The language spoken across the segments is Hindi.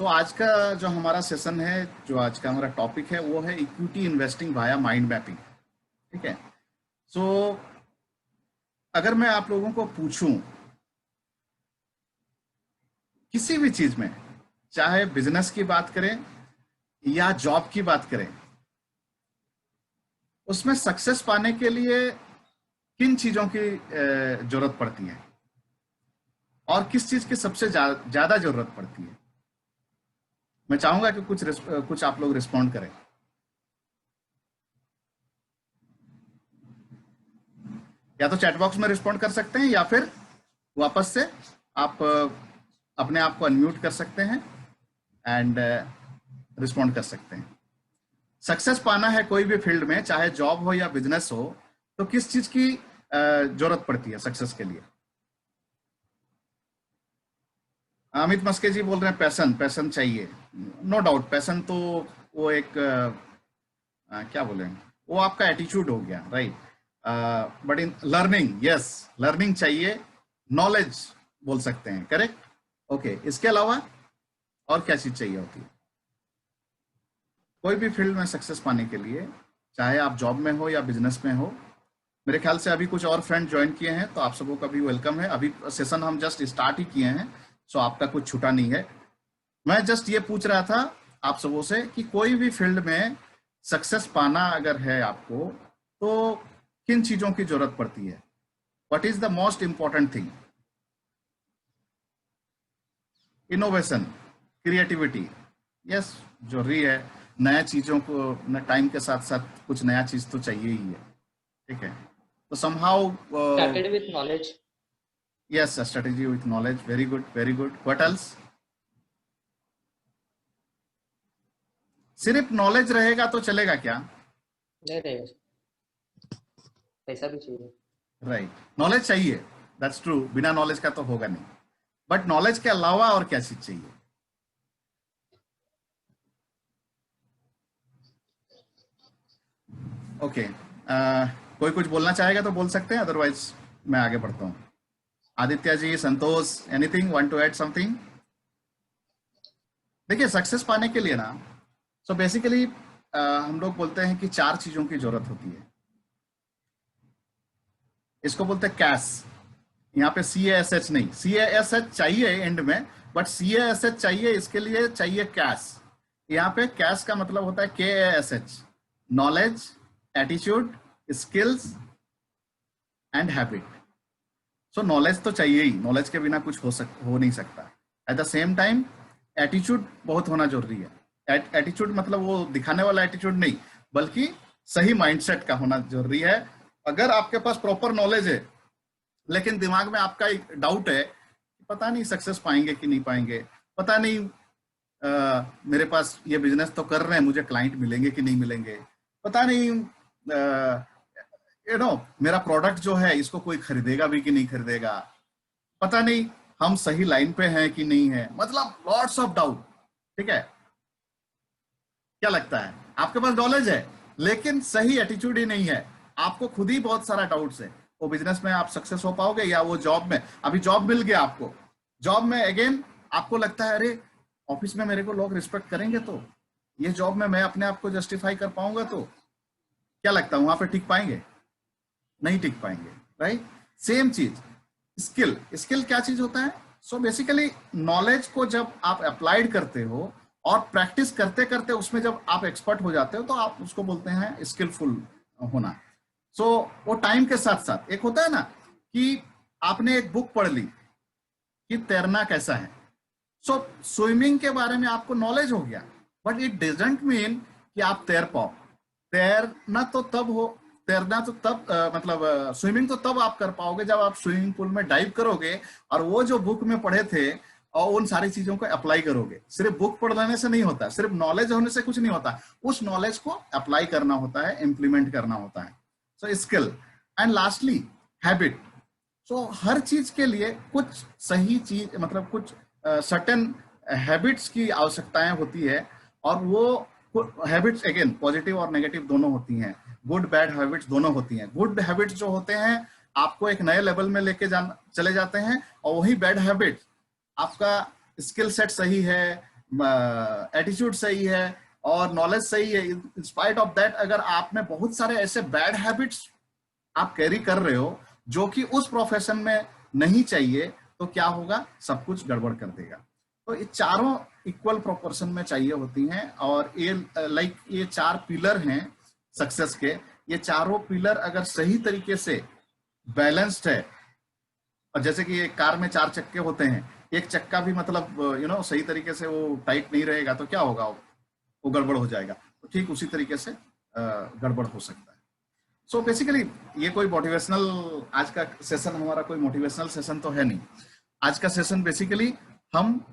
आज का जो हमारा सेशन है, जो आज का हमारा टॉपिक है वो है equity investing via mind mapping. ठीक है। सो अगर मैं आप लोगों को पूछूं किसी भी चीज में, चाहे बिजनेस की बात करें या जॉब की बात करें, उसमें सक्सेस पाने के लिए किन चीजों की जरूरत पड़ती है और किस चीज की सबसे ज्यादा जरूरत पड़ती है, मैं चाहूंगा कि कुछ आप लोग रिस्पॉन्ड करें। या तो चैट बॉक्स में रिस्पॉन्ड कर सकते हैं या फिर वापस से आप अपने आप को अनम्यूट कर सकते हैं एंड रिस्पॉन्ड कर सकते हैं। सक्सेस पाना है कोई भी फील्ड में, चाहे जॉब हो या बिजनेस हो, तो किस चीज की जरूरत पड़ती है सक्सेस के लिए? अमित मस्के जी बोल रहे हैं पैशन, पैशन चाहिए। नो डाउट, पैशन तो वो एक क्या बोले, वो आपका एटीट्यूड हो गया, right. But in learning, yes, learning चाहिए, नॉलेज बोल सकते हैं, करेक्ट। ओके, इसके अलावा और क्या चीज चाहिए होती है कोई भी फील्ड में सक्सेस पाने के लिए, चाहे आप जॉब में हो या बिजनेस में हो? मेरे ख्याल से अभी कुछ और फ्रेंड ज्वाइन किए हैं, तो आप सबों का भी वेलकम है। अभी सेशन हम जस्ट स्टार्ट ही किए हैं, सो आपका कुछ छूटा नहीं है। मैं जस्ट ये पूछ रहा था आप सबों से कि कोई भी फील्ड में सक्सेस पाना अगर है आपको, तो किन चीजों की जरूरत पड़ती है? What is the most important thing? Innovation, creativity, yes, जरूरी है। नया चीजों को टाइम के साथ साथ कुछ नया चीज तो चाहिए ही है। ठीक है, तो somehow started with knowledge. Yes, strategy with knowledge, very good, very good. What else? सिर्फ नॉलेज रहेगा तो चलेगा क्या? नहीं रहेगा, पैसा भी चाहिए। राइट, नॉलेज चाहिए, दैट्स ट्रू, बिना नॉलेज का तो होगा नहीं। बट नॉलेज के अलावा और क्या चीज चाहिए? ओके, कोई कुछ बोलना चाहेगा तो बोल सकते हैं, अदरवाइज मैं आगे बढ़ता हूँ। Aditya ji, Santosh, anything, want to add something? देखिए, सक्सेस पाने के लिए ना, सो बेसिकली हम लोग बोलते हैं कि 4 चीजों की जरूरत होती है। इसको बोलते हैं कैश। यहाँ पे CASH नहीं, CASH चाहिए एंड में, बट CASH चाहिए, इसके लिए चाहिए कैश। यहाँ पे कैश का मतलब होता है KASH, knowledge, attitude, skills and habit. So knowledge तो चाहिए ही, नॉलेज के बिना कुछ हो नहीं सकता। Eight the same time attitude बहुत होना जरूरी है। एटीट्यूड मतलब वो दिखाने वाला एटीट्यूड नहीं, बल्कि सही माइंडसेट का होना जरूरी है। अगर आपके पास प्रॉपर नॉलेज है लेकिन दिमाग में आपका एक डाउट है, पता नहीं सक्सेस पाएंगे कि नहीं पाएंगे, पता नहीं मेरे पास ये बिजनेस तो कर रहे हैं, मुझे क्लाइंट मिलेंगे कि नहीं मिलेंगे, पता नहीं मेरा प्रोडक्ट जो है इसको कोई खरीदेगा भी कि नहीं खरीदेगा, पता नहीं हम सही लाइन पे हैं कि नहीं है, मतलब लॉट्स ऑफ डाउट। ठीक है, क्या लगता है? आपके पास नॉलेज है लेकिन सही एटीट्यूड ही नहीं है, आपको खुद ही बहुत सारा डाउट्स है, वो बिजनेस में आप सक्सेस हो पाओगे या वो जॉब में? अभी जॉब मिल गया आपको, जॉब में अगेन आपको लगता है अरे ऑफिस में मेरे को लोग रिस्पेक्ट करेंगे, तो ये जॉब में मैं अपने आप को जस्टिफाई कर पाऊंगा, तो क्या लगता है वहां पे टिक पाएंगे? नहीं टिक पाएंगे, राइट। सेम चीज स्किल। स्किल क्या चीज होता है? सो बेसिकली नॉलेज को जब आप अप्लाइड करते हो और प्रैक्टिस करते करते उसमें जब आप एक्सपर्ट हो जाते हो, तो आप उसको बोलते हैं स्किलफुल होना। सो वो टाइम के साथ साथ, एक होता है ना कि आपने एक बुक पढ़ ली कि तैरना कैसा है, सो स्विमिंग के बारे में आपको नॉलेज हो गया, बट इट डजंट मीन कि आप तैर पाओ। तैरना तो तब हो, तैरना तो तब मतलब स्विमिंग तो तब आप कर पाओगे जब आप स्विमिंग पूल में डाइव करोगे और वो जो बुक में पढ़े थे और उन सारी चीजों को अप्लाई करोगे। सिर्फ बुक पढ़ लेने से नहीं होता, सिर्फ नॉलेज होने से कुछ नहीं होता, उस नॉलेज को अप्लाई करना होता है, इंप्लीमेंट करना होता है। So skill and lastly habit. So हर चीज के लिए कुछ सही चीज, मतलब कुछ सर्टेन हैबिट्स की आवश्यकताएं होती है, और वो हैबिट्स अगेन पॉजिटिव और नेगेटिव दोनों होती हैं, गुड बैड हैबिट्स दोनों होती हैं। गुड हैबिट्स जो होते हैं आपको एक नए लेवल में चले जाते हैं, और वही बैड हैबिट्स आपका स्किल सेट सही है, एटीट्यूड सही है और नॉलेज सही है, इन स्पाइट ऑफ दैट अगर आप में बहुत सारे ऐसे बैड हैबिट्स आप कैरी कर रहे हो जो कि उस प्रोफेशन में नहीं चाहिए, तो क्या होगा, सब कुछ गड़बड़ कर देगा। तो ये चारों इक्वल प्रोपोर्शन में चाहिए होती हैं, और ये लाइक ये 4 पिलर हैं सक्सेस के। ये चारों पिलर अगर सही तरीके से बैलेंस्ड है, और जैसे कि एक कार में 4 चक्के होते हैं, एक चक्का भी मतलब सही तरीके से वो टाइट नहीं रहेगा तो क्या होगा, वो गड़बड़ हो जाएगा। तो ठीक उसी तरीके से गड़बड़ हो सकता है। सो बेसिकली ये कोई मोटिवेशनल, आज का सेशन हमारा कोई मोटिवेशनल सेशन तो है नहीं। आज का सेशन बेसिकली हम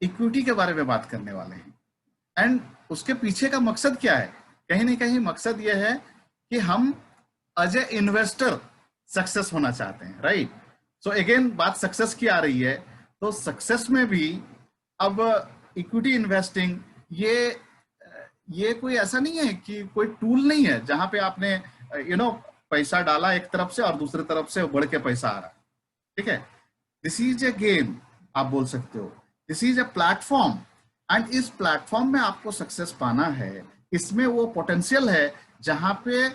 इक्विटी के बारे में बात करने वाले हैं। एंड उसके पीछे का मकसद क्या है, कहीं ना कहीं मकसद ये है कि हम एज ए इन्वेस्टर सक्सेस होना चाहते हैं, राइट। सो अगेन बात सक्सेस की आ रही है, तो सक्सेस में भी अब इक्विटी इन्वेस्टिंग ये कोई ऐसा नहीं है कि कोई टूल नहीं है जहां पे आपने पैसा डाला एक तरफ से और दूसरी तरफ से बढ़ के पैसा आ रहा है, ठीक है। दिस इज ए गेम आप बोल सकते हो, this is a platform, and इस प्लेटफॉर्म में आपको सक्सेस पाना है। इसमें वो पोटेंशियल है जहां पे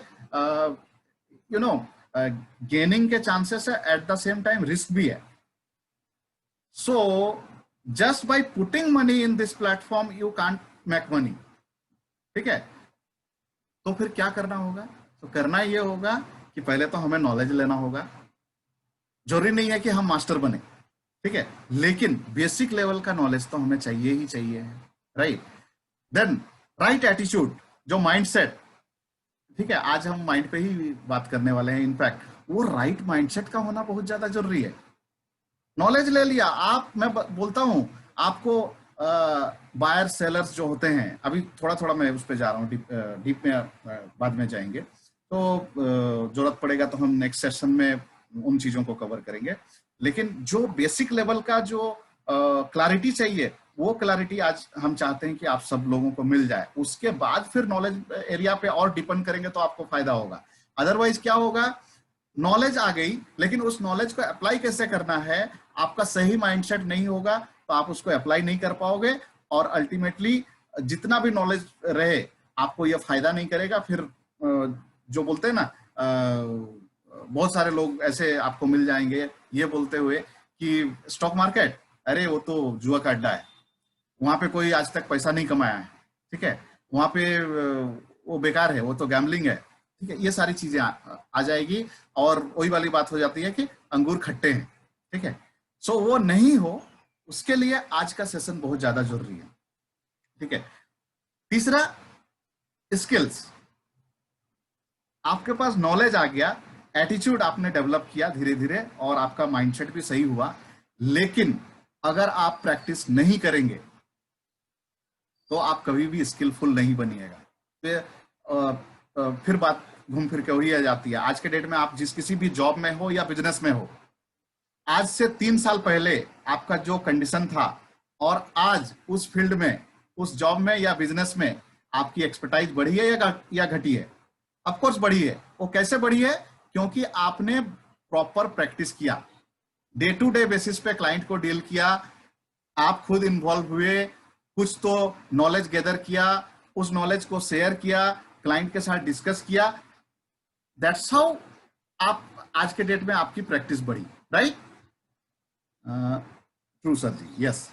गेनिंग के चांसेस है, eight the same time risk भी है। So just by putting money in this platform you can't make money, ठीक है। तो फिर क्या करना होगा, तो करना ये होगा कि पहले तो हमें नॉलेज लेना होगा। जरूरी नहीं है कि हम मास्टर बने, ठीक है, लेकिन बेसिक लेवल का नॉलेज तो हमें चाहिए ही चाहिए, राइट। देन राइट एटीट्यूड, जो माइंडसेट, ठीक है, आज हम माइंड पे ही बात करने वाले हैं। इनफैक्ट वो राइट माइंडसेट का होना बहुत ज्यादा जरूरी है। नॉलेज ले लिया आप, मैं बोलता हूं आपको, बायर सेलर्स जो होते हैं, अभी थोड़ा थोड़ा मैं उस पर जा रहा हूँ, डीप में बाद में जाएंगे, तो जरूरत पड़ेगा तो हम नेक्स्ट सेशन में उन चीजों को कवर करेंगे। लेकिन जो बेसिक लेवल का जो क्लैरिटी चाहिए, वो क्लैरिटी आज हम चाहते हैं कि आप सब लोगों को मिल जाए। उसके बाद फिर नॉलेज एरिया पे और डिपेंड करेंगे तो आपको फायदा होगा। अदरवाइज क्या होगा, नॉलेज आ गई लेकिन उस नॉलेज को अप्लाई कैसे करना है, आपका सही माइंडसेट नहीं होगा तो आप उसको अप्लाई नहीं कर पाओगे, और अल्टीमेटली जितना भी नॉलेज रहे आपको ये फायदा नहीं करेगा। फिर जो बोलते हैं ना, बहुत सारे लोग ऐसे आपको मिल जाएंगे ये बोलते हुए कि स्टॉक मार्केट, अरे वो तो जुआ का अड्डा है, वहां पे कोई आज तक पैसा नहीं कमाया है, ठीक है, वहां पे वो बेकार है, वो तो गैम्बलिंग है, ठीक है। ये सारी चीजें आ जाएगी, और वही वाली बात हो जाती है कि अंगूर खट्टे हैं, ठीक है। सो वो नहीं हो, उसके लिए आज का सेशन बहुत ज्यादा जरूरी है, ठीक है। तीसरा, स्किल्स। आपके पास नॉलेज आ गया, एटीट्यूड आपने डेवलप किया धीरे धीरे, और आपका माइंडसेट भी सही हुआ, लेकिन अगर आप प्रैक्टिस नहीं करेंगे तो आप कभी भी स्किलफुल नहीं बनिएगा। फिर बात घूम फिर के वही आ जाती है। आज के डेट में आप जिस किसी भी जॉब में हो या बिजनेस में हो, आज से 3 साल पहले आपका जो कंडीशन था और आज उस फील्ड में, उस जॉब में या बिजनेस में आपकी एक्सपर्टाइज बढ़ी है या घटी है? ऑफ कोर्स बढ़ी है। वो कैसे बढ़ी है? क्योंकि आपने प्रॉपर प्रैक्टिस किया, डे टू डे बेसिस पे क्लाइंट को डील किया, आप खुद इन्वॉल्व हुए, कुछ तो नॉलेज गैदर किया, उस नॉलेज को शेयर किया, क्लाइंट के साथ डिस्कस किया। दैट्स हाउ आप आज के डेट में आपकी प्रैक्टिस बढ़ी, राइट? ट्रू सर जी, यस।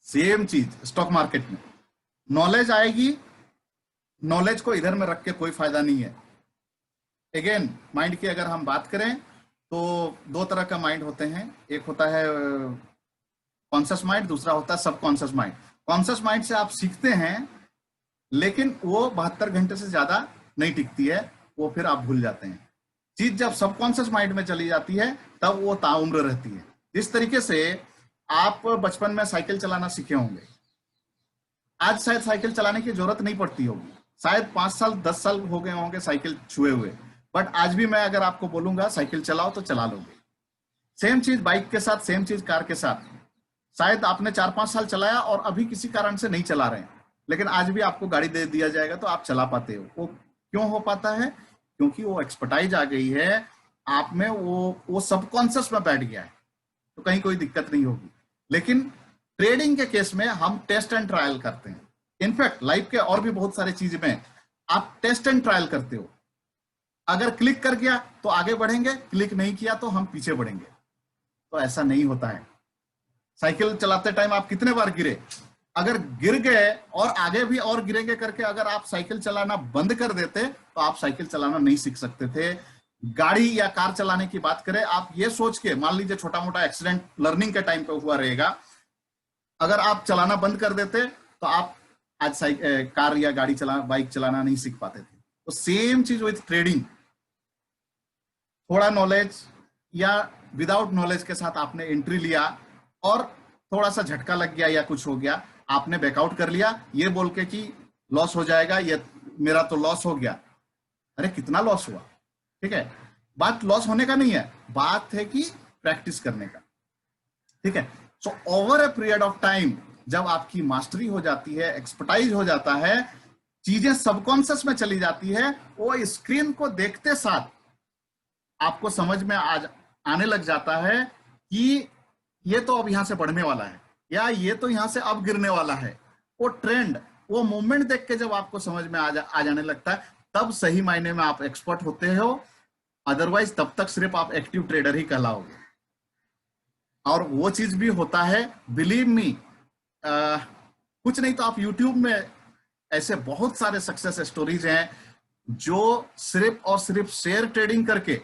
सेम चीज स्टॉक मार्केट में, नॉलेज आएगी, नॉलेज को इधर में रख के कोई फायदा नहीं है। अगेन माइंड की अगर हम बात करें तो 2 तरह का माइंड होते हैं, एक होता है कॉन्शियस माइंड, दूसरा होता है सबकॉन्शियस माइंड। कॉन्शियस माइंड से आप सीखते हैं, लेकिन वो 72 घंटे से ज्यादा नहीं टिकती है, वो फिर आप भूल जाते हैं। चीज जब सबकॉन्शियस माइंड में चली जाती है तब वो ताउम्र रहती है। जिस तरीके से आप बचपन में साइकिल चलाना सीखे होंगे, आज शायद साइकिल चलाने की जरूरत नहीं पड़ती होगी, शायद 5 साल 10 साल हो गए होंगे साइकिल छुए हुए, बट आज भी मैं अगर आपको बोलूंगा साइकिल चलाओ तो चला लोगे। सेम चीज बाइक के साथ, सेम चीज कार के साथ। शायद आपने 4-5 साल चलाया और अभी किसी कारण से नहीं चला रहे हैं, लेकिन आज भी आपको गाड़ी दे दिया जाएगा तो आप चला पाते हो। वो क्यों हो पाता है? क्योंकि वो एक्सपर्टाइज आ गई है आप में, वो सबकॉन्शियस में बैठ गया है, तो कहीं कोई दिक्कत नहीं होगी। लेकिन ट्रेडिंग के केस में हम टेस्ट एंड ट्रायल करते हैं। इनफैक्ट लाइफ के और भी बहुत सारे चीज में आप टेस्ट एंड ट्रायल करते हो। अगर क्लिक कर गया तो आगे बढ़ेंगे, क्लिक नहीं किया तो हम पीछे बढ़ेंगे। तो ऐसा नहीं होता है। साइकिल चलाते टाइम आप कितने बार गिरे, अगर गिर गए और आगे भी और गिरेंगे करके अगर आप साइकिल चलाना बंद कर देते तो आप साइकिल चलाना नहीं सीख सकते थे। गाड़ी या कार चलाने की बात करें, आप ये सोच के, मान लीजिए छोटा मोटा एक्सीडेंट लर्निंग के टाइम पे हुआ रहेगा, अगर आप चलाना बंद कर देते तो आप आज कार या गाड़ी बाइक चलाना नहीं सीख पाते थे। तो सेम चीज विथ ट्रेडिंग। थोड़ा नॉलेज या विदाउट नॉलेज के साथ आपने एंट्री लिया और थोड़ा सा झटका लग गया या कुछ हो गया, आपने बैकआउट कर लिया ये बोल के कि लॉस हो जाएगा, ये मेरा तो लॉस हो गया। अरे कितना लॉस हुआ, ठीक है, बात लॉस होने का नहीं है, बात है कि प्रैक्टिस करने का, ठीक है। So over a period of time जब आपकी मास्टरी हो जाती है, एक्सपर्टाइज हो जाता है, चीजें सबकॉन्शियस में चली जाती है, वो स्क्रीन को देखते साथ आपको समझ में आने लग जाता है कि ये तो अब यहां से बढ़ने वाला है या ये तो यहां से अब गिरने वाला है। वो ट्रेंड, वो मूवमेंट देख के जब आपको समझ में आ जाने लगता है, तब सही मायने में आप एक्सपर्ट होते हो। अदरवाइज तब तक सिर्फ आप एक्टिव ट्रेडर ही कहलाओगे। और वो चीज भी होता है, बिलीव मी, कुछ नहीं तो आप यूट्यूब में ऐसे बहुत सारे सक्सेस स्टोरीज हैं जो सिर्फ और सिर्फ शेयर ट्रेडिंग करके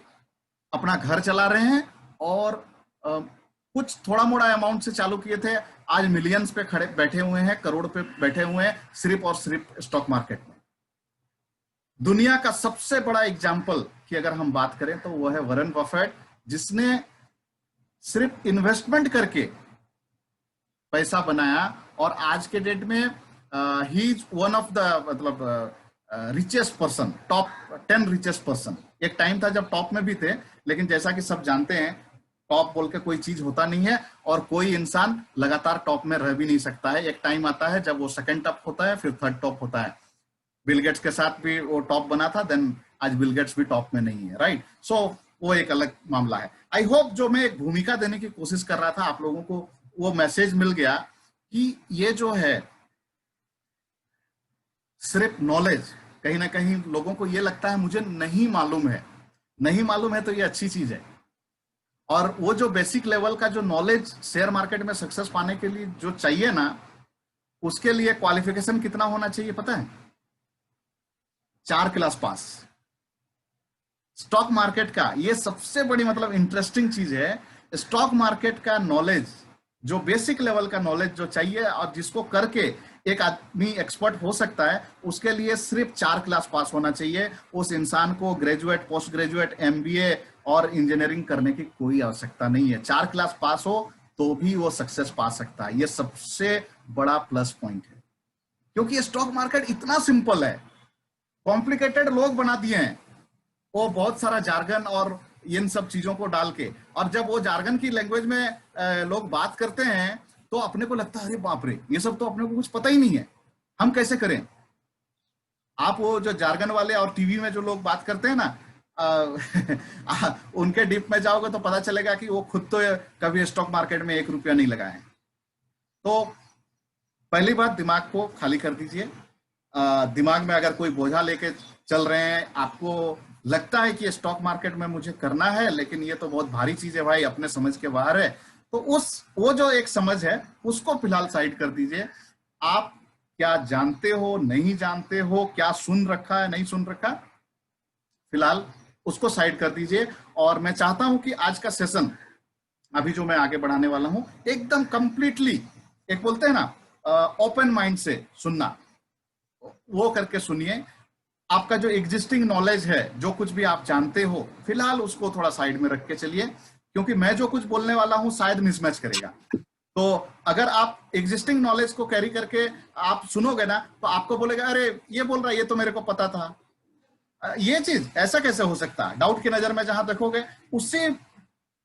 अपना घर चला रहे हैं और कुछ थोड़ा मोड़ा अमाउंट से चालू किए थे, आज मिलियंस पे खड़े बैठे हुए हैं, करोड़ पे बैठे हुए हैं सिर्फ और सिर्फ स्टॉक मार्केट में। दुनिया का सबसे बड़ा एग्जाम्पल की अगर हम बात करें तो वो है वॉरेन बफेट, जिसने सिर्फ इन्वेस्टमेंट करके पैसा बनाया और आज के डेट में he is one of the मतलब richest person, top 10 richest person. एक टाइम था जब टॉप में भी थे, लेकिन जैसा कि सब जानते हैं टॉप बोल के कोई चीज होता नहीं है और कोई इंसान लगातार टॉप में रह भी नहीं सकता है। एक टाइम आता है जब वो सेकंड टॉप होता है, फिर थर्ड टॉप होता है। बिल गेट्स के साथ भी वो टॉप बना था, देन आज बिल गेट्स भी टॉप में नहीं है, राइट। सो वो एक अलग मामला है। आई होप जो मैं एक भूमिका देने की कोशिश कर रहा था आप लोगों को वो मैसेज मिल गया कि ये जो है सिर्फ नॉलेज, कहीं ना कहीं लोगों को ये लगता है मुझे नहीं मालूम है। नहीं मालूम है तो ये अच्छी चीज है। और वो जो बेसिक लेवल का जो नॉलेज शेयर मार्केट में सक्सेस पाने के लिए जो चाहिए ना, उसके लिए क्वालिफिकेशन कितना होना चाहिए पता है? 4 क्लास पास। स्टॉक मार्केट का ये सबसे बड़ी मतलब इंटरेस्टिंग चीज है। स्टॉक मार्केट का नॉलेज, जो बेसिक लेवल का नॉलेज जो चाहिए और जिसको करके एक आदमी एक्सपर्ट हो सकता है, उसके लिए सिर्फ 4 क्लास पास होना चाहिए। उस इंसान को ग्रेजुएट, पोस्ट ग्रेजुएट, एमबीए और इंजीनियरिंग करने की कोई आवश्यकता नहीं है। 4 क्लास पास हो तो भी वो सक्सेस पा सकता है। ये सबसे बड़ा प्लस पॉइंट है, क्योंकि स्टॉक मार्केट इतना सिंपल है। कॉम्प्लिकेटेड लोग बना दिए हैं वो बहुत सारा जार्गन और इन सब चीजों को डाल के, और जब वो जार्गन की लैंग्वेज में लोग बात करते हैं तो अपने को लगता है अरे बाप रे, ये सब तो अपने को कुछ पता ही नहीं है, हम कैसे करें। आप वो जो जार्गन वाले और टीवी में जो लोग बात करते हैं ना, उनके डीप में जाओगे तो पता चलेगा कि वो खुद तो कभी स्टॉक मार्केट में 1 रुपया नहीं लगाए हैं। तो पहली बात, दिमाग को खाली कर दीजिए। दिमाग में अगर कोई बोझा लेके चल रहे हैं, आपको लगता है कि स्टॉक मार्केट में मुझे करना है लेकिन ये तो बहुत भारी चीज है भाई, अपने समझ के बाहर है, तो वो जो एक समझ है उसको फिलहाल साइड कर दीजिए। आप क्या जानते हो, नहीं जानते हो, क्या सुन रखा है, नहीं सुन रखा, फिलहाल उसको साइड कर दीजिए। और मैं चाहता हूं कि आज का सेशन अभी जो मैं आगे बढ़ाने वाला हूं एकदम कंप्लीटली, एक बोलते हैं ना ओपन माइंड से सुनना, वो करके सुनिए। आपका जो एग्जिस्टिंग नॉलेज है, जो कुछ भी आप जानते हो, फिलहाल उसको थोड़ा साइड में रख के चलिए, क्योंकि मैं जो कुछ बोलने वाला हूं शायद मिसमैच करेगा। तो अगर आप एग्जिस्टिंग नॉलेज को कैरी करके आप सुनोगे ना, तो आपको बोलेगा अरे ये बोल रहा है, ये तो मेरे को पता था, ये चीज ऐसा कैसे हो सकता है। डाउट की नजर में जहां देखोगे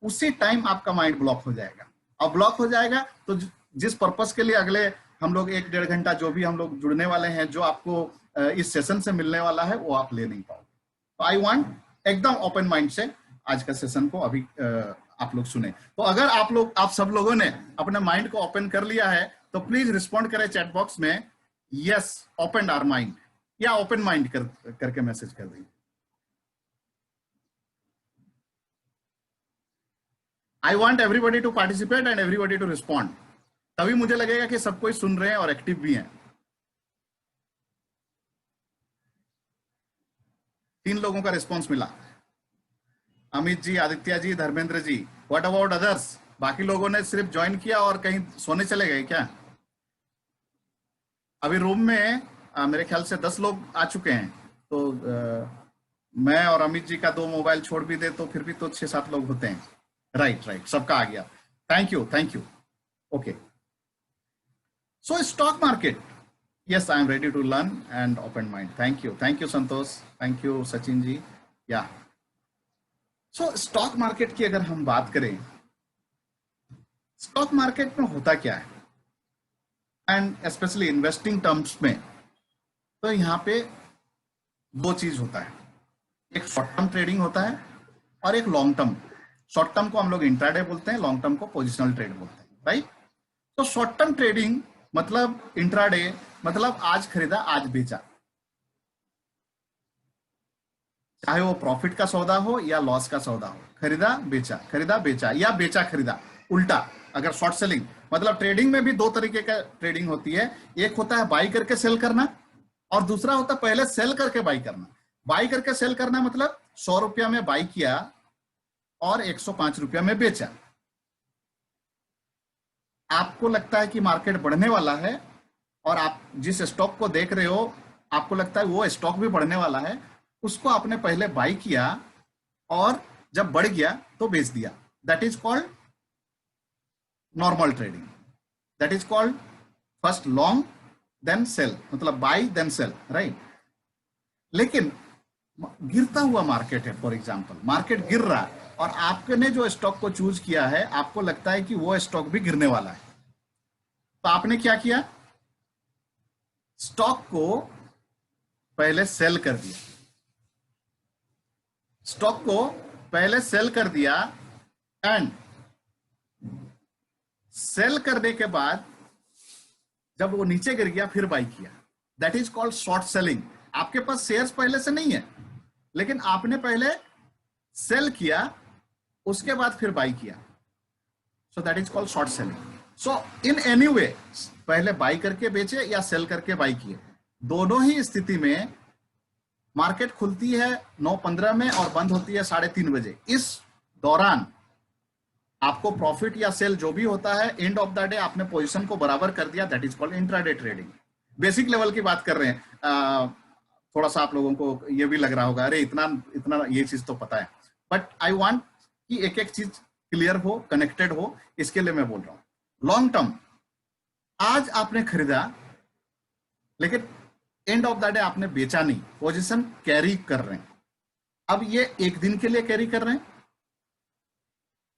उसी टाइम आपका माइंड ब्लॉक हो जाएगा। और ब्लॉक हो जाएगा तो जिस पर्पस के लिए अगले हम लोग 1-1.5 घंटा जो भी हम लोग जुड़ने वाले हैं, जो आपको इस सेशन से मिलने वाला है, वो आप ले नहीं पाओगे। तो आई वांट एकदम ओपन माइंड से आज का सेशन को अभी आप लोग सुने। तो अगर आप सब लोगों ने अपने माइंड को ओपन कर लिया है तो प्लीज रिस्पॉन्ड करें चैट बॉक्स में, यस ओपन आवर माइंड, या ओपन माइंड करके मैसेज कर देंगे। I want everybody to participate and everybody to respond, तभी मुझे लगेगा कि सब कोई सुन रहे हैं और एक्टिव भी हैं। 3 लोगों का रिस्पॉन्स मिला, Amit ji, Aditya ji, Dharmendra ji. What about others? बाकी लोगों ने सिर्फ ज्वाइन किया और कहीं सोने चले गए क्या? अभी रूम में मेरे ख्याल से 10 लोग आ चुके हैं, तो मैं और अमित जी का 2 मोबाइल छोड़ भी दे तो फिर भी तो 6-7 लोग होते हैं। राइट, सबका आ गया। Thank you. Okay, so stock market, yes, I am ready to learn and open mind. Thank you Santosh, thank you Sachin ji. या सो स्टॉक मार्केट की अगर हम बात करें, स्टॉक मार्केट में होता क्या है एंड स्पेशली इन्वेस्टिंग टर्म्स में, तो यहाँ पे 2 चीज होता है, एक शॉर्ट टर्म ट्रेडिंग होता है और एक लॉन्ग टर्म। शॉर्ट टर्म को हम लोग इंट्राडे बोलते हैं, लॉन्ग टर्म को पोजिशनल ट्रेड बोलते हैं, राइट। तो शॉर्ट टर्म ट्रेडिंग मतलब इंट्राडे, मतलब आज खरीदा आज बेचा, चाहे वो प्रॉफिट का सौदा हो या लॉस का सौदा हो, खरीदा बेचा या बेचा खरीदा, उल्टा। अगर शॉर्ट सेलिंग मतलब ट्रेडिंग में भी 2 तरीके का ट्रेडिंग होती है, एक होता है बाई करके सेल करना और दूसरा होता है पहले सेल करके बाई करना। बाई करके सेल करना मतलब 100 रुपया में बाई किया और 105 रुपया में बेचा। आपको लगता है कि मार्केट बढ़ने वाला है और आप जिस स्टॉक को देख रहे हो आपको लगता है वो स्टॉक भी बढ़ने वाला है, उसको आपने पहले बाई किया और जब बढ़ गया तो बेच दिया। That is called normal trading. That is called first long then sell, मतलब बाई देन सेल, राइट। लेकिन गिरता हुआ मार्केट है, फॉर एग्जांपल मार्केट गिर रहा है और आपने जो स्टॉक को चूज किया है आपको लगता है कि वो स्टॉक भी गिरने वाला है, तो आपने क्या किया, स्टॉक को पहले सेल कर दिया। स्टॉक को पहले सेल कर दिया एंड सेल करने के बाद जब वो नीचे गिर गया फिर बाई किया। That is called short selling. आपके पास शेयर्स पहले से नहीं है लेकिन आपने पहले सेल किया उसके बाद फिर बाई किया, सो that is called short selling. So in any way पहले बाई करके बेचे या सेल करके बाई किए, दोनों ही स्थिति में मार्केट खुलती है 9:15 में और बंद होती है 3:30 बजे। इस दौरान आपको प्रॉफिट या सेल जो भी होता है, एंड ऑफ द डे आपने पोजीशन को बराबर कर दिया, that is called intraday trading. Basic level की बात कर रहे हैं। थोड़ा सा आप लोगों को ये भी लग रहा होगा अरे इतना ये चीज तो पता है, बट आई वांट कि एक एक चीज क्लियर हो, कनेक्टेड हो, इसके लिए मैं बोल रहा हूं। लॉन्ग टर्म, आज आपने खरीदा लेकिन एंड ऑफ द डे आपने बेचा नहीं, पोजीशन कैरी कर रहे हैं। अब ये 1 दिन के लिए कैरी कर रहे हैं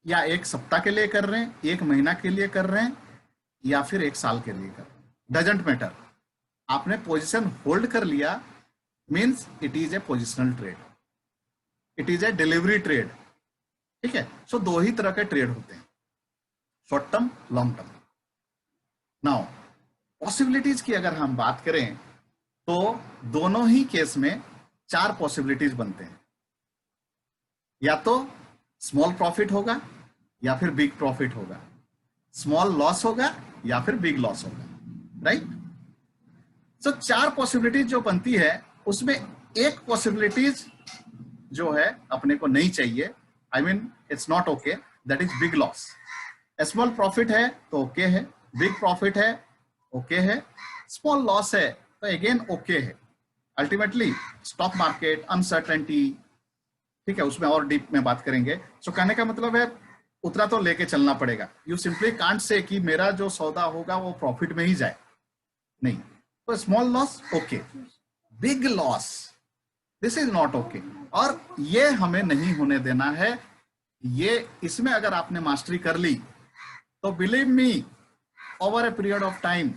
या 1 सप्ताह के लिए कर रहे हैं, 1 महीना के लिए कर रहे हैं या फिर 1 साल के लिए कर रहे हैं, डजंट मैटर। आपने पोजीशन होल्ड कर लिया means it is a positional trade, it is a delivery trade, ठीक है। सो 2 ही तरह के ट्रेड होते हैं, short term, long term. Now possibilities की अगर हम बात करें तो दोनों ही केस में 4 पॉसिबिलिटीज बनते हैं, या तो स्मॉल प्रॉफिट होगा या फिर बिग प्रॉफिट होगा, स्मॉल लॉस होगा या फिर बिग लॉस होगा, राइट। सो 4 पॉसिबिलिटीज जो बनती है उसमें एक पॉसिबिलिटीज जो है अपने को नहीं चाहिए, I mean it's not okay, that is big loss. Small profit है तो ओके है, बिग प्रॉफिट है ओके है, स्मॉल लॉस है तो अगेन ओके है। अल्टीमेटली स्टॉक मार्केट अनसर्टेनिटी, ठीक है, उसमें और डीप में बात करेंगे। सो कहने का मतलब है उतना तो लेके चलना पड़ेगा। यू सिंपली कांट से कि मेरा जो सौदा होगा वो प्रॉफिट में ही जाए, नहीं। तो small loss okay, big loss this is not okay, और ये हमें नहीं होने देना है। ये इसमें अगर आपने मास्टरी कर ली तो believe me, over a period of time,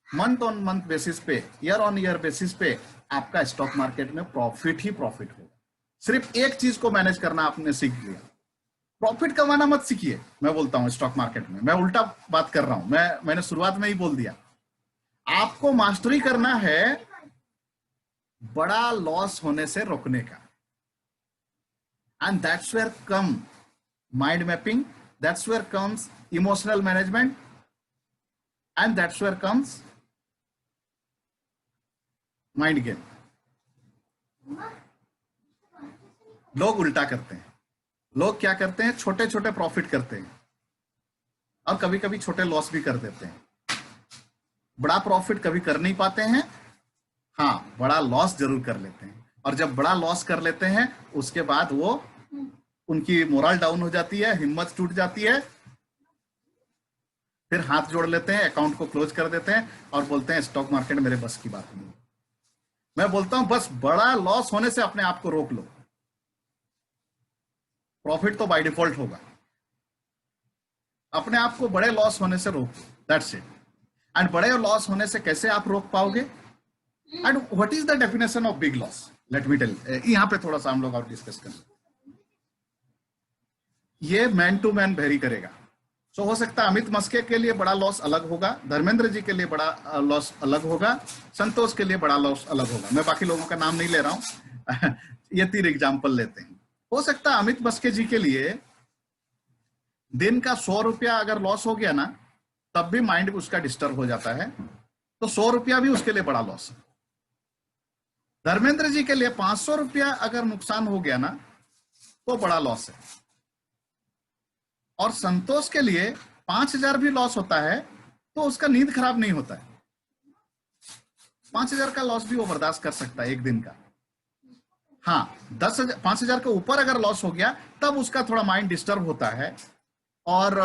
month on month basis पे, ईयर ऑन ईयर बेसिस पे आपका स्टॉक मार्केट में प्रॉफिट ही प्रॉफिट होगा। सिर्फ एक चीज को मैनेज करना आपने सीख लिया, प्रॉफिट कमाना मत सीखिए, मैं बोलता हूं स्टॉक मार्केट में, मैं उल्टा बात कर रहा हूं, मैंने शुरुआत में ही बोल दिया, आपको मास्टरी करना है बड़ा लॉस होने से रोकने का। And that's where come mind mapping, that's where comes emotional management, and that's where comes mind game. लोग उल्टा करते हैं, लोग क्या करते हैं, छोटे छोटे प्रॉफिट करते हैं और कभी कभी छोटे लॉस भी कर देते हैं, बड़ा प्रॉफिट कभी कर नहीं पाते हैं, हाँ बड़ा लॉस जरूर कर लेते हैं, और जब बड़ा लॉस कर लेते हैं उसके बाद वो उनकी मोरल डाउन हो जाती है, हिम्मत टूट जाती है, फिर हाथ जोड़ लेते हैं, अकाउंट को क्लोज कर देते हैं और बोलते हैं स्टॉक मार्केट मेरे बस की बात नहीं। मैं बोलता हूं बस बड़ा लॉस होने से अपने आप को रोक लो, प्रॉफिट तो बाय डिफॉल्ट होगा, अपने आप को बड़े लॉस होने से रोको, दैट्स इट। एंड बड़े लॉस होने से कैसे आप रोक पाओगे, and what is the definition of big loss, let me tell, यहां पे थोड़ा सा हम लोग और डिस्कस करें। ये मैन टू मैन वेरी करेगा। सो हो सकता है अमित मस्के के लिए बड़ा लॉस अलग होगा, धर्मेंद्र जी के लिए बड़ा लॉस अलग होगा, संतोष के लिए बड़ा लॉस अलग होगा, मैं बाकी लोगों का नाम नहीं ले रहा हूं ये 3 एग्जाम्पल लेते हैं। हो सकता है अमित मस्के जी के लिए दिन का 100 रुपया अगर लॉस हो गया ना, तब भी माइंड उसका डिस्टर्ब हो जाता है, तो 100 रुपया भी उसके लिए बड़ा लॉस है। धर्मेंद्र जी के लिए 500 रुपया अगर नुकसान हो गया ना, तो बड़ा लॉस है, और संतोष के लिए 5000 भी लॉस होता है तो उसका नींद खराब नहीं होता है, 5000 का लॉस भी वो बर्दाश्त कर सकता है एक दिन का। हाँ 10,000 5000 के ऊपर अगर लॉस हो गया तब उसका थोड़ा माइंड डिस्टर्ब होता है, और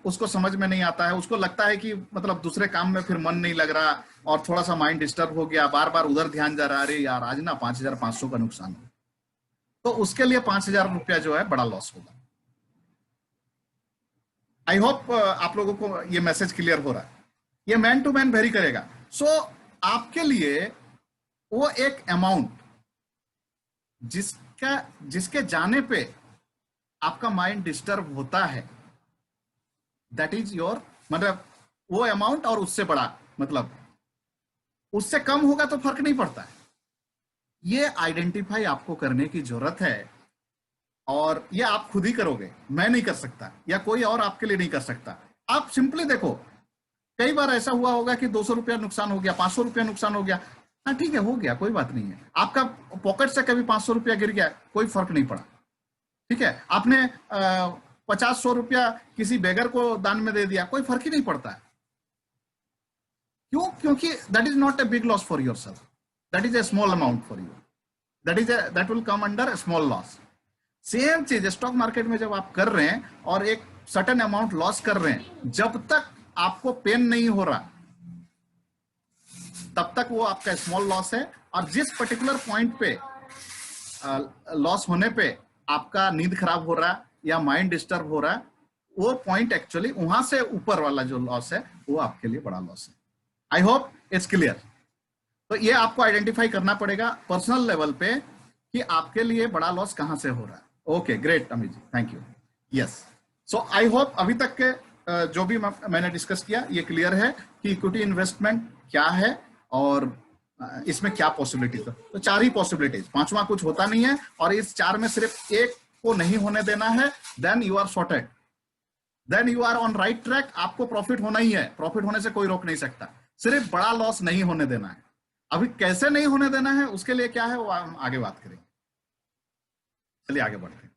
उसको समझ में नहीं आता है, उसको लगता है कि मतलब दूसरे काम में फिर मन नहीं लग रहा, और थोड़ा सा माइंड डिस्टर्ब हो गया, बार बार उधर ध्यान जा रहा है, अरे यार आज ना 5500 का नुकसान हो, तो उसके लिए 5000 रुपया जो है बड़ा लॉस होगा। आई होप आप लोगों को ये मैसेज क्लियर हो रहा है, ये मैन टू मैन वेरी करेगा। सो आपके लिए वो एक अमाउंट जिसके जाने पे आपका माइंड डिस्टर्ब होता है, दैट इज योर, मतलब वो अमाउंट और उससे बड़ा, मतलब उससे कम होगा तो फर्क नहीं पड़ता है, ये आइडेंटिफाई आपको करने की जरूरत है, और ये आप खुद ही करोगे, मैं नहीं कर सकता या कोई और आपके लिए नहीं कर सकता। आप सिंपली देखो, कई बार ऐसा हुआ होगा कि 200 रुपया नुकसान हो गया, 500 रुपया नुकसान हो गया, हाँ ठीक है हो गया, कोई बात नहीं है, आपका पॉकेट से कभी 500 रुपया गिर गया, कोई फर्क नहीं पड़ा, ठीक है, आपने 50-100 रुपया किसी बेगर को दान में दे दिया, कोई फर्क ही नहीं पड़ता है। क्यों? क्योंकि that is not a big loss for your self, that is a small amount for you, that will come under small loss. Same चीज स्टॉक मार्केट में जब आप कर रहे हैं और एक सर्टेन अमाउंट लॉस कर रहे हैं, जब तक आपको पेन नहीं हो रहा तब तक वो आपका स्मॉल लॉस है, और जिस पर्टिकुलर पॉइंट पे लॉस होने पे आपका नींद खराब हो रहा है या माइंड डिस्टर्ब हो रहा है, वो पॉइंट एक्चुअली वहां से ऊपर वाला जो लॉस है वो आपके लिए बड़ा लॉस है। I hope it's clear. तो ये आपको आइडेंटिफाई करना पड़ेगा पर्सनल लेवल पे कि आपके लिए बड़ा लॉस कहां से हो रहा है। Okay great Amit ji, thank you. Yes, so I hope अभी तक के जो भी मैंने डिस्कस किया ये क्लियर है कि इक्विटी इन्वेस्टमेंट क्या है और इसमें क्या पॉसिबिलिटीज है। तो 4 ही पॉसिबिलिटीज, 5वां कुछ होता नहीं है, और इस 4 में सिर्फ एक को नहीं होने देना है, then you are sorted, then you are on right track. आपको प्रॉफिट होना ही है, प्रॉफिट होने से कोई रोक नहीं सकता, सिर्फ बड़ा लॉस नहीं होने देना है। अभी कैसे नहीं होने देना है उसके लिए क्या है वो हम आगे बात करेंगे। चलिए आगे बढ़ते हैं।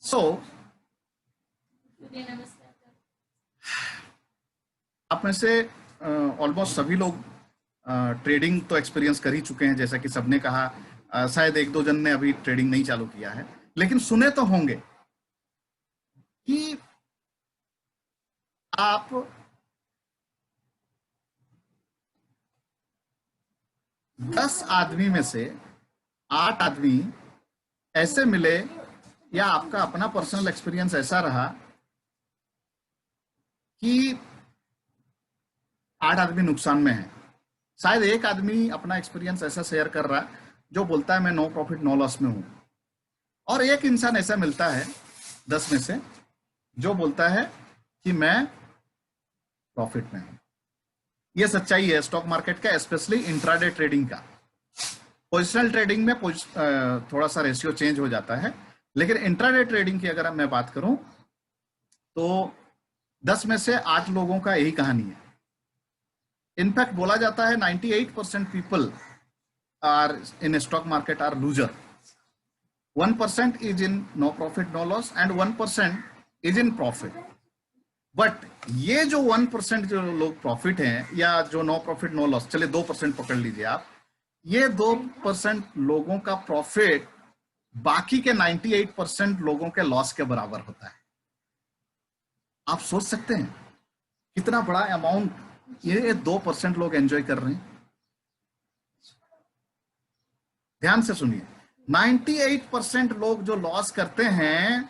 सो आप में से ऑलमोस्ट सभी लोग ट्रेडिंग तो एक्सपीरियंस कर ही चुके हैं, जैसा कि सबने कहा। शायद 1-2 जन ने अभी ट्रेडिंग नहीं चालू किया है, लेकिन सुने तो होंगे कि आप 10 आदमी में से 8 आदमी ऐसे मिले, या आपका अपना पर्सनल एक्सपीरियंस ऐसा रहा कि 8 आदमी नुकसान में है। शायद एक आदमी अपना एक्सपीरियंस ऐसा शेयर कर रहा है जो बोलता है मैं नो प्रॉफिट नो लॉस में हूं, और एक इंसान ऐसा मिलता है 10 में से जो बोलता है कि मैं प्रॉफिट में हूं। ये सच्चाई है स्टॉक मार्केट का, स्पेशली इंट्राडे ट्रेडिंग का। पोजिशनल ट्रेडिंग में थोड़ा सा रेशियो चेंज हो जाता है, लेकिन इंट्राडे ट्रेडिंग की अगर मैं बात करूं तो 10 में से 8 लोगों का यही कहानी है। इनफैक्ट बोला जाता है 98% people are in stock market are loser. 1% is in no profit no loss and 1% is in profit. But ये जो 1% जो लोग प्रॉफिट हैं या जो नो प्रॉफिट नो लॉस, चले 2% पकड़ लीजिए आप, ये 2% लोगों का प्रॉफिट बाकी के 98% लोगों के लॉस के बराबर होता है। आप सोच सकते हैं कितना बड़ा अमाउंट ये 2% लोग एंजॉय कर रहे हैं। ध्यान से सुनिए, 98% लोग जो लॉस करते हैं,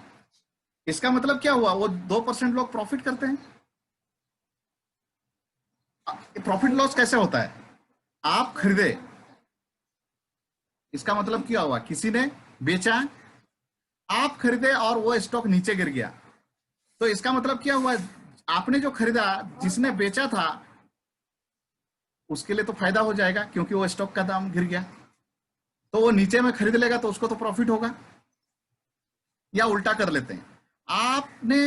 इसका मतलब क्या हुआ? वो 2% लोग प्रॉफिट करते हैं। प्रॉफिट लॉस कैसे होता है? आप खरीदे, इसका मतलब क्या हुआ? किसी ने बेचा, आप खरीदे और वो स्टॉक नीचे गिर गया, तो इसका मतलब क्या हुआ? आपने जो खरीदा, जिसने बेचा था उसके लिए तो फायदा हो जाएगा क्योंकि वो स्टॉक का दाम गिर गया, तो वो नीचे में खरीद लेगा तो उसको तो प्रॉफिट होगा। या उल्टा कर लेते हैं, आपने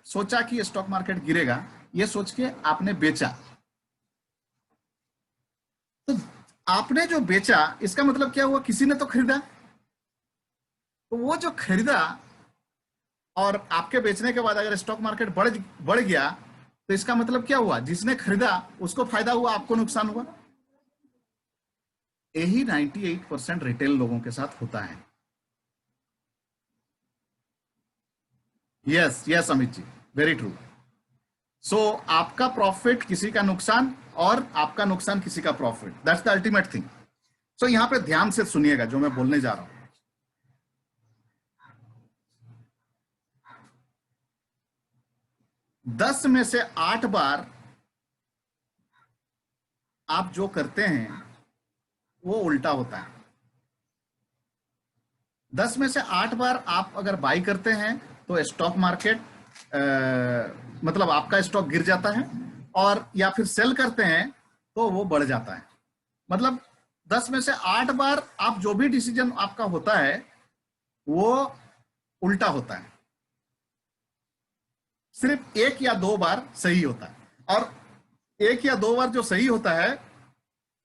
सोचा कि स्टॉक मार्केट गिरेगा, ये सोच के आपने बेचा, तो आपने जो बेचा इसका मतलब क्या हुआ? किसी ने तो खरीदा, तो वो जो खरीदा और आपके बेचने के बाद अगर स्टॉक मार्केट बढ़ गया तो इसका मतलब क्या हुआ? जिसने खरीदा उसको फायदा हुआ, आपको नुकसान हुआ। यही 98% रिटेल लोगों के साथ होता है। Yes yes Amit ji, very true. सो आपका प्रॉफिट किसी का नुकसान और आपका नुकसान किसी का profit, that's the ultimate thing. So यहां पे ध्यान से सुनिएगा जो मैं बोलने जा रहा हूं। 10 में से 8 बार आप जो करते हैं वो उल्टा होता है। 10 में से 8 बार आप अगर बाई करते हैं तो स्टॉक मार्केट मतलब आपका स्टॉक गिर जाता है, और या फिर सेल करते हैं तो वो बढ़ जाता है। मतलब 10 में से 8 बार आप जो भी डिसीजन आपका होता है वो उल्टा होता है। सिर्फ 1 या 2 बार सही होता है, और 1 या 2 बार जो सही होता है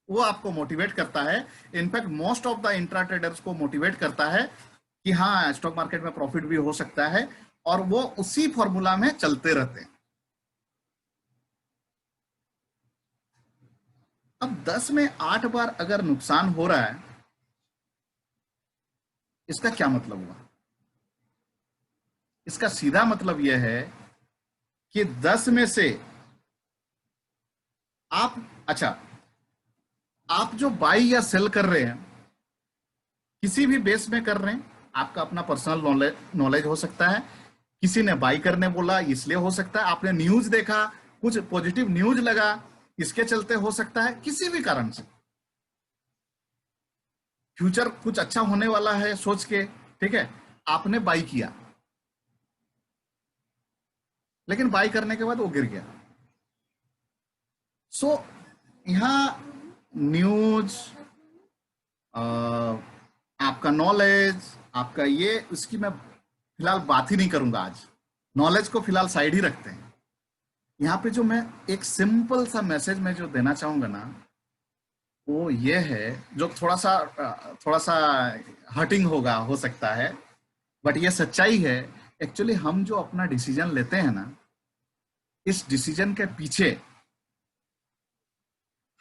वो आपको मोटिवेट करता है। In fact most of the intra traders को मोटिवेट करता है कि हाँ, स्टॉक मार्केट में प्रॉफिट भी हो सकता है, और वो उसी फॉर्मूला में चलते रहते हैं। अब 10 में 8 बार अगर नुकसान हो रहा है, इसका क्या मतलब हुआ? इसका सीधा मतलब यह है कि 10 में से आप, अच्छा, आप जो बाई या सेल कर रहे हैं किसी भी बेस में कर रहे हैं, आपका अपना पर्सनल नॉलेज हो सकता है, किसी ने बाई करने बोला इसलिए हो सकता है, आपने न्यूज देखा, कुछ पॉजिटिव न्यूज लगा इसके चलते हो सकता है, किसी भी कारण से फ्यूचर कुछ अच्छा होने वाला है सोच के, ठीक है, आपने बाई किया, लेकिन बाई करने के बाद वो गिर गया। सो यहां न्यूज, आपका नॉलेज, आपका ये, उसकी मैं फिलहाल बात ही नहीं करूंगा आज। नॉलेज को फिलहाल साइड ही रखते हैं। यहाँ पे जो मैं एक सिंपल सा मैसेज में जो देना चाहूंगा ना, वो ये है, जो थोड़ा सा हर्टिंग होगा, हो सकता है, बट ये सच्चाई है। एक्चुअली हम जो अपना डिसीजन लेते हैं ना, इस डिसीजन के पीछे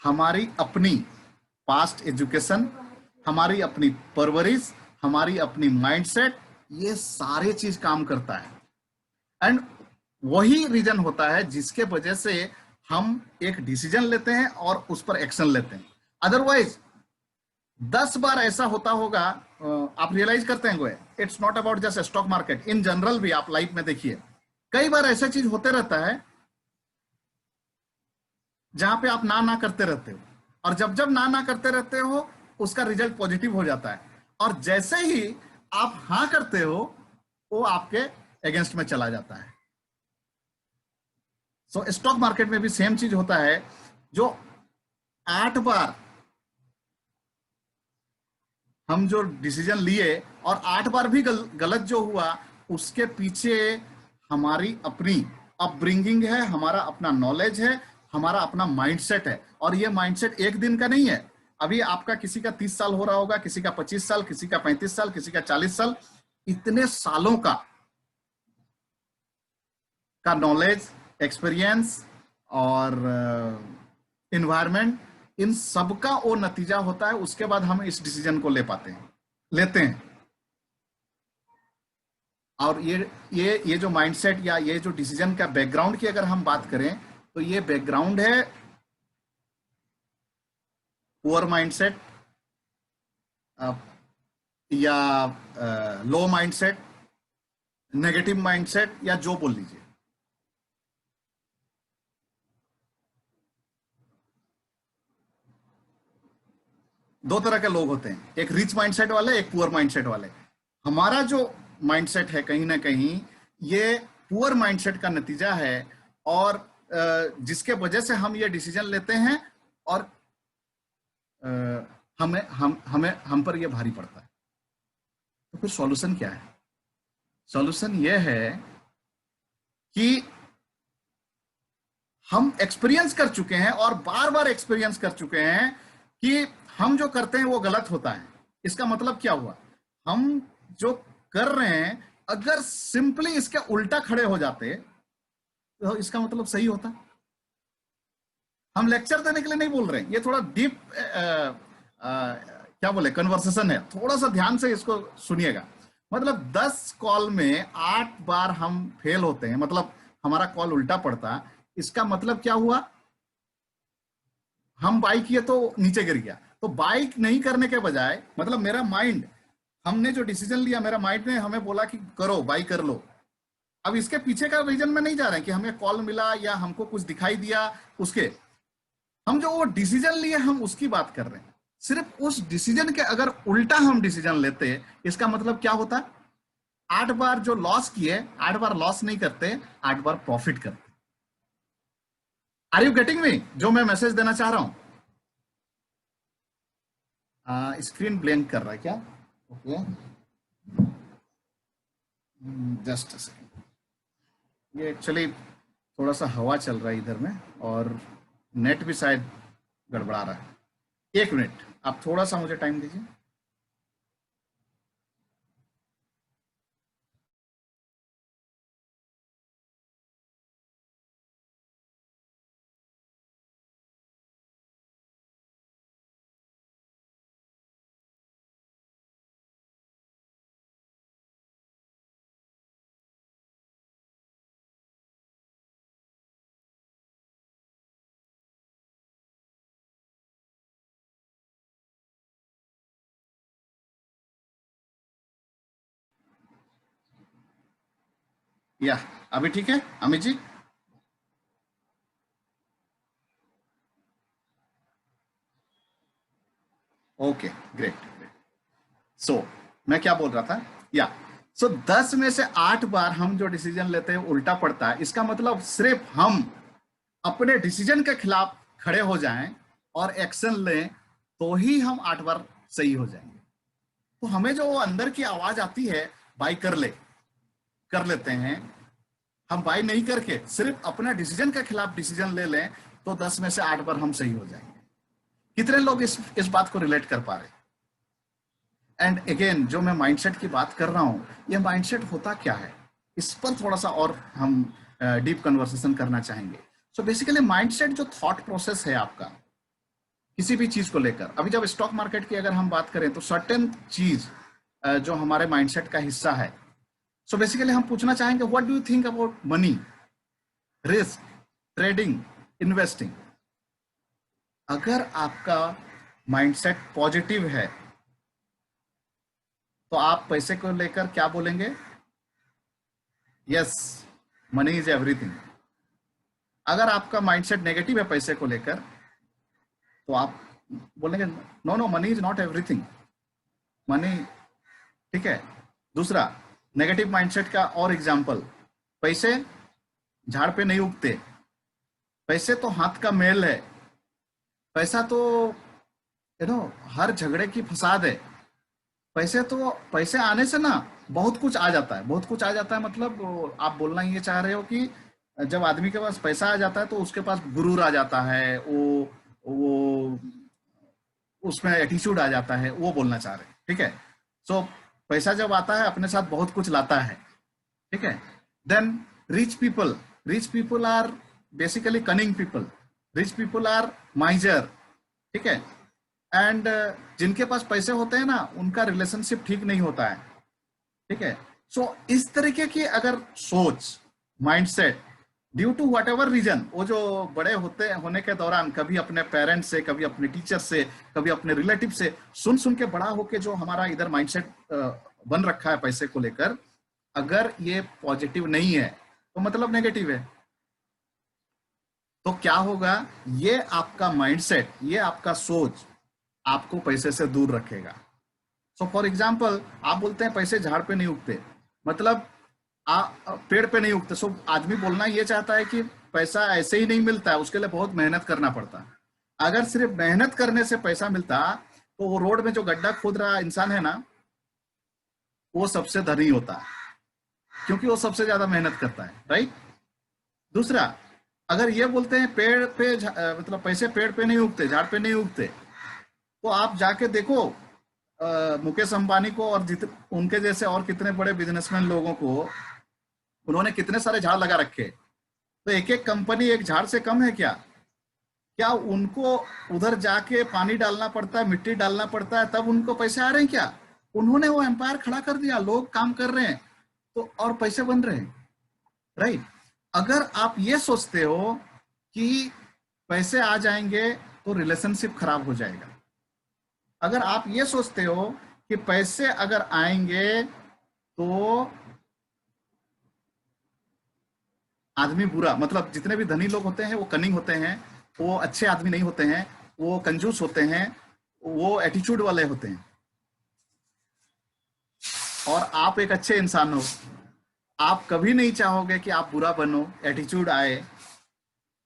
हमारी अपनी पास्ट एजुकेशन, हमारी अपनी परवरिश, हमारी अपनी माइंडसेट, ये सारे चीज काम करता है। एंड वही रीजन होता है जिसके वजह से हम एक डिसीजन लेते हैं और उस पर एक्शन लेते हैं। अदरवाइज 10 बार ऐसा होता होगा, आप रियलाइज करते हैं, it's not about just stock market, in general भी आप लाइफ में देखिए, कई बार ऐसा चीज होते रहता है जहां पे आप ना करते रहते हो, और जब जब ना करते रहते हो उसका रिजल्ट पॉजिटिव हो जाता है। और जैसे ही आप हाँ करते हो वो आपके अगेंस्ट में चला जाता है। सो स्टॉक मार्केट में भी सेम चीज होता है। जो 8 बार हम जो डिसीजन लिए और 8 बार भी गलत जो हुआ, उसके पीछे हमारी अपनी अपब्रिंगिंग है, हमारा अपना नॉलेज है, हमारा अपना माइंडसेट है। और ये माइंडसेट एक दिन का नहीं है। अभी आपका किसी का 30 साल हो रहा होगा, किसी का 25 साल, किसी का 35 साल, किसी का 40 साल, इतने सालों का नॉलेज, एक्सपीरियंस और इन्वायरमेंट, इन सब का वो नतीजा होता है। उसके बाद हम इस डिसीजन को लेते हैं। और ये जो माइंडसेट या ये जो डिसीजन का बैकग्राउंड की अगर हम बात करें, तो ये बैकग्राउंड है पुअर माइंडसेट या लो माइंडसेट, नेगेटिव माइंडसेट, या जो बोल लीजिए। दो तरह के लोग होते हैं, एक रिच माइंडसेट वाले, एक पुअर माइंडसेट वाले। हमारा जो माइंडसेट है कहीं ना कहीं ये पुअर माइंडसेट का नतीजा है, और जिसके वजह से हम ये डिसीजन लेते हैं और हम पर ये भारी पड़ता है। तो फिर सॉल्यूशन क्या है? सॉल्यूशन ये है कि हम एक्सपीरियंस कर चुके हैं और बार बार एक्सपीरियंस कर चुके हैं कि हम जो करते हैं वो गलत होता है। इसका मतलब क्या हुआ? हम जो कर रहे हैं अगर सिंपली इसके उल्टा खड़े हो जाते तो इसका मतलब सही होता। हम लेक्चर देने के लिए नहीं बोल रहे हैं, ये थोड़ा डीप क्या बोले कन्वर्सेशन है, थोड़ा सा ध्यान से इसको सुनिएगा। मतलब 10 कॉल में 8 बार हम फेल होते हैं, मतलब हमारा कॉल उल्टा पड़ता। इसका मतलब क्या हुआ? हम बाई किए तो नीचे गिर गया। तो बाई नहीं करने के बजाय, मतलब मेरा माइंड, हमने जो डिसीजन लिया, मेरा माइंड ने हमें बोला कि करो, बाई कर लो। अब इसके पीछे का रीजन में नहीं जा रहे हैं कि हमें कॉल मिला या हमको कुछ दिखाई दिया, उसके हम जो वो डिसीजन लिए हम उसकी बात कर रहे हैं। सिर्फ उस डिसीजन के अगर उल्टा हम डिसीजन लेते, इसका मतलब क्या होता? 8 बार जो लॉस किए, 8 बार लॉस नहीं करते, 8 बार प्रॉफिट करते। आर यू गेटिंग मी जो मैं मैसेज देना चाह रहा हूं? स्क्रीन ब्लैंक कर रहा है क्या? Okay, just a second. ये एक्चुअली थोड़ा सा हवा चल रहा है इधर में और नेट भी शायद गड़बड़ा रहा है। 1 मिनट, आप थोड़ा सा मुझे टाइम दीजिए। या अभी ठीक है Amit ji? Okay, great great. So मैं क्या बोल रहा था? या सो 10 में से 8 बार हम जो डिसीजन लेते हैं उल्टा पड़ता है। इसका मतलब सिर्फ हम अपने डिसीजन के खिलाफ खड़े हो जाएं और एक्शन लें तो ही हम 8 बार सही हो जाएंगे। तो हमें जो अंदर की आवाज आती है, बाई कर लेते हैं। हम बाई नहीं करके सिर्फ अपना डिसीजन के खिलाफ डिसीजन ले लें तो 10 में से 8 बार हम सही हो जाएंगे। कितने लोग इस बात को रिलेट कर पा रहे हैं? एंड अगेन जो मैं माइंडसेट की बात कर रहा हूं, ये माइंडसेट होता क्या है, इस पर थोड़ा सा और हम डीप कन्वर्सेशन करना चाहेंगे। सो बेसिकली माइंडसेट जो थॉट प्रोसेस है आपका किसी भी चीज को लेकर, अभी जब स्टॉक मार्केट की अगर हम बात करें तो सर्टेन चीज जो हमारे माइंडसेट का हिस्सा है। सो बेसिकली हम पूछना चाहेंगे, what do you think about money, risk, trading, investing? अगर आपका माइंडसेट पॉजिटिव है तो आप पैसे को लेकर क्या बोलेंगे? Yes, money is everything. अगर आपका माइंडसेट नेगेटिव है पैसे को लेकर तो आप बोलेंगे no no, money is not everything. Money, ठीक है, दूसरा नेगेटिव माइंडसेट का और एग्जांपल, पैसे झाड़ पे नहीं उगते, पैसे तो हाथ का मेल है, पैसा तो हर झगड़े की फसाद है। पैसे आने से ना बहुत कुछ आ जाता है, बहुत कुछ आ जाता है, मतलब आप बोलना ये चाह रहे हो कि जब आदमी के पास पैसा आ जाता है तो उसके पास गुरूर आ जाता है, वो उसमें एटीट्यूड आ जाता है, वो बोलना चाह रहे हैं, ठीक है। सो पैसा जब आता है अपने साथ बहुत कुछ लाता है, ठीक है। Then rich people are basically cunning people, rich people are miser, ठीक है। एंड जिनके पास पैसे होते हैं ना उनका रिलेशनशिप ठीक नहीं होता है, ठीक है। सो इस तरीके की अगर सोच, mindset, due to whatever reason, वो जो बड़े होने के दौरान कभी अपने पेरेंट्स से, कभी अपने टीचर से, कभी अपने रिलेटिव से सुन सुन के बड़ा होके जो हमारा इधर माइंडसेट बन रखा है पैसे को लेकर, अगर ये पॉजिटिव नहीं है तो मतलब नेगेटिव है। तो क्या होगा, ये आपका माइंडसेट, ये आपका सोच आपको पैसे से दूर रखेगा। सो फॉर एग्जाम्पल, आप बोलते हैं पैसे झाड़ पे नहीं उगते, मतलब पेड़ पे नहीं उगते। सो आदमी बोलना ये चाहता है कि पैसा ऐसे ही नहीं मिलता है, उसके लिए बहुत मेहनत करना पड़ता है। अगर सिर्फ मेहनत करने से पैसा मिलता तो वो रोड में जो गड्ढा खोद रहा इंसान है ना, वो सबसे धनी होता है, क्योंकि वो सबसे ज्यादा मेहनत करता है, राइट। दूसरा, अगर ये बोलते हैं पेड़ पे मतलब पैसे पेड़ पे नहीं उगते, झाड़ पे नहीं उगते, तो आप जाके देखो मुकेश अंबानी को और उनके जैसे और कितने बड़े बिजनेसमैन लोगों को, उन्होंने कितने सारे झाड़ लगा रखे, तो एक एक कंपनी एक झाड़ से कम है क्या? क्या उनको उधर जाके पानी डालना पड़ता है, मिट्टी डालना पड़ता है, तब उनको पैसे आ रहे हैं क्या? उन्होंने वो एम्पायर खड़ा कर दिया, लोग काम कर रहे हैं तो और पैसे बन रहे हैं, राइट। अगर आप ये सोचते हो कि पैसे आ जाएंगे तो रिलेशनशिप खराब हो जाएगा, अगर आप ये सोचते हो कि पैसे अगर आएंगे तो आदमी बुरा, मतलब जितने भी धनी लोग होते हैं वो कनिंग होते हैं, वो अच्छे आदमी नहीं होते हैं, वो कंजूस होते हैं, वो एटीट्यूड वाले होते हैं, और आप एक अच्छे इंसान हो, आप कभी नहीं चाहोगे कि आप बुरा बनो, एटीट्यूड आए,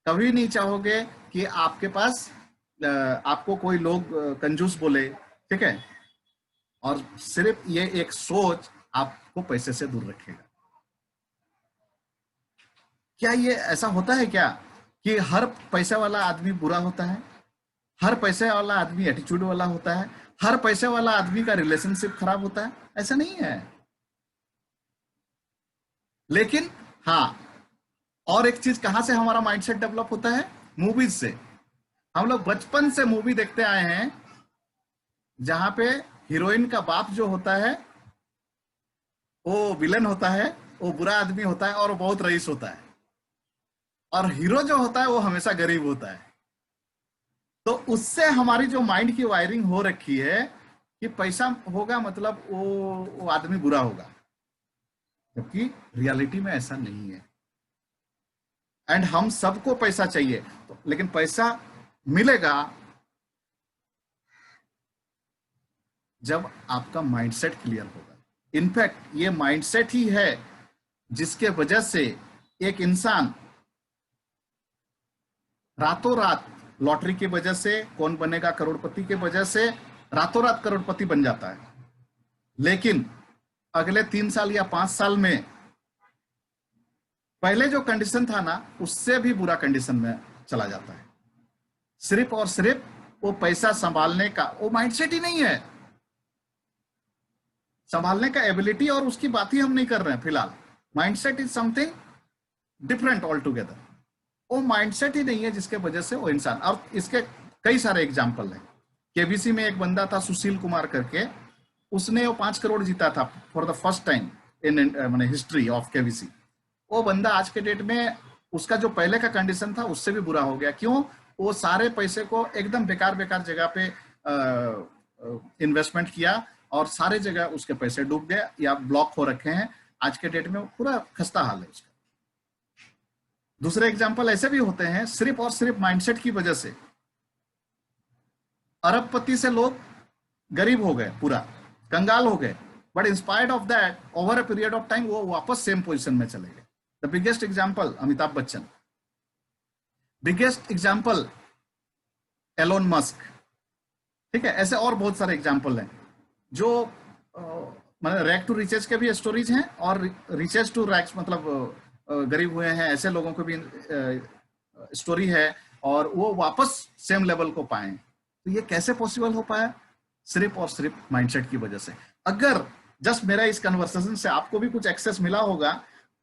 कभी नहीं चाहोगे कि आपके पास आपको कोई लोग कंजूस बोले, ठीक है। और सिर्फ ये एक सोच आपको पैसे से दूर रखेगा। क्या ये ऐसा होता है क्या कि हर पैसे वाला आदमी बुरा होता है, हर पैसे वाला आदमी एटीट्यूड वाला होता है, हर पैसे वाला आदमी का रिलेशनशिप खराब होता है? ऐसा नहीं है। लेकिन हाँ, और एक चीज कहां से हमारा माइंडसेट डेवलप होता है? मूवीज से। हम लोग बचपन से मूवी देखते आए हैं जहां पे हीरोइन का बाप जो होता है वो विलन होता है, वो बुरा आदमी होता है और वो बहुत रईस होता है, और हीरो जो होता है वो हमेशा गरीब होता है। तो उससे हमारी जो माइंड की वायरिंग हो रखी है कि पैसा होगा मतलब वो आदमी बुरा होगा, जबकि रियलिटी में ऐसा नहीं है। एंड हम सबको पैसा चाहिए तो, लेकिन पैसा मिलेगा जब आपका माइंडसेट क्लियर होगा। इनफैक्ट ये माइंडसेट ही है जिसके वजह से एक इंसान रातों रात, लॉटरी की वजह से, कौन बनेगा करोड़पति के वजह से रातों रात करोड़पति बन जाता है, लेकिन अगले 3 साल या 5 साल में पहले जो कंडीशन था ना उससे भी बुरा कंडीशन में चला जाता है। सिर्फ और सिर्फ वो पैसा संभालने का वो माइंडसेट ही नहीं है, संभालने का एबिलिटी, और उसकी बात ही हम नहीं कर रहे हैं फिलहाल। Mindset is something different all together. वो माइंडसेट ही नहीं है जिसके वजह से वो इंसान, और इसके कई सारे एग्जाम्पल हैं। केबीसी में एक बंदा था सुशील कुमार करके, उसने वो 5 करोड़ जीता था for the first time in history of KBC. वो बंदा आज के डेट में उसका जो पहले का कंडीशन था उससे भी बुरा हो गया। क्यों? वो सारे पैसे को एकदम बेकार बेकार जगह पे इन्वेस्टमेंट किया और सारे जगह उसके पैसे डूब गए या ब्लॉक हो रखे हैं। आज के डेट में पूरा खस्ता हाल है उसका। दूसरे एग्जाम्पल ऐसे भी होते हैं, सिर्फ और सिर्फ माइंडसेट की वजह से अरबपति से लोग गरीब हो गए, पूरा कंगाल हो गए, but inspired of that over a period of time वो वापस सेम पोजीशन में चले गए। The biggest example Amitabh Bachchan, biggest example Elon Musk, ठीक है, ऐसे और बहुत सारे एग्जांपल हैं जो मतलब रैग टू रिचेज के भी स्टोरीज हैं और रिचेज टू रैग्स मतलब गरीब हुए हैं ऐसे लोगों को भी स्टोरी है और वो वापस सेम लेवल को पाए। तो ये कैसे पॉसिबल हो पाया? सिर्फ और सिर्फ माइंडसेट की वजह से। अगर जस्ट मेरा इस कन्वर्सेशन से आपको भी कुछ एक्सेस मिला होगा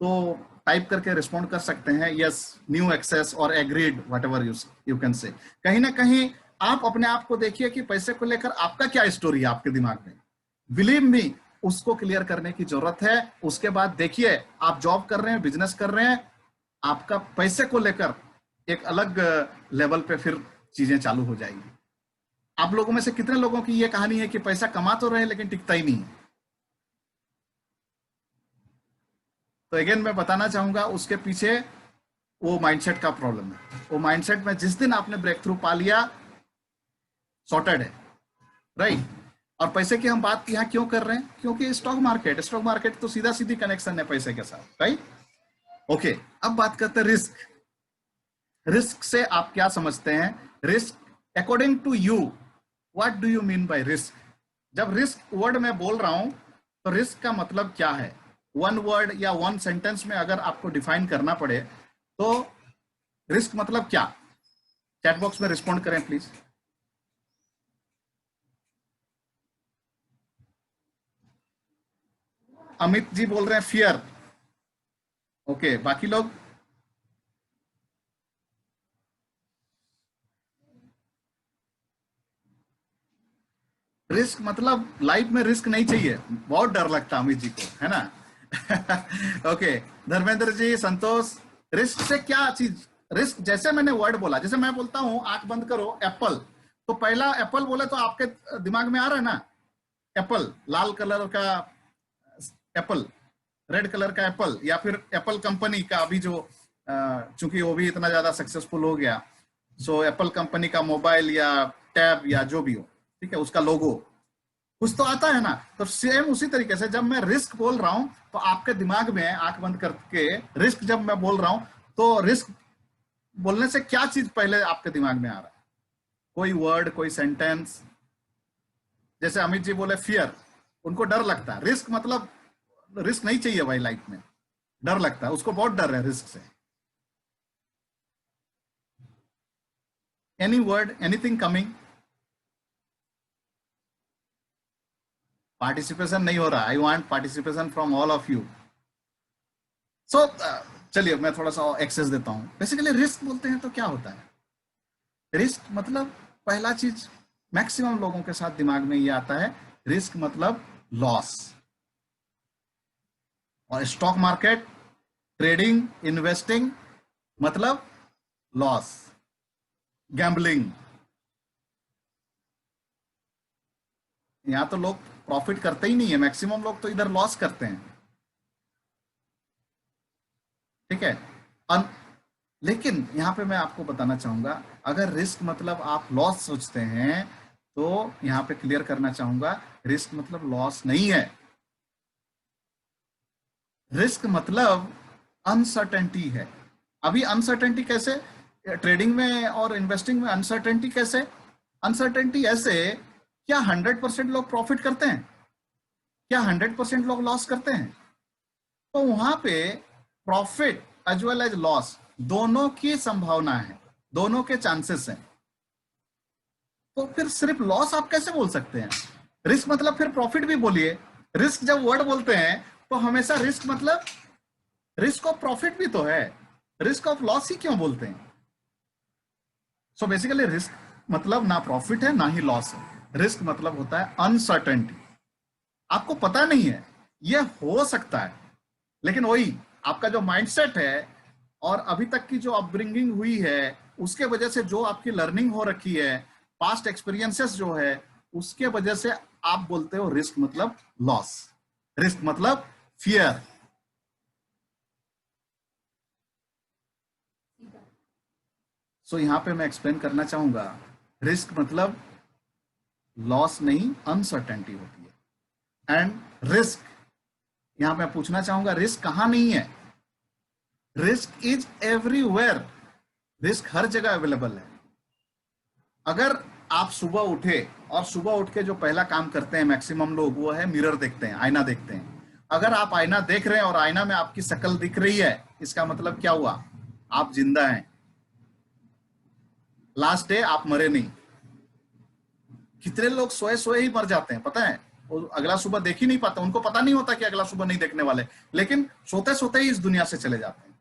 तो टाइप करके रिस्पॉन्ड कर सकते हैं, यस, न्यू एक्सेस और agreed, whatever you can say. कहीं ना कहीं आप अपने आप को देखिए कि पैसे को लेकर आपका क्या स्टोरी है आपके दिमाग में। बिलीव मी, उसको क्लियर करने की जरूरत है। उसके बाद देखिए आप जॉब कर रहे हैं, बिजनेस कर रहे हैं, आपका पैसे को लेकर एक अलग लेवल पे फिर चीजें चालू हो जाएंगी। आप लोगों में से कितने लोगों की ये कहानी है कि पैसा कमा तो रहे लेकिन टिकता ही नहीं? तो अगेन मैं बताना चाहूंगा उसके पीछे वो माइंडसेट का प्रॉब्लम है। वो माइंडसेट में जिस दिन आपने ब्रेक थ्रू पा लिया, सॉर्टेड है, राइट। और पैसे की हम बात यहाँ क्यों कर रहे हैं? क्योंकि स्टॉक मार्केट तो सीधा सीधी कनेक्शन है पैसे के साथ, राइट। ओके, अब बात करते हैं रिस्क। रिस्क से आप क्या समझते हैं? Risk according to you, what do you mean by risk? जब रिस्क वर्ड में बोल रहा हूं तो रिस्क का मतलब क्या है? वन वर्ड या वन सेंटेंस में अगर आपको डिफाइन करना पड़े तो रिस्क मतलब क्या? चैट बॉक्स में रिस्पॉन्ड करें प्लीज। अमित जी बोल रहे हैं फियर। ओके, बाकी लोग? रिस्क मतलब लाइफ में रिस्क नहीं चाहिए, बहुत डर लगता अमित जी को, है ना? ओके, धर्मेंद्र जी, संतोष, रिस्क से क्या चीज? रिस्क जैसे मैंने वर्ड बोला, जैसे मैं बोलता हूं आंख बंद करो एप्पल, तो पहला एप्पल बोले तो आपके दिमाग में आ रहा है ना एप्पल, लाल कलर का एप्पल, रेड कलर का एप्पल, या फिर एप्पल कंपनी का अभी जो चूंकि वो भी इतना ज्यादा सक्सेसफुल हो गया, सो एप्पल कंपनी का मोबाइल या टैब या जो भी हो, ठीक है, उसका लोगो कुछ तो आता है ना। तो सेम उसी तरीके से जब मैं रिस्क बोल रहा हूं तो आपके दिमाग में आंख बंद करके रिस्क जब मैं बोल रहा हूं तो रिस्क बोलने से क्या चीज पहले आपके दिमाग में आ रहा है? कोई वर्ड, कोई सेंटेंस। जैसे अमित जी बोले फियर, उनको डर लगता है। रिस्क मतलब रिस्क नहीं चाहिए भाई लाइफ में, डर लगता है उसको, बहुत डर है रिस्क से। Any word, anything coming? Participation नहीं हो रहा। I want participation from all of you. So चलिए मैं थोड़ा सा एक्सेस देता हूं। बेसिकली रिस्क बोलते हैं तो क्या होता है? रिस्क मतलब पहला चीज मैक्सिमम लोगों के साथ दिमाग में ये आता है, रिस्क मतलब लॉस। और स्टॉक मार्केट, ट्रेडिंग, इन्वेस्टिंग मतलब लॉस, गैम्बलिंग। यहां तो लोग प्रॉफिट करते ही नहीं है, मैक्सिमम लोग तो इधर लॉस करते हैं, ठीक है। लेकिन यहां पे मैं आपको बताना चाहूंगा, अगर रिस्क मतलब आप लॉस सोचते हैं तो यहां पे क्लियर करना चाहूंगा, रिस्क मतलब लॉस नहीं है। रिस्क मतलब अनसर्टेनिटी है। अभी अनसर्टेनिटी कैसे? ट्रेडिंग में और इन्वेस्टिंग में अनसर्टेनिटी कैसे? अनसर्टेनिटी ऐसे, क्या 100% लोग प्रॉफिट करते हैं? क्या 100% लोग लॉस करते हैं? तो वहां पे profit as well as loss दोनों की संभावना है, दोनों के चांसेस हैं। तो फिर सिर्फ लॉस आप कैसे बोल सकते हैं? रिस्क मतलब फिर प्रॉफिट भी बोलिए। रिस्क जब वर्ड बोलते हैं तो हमेशा रिस्क मतलब रिस्क ऑफ प्रॉफिट भी तो है, रिस्क ऑफ लॉस ही क्यों बोलते हैं? सो बेसिकली रिस्क मतलब ना प्रॉफिट है ना ही लॉस है। रिस्क मतलब होता है अनसर्टेनिटी। आपको पता नहीं है, ये हो सकता है, लेकिन वही आपका जो माइंडसेट है और अभी तक की जो अपब्रिंगिंग हुई है उसके वजह से जो आपकी लर्निंग हो रखी है, पास्ट एक्सपीरियंसेस जो है, उसके वजह से आप बोलते हो रिस्क मतलब लॉस, रिस्क मतलब फियर। सो यहां पे मैं एक्सप्लेन करना चाहूंगा, रिस्क मतलब लॉस नहीं, अनसर्टेनिटी होती है। एंड रिस्क, यहां मैं पूछना चाहूंगा रिस्क कहां नहीं है? रिस्क इज एवरीवेयर, रिस्क हर जगह अवेलेबल है। अगर आप सुबह उठे और सुबह उठ के जो पहला काम करते हैं मैक्सिमम लोग, वो है मिरर देखते हैं, आईना देखते हैं। अगर आप आईना देख रहे हैं और आईना में आपकी शक्ल दिख रही है, इसका मतलब क्या हुआ? आप जिंदा हैं। लास्ट डे आप मरे नहीं। कितने लोग सोए सोए ही मर जाते हैं पता है, वो अगला सुबह देख ही नहीं पाते, उनको पता नहीं होता कि अगला सुबह नहीं देखने वाले, लेकिन सोते सोते ही इस दुनिया से चले जाते हैं।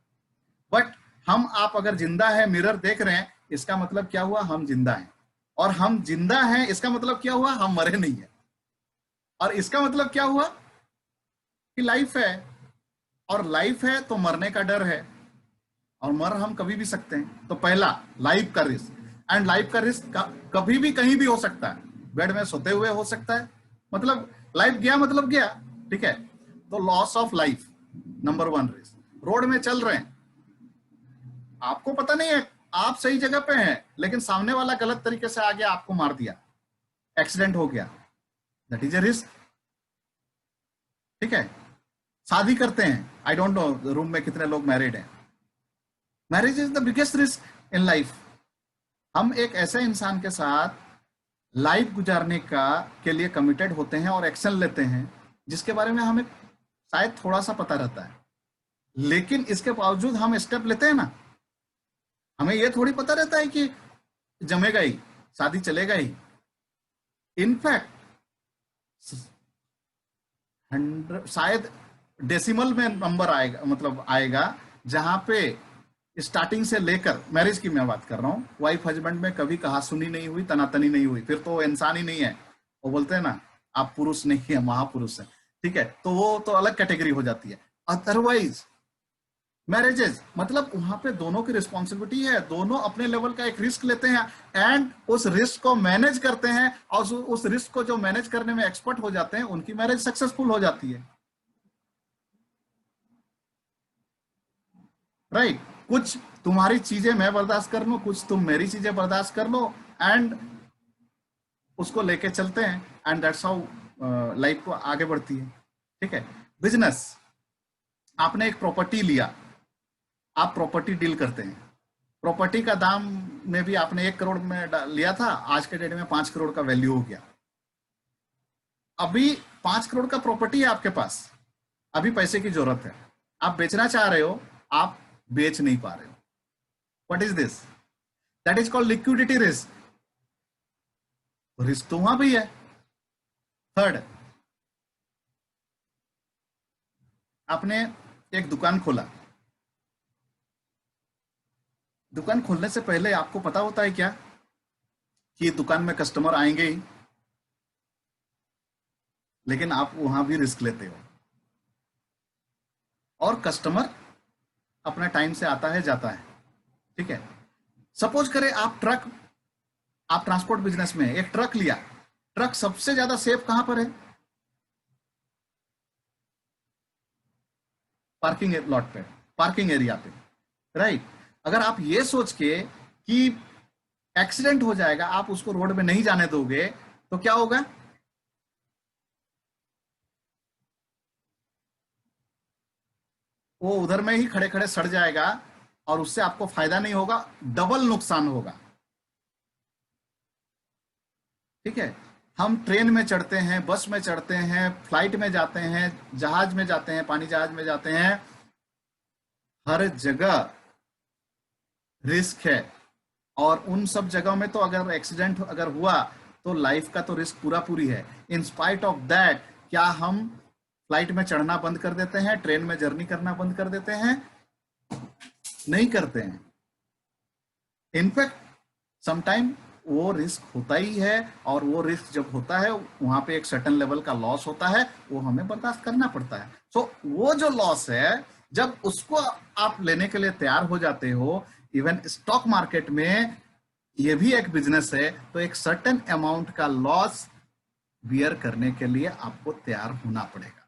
बट हम आप अगर जिंदा है, मिरर देख रहे हैं, इसका मतलब क्या हुआ? हम जिंदा हैं। और हम जिंदा हैं इसका मतलब क्या हुआ? हम मरे नहीं है। और इसका मतलब क्या हुआ? कि लाइफ है, और लाइफ है तो मरने का डर है, और मर हम कभी भी सकते हैं। तो पहला लाइफ का रिस्क, एंड लाइफ का रिस्क कभी भी कहीं भी हो सकता है, बेड में सोते हुए हो सकता है, मतलब लाइफ गया मतलब गया, ठीक है। तो loss of life number 1 risk. Road में चल रहे हैं, आपको पता नहीं है आप सही जगह पे हैं, लेकिन सामने वाला गलत तरीके से आ गया, आपको मार दिया, एक्सीडेंट हो गया, दैट इज ए रिस्क, ठीक है। शादी करते हैं, आई डोंट नो रूम में कितने लोग मैरिड हैं, marriage is the biggest risk in life. हम एक ऐसे इंसान के साथ लाइफ गुजारने के लिए कमिटेड होते हैं और एक्शन लेते हैं जिसके बारे में हमें शायद थोड़ा सा पता रहता है, लेकिन इसके बावजूद हम स्टेप लेते हैं ना। हमें यह थोड़ी पता रहता है कि जमेगा ही, शादी चलेगा ही। इनफैक्ट शायद डेसिमल में नंबर आएगा, मतलब आएगा जहां पे स्टार्टिंग से लेकर, मैरिज की मैं बात कर रहा हूं, वाइफ हस्बैंड में कभी कहा सुनी नहीं हुई, तनातनी नहीं हुई, फिर तो वो इंसान ही नहीं है। वो बोलते हैं ना, आप पुरुष नहीं है, महापुरुष है, ठीक है, तो वो तो अलग कैटेगरी हो जाती है। अदरवाइज मैरिजेज मतलब वहां पे दोनों की रिस्पॉन्सिबिलिटी है, दोनों अपने लेवल का एक रिस्क लेते हैं, एंड उस रिस्क को मैनेज करते हैं, और उस रिस्क को जो मैनेज करने में एक्सपर्ट हो जाते हैं, उनकी मैरिज सक्सेसफुल हो जाती है, राइट। कुछ तुम्हारी चीजें मैं बर्दाश्त कर लूं, कुछ तुम मेरी चीजें बर्दाश्त कर लो, एंड उसको लेके चलते हैं, एंड दैट्स हाउ लाइफ को आगे बढ़ती है, ठीक है। बिजनेस, आपने एक प्रॉपर्टी लिया, आप प्रॉपर्टी डील करते हैं, प्रॉपर्टी का दाम में भी आपने 1 करोड़ में लिया था, आज के डेट में 5 करोड़ का वैल्यू हो गया। अभी 5 करोड़ का प्रॉपर्टी है आपके पास, अभी पैसे की जरूरत है, आप बेचना चाह रहे हो, आप बेच नहीं पा रहे हो। What is this? That is called liquidity risk. Risk तो वहां भी है। थर्ड, आपने एक दुकान खोला, दुकान खोलने से पहले आपको पता होता है क्या कि दुकान में कस्टमर आएंगे ही, लेकिन आप वहां भी रिस्क लेते हो, और कस्टमर अपना टाइम से आता है जाता है, ठीक है। सपोज करें आप ट्रांसपोर्ट बिजनेस में एक ट्रक लिया, ट्रक सबसे ज्यादा सेफ कहां पर है? पार्किंग लॉट पे, पार्किंग एरिया पे, राइट। अगर आप ये सोच के कि एक्सीडेंट हो जाएगा, आप उसको रोड में नहीं जाने दोगे, तो क्या होगा? वो उधर में ही खड़े खड़े सड़ जाएगा, और उससे आपको फायदा नहीं होगा, डबल नुकसान होगा, ठीक है। हम ट्रेन में चढ़ते हैं, बस में चढ़ते हैं, फ्लाइट में जाते हैं, जहाज में जाते हैं, पानी जहाज में जाते हैं, हर जगह रिस्क है। और उन सब जगहों में तो अगर एक्सीडेंट अगर हुआ तो लाइफ का तो रिस्क पूरा पूरी है। इन स्पाइट ऑफ दैट, क्या हम फ्लाइट में चढ़ना बंद कर देते हैं, ट्रेन में जर्नी करना बंद कर देते हैं? नहीं करते हैं। इनफैक्ट समटाइम वो रिस्क होता ही है, और वो रिस्क जब होता है वहां पे एक सर्टेन लेवल का लॉस होता है, वो हमें बर्दाश्त करना पड़ता है। सो वो जो लॉस है, जब उसको आप लेने के लिए तैयार हो जाते हो, इवन स्टॉक मार्केट में ये भी एक बिजनेस है, तो एक सर्टेन अमाउंट का लॉस बियर करने के लिए आपको तैयार होना पड़ेगा।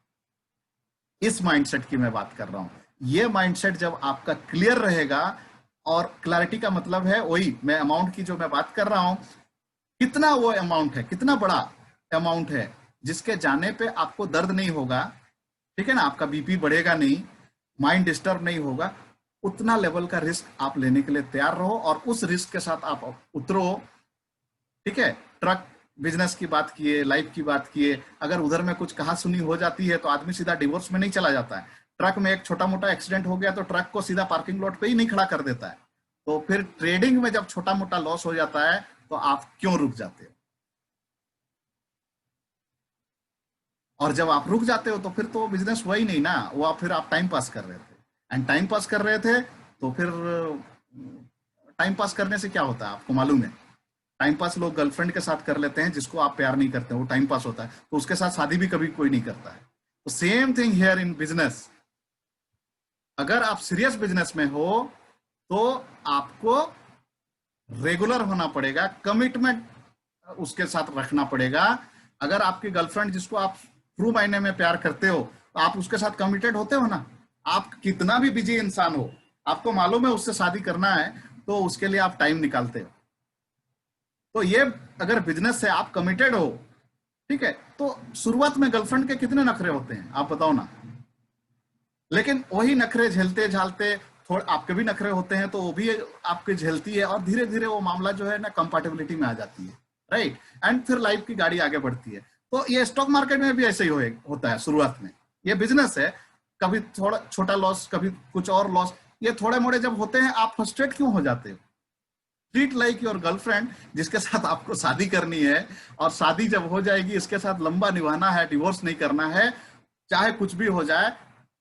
इस माइंडसेट की मैं बात कर रहा हूं। ये माइंडसेट जब आपका क्लियर रहेगा, और क्लैरिटी का मतलब है वही मैं अमाउंट की जो मैं बात कर रहा हूं, कितना वो अमाउंट है, कितना बड़ा अमाउंट है, जिसके जाने पे आपको दर्द नहीं होगा, ठीक है ना, आपका बीपी बढ़ेगा नहीं, माइंड डिस्टर्ब नहीं होगा, उतना लेवल का रिस्क आप लेने के लिए तैयार रहो और उस रिस्क के साथ आप उतरो। ठीक है, ट्रक बिजनेस की बात किए, लाइफ की बात किए, अगर उधर में कुछ कहा सुनी हो जाती है तो आदमी सीधा डिवोर्स में नहीं चला जाता है। ट्रक में एक छोटा मोटा एक्सीडेंट हो गया तो ट्रक को सीधा पार्किंग लॉट पे ही नहीं खड़ा कर देता है। तो फिर ट्रेडिंग में जब छोटा मोटा लॉस हो जाता है तो आप क्यों रुक जाते हो? और जब आप रुक जाते हो तो फिर तो बिजनेस हुआ ही नहीं ना, वो फिर आप टाइम पास कर रहे थे, एंड टाइम पास कर रहे थे तो फिर टाइम पास करने से क्या होता है आपको मालूम है? टाइम पास लोग गर्लफ्रेंड के साथ कर लेते हैं जिसको आप प्यार नहीं करते, वो टाइम पास होता है, तो उसके साथ शादी भी कभी कोई नहीं करता है। तो same thing here in business, अगर आप सीरियस बिजनेस में हो तो आपको रेगुलर होना पड़ेगा, कमिटमेंट उसके साथ रखना पड़ेगा। अगर आपकी गर्लफ्रेंड जिसको आप ट्रू मायने में प्यार करते हो तो आप उसके साथ कमिटेड होते हो ना। आप कितना भी बिजी इंसान हो, आपको मालूम है उससे शादी करना है, तो उसके लिए आप टाइम निकालते हो। तो ये अगर बिजनेस से आप कमिटेड हो, ठीक है, तो शुरुआत में गर्लफ्रेंड के कितने नखरे होते हैं आप बताओ ना। लेकिन वही नखरे झेलते झालते, थोड़े आपके भी नखरे होते हैं तो वो भी आपके झेलती है, और धीरे धीरे वो मामला जो है ना कंपैटिबिलिटी में आ जाती है, राइट, एंड फिर लाइफ की गाड़ी आगे बढ़ती है। तो ये स्टॉक मार्केट में भी ऐसे ही होता है शुरुआत में। ये बिजनेस है, कभी थोड़ा छोटा लॉस, कभी कुछ और लॉस, ये थोड़े मोड़े जब होते हैं आप फ्रस्ट्रेट क्यों हो जाते हो? ट्रीट लाइक योर गर्लफ्रेंड जिसके साथ आपको शादी करनी है, और शादी जब हो जाएगी इसके साथ लंबा निभाना है, डिवोर्स नहीं करना है, चाहे कुछ भी हो जाए।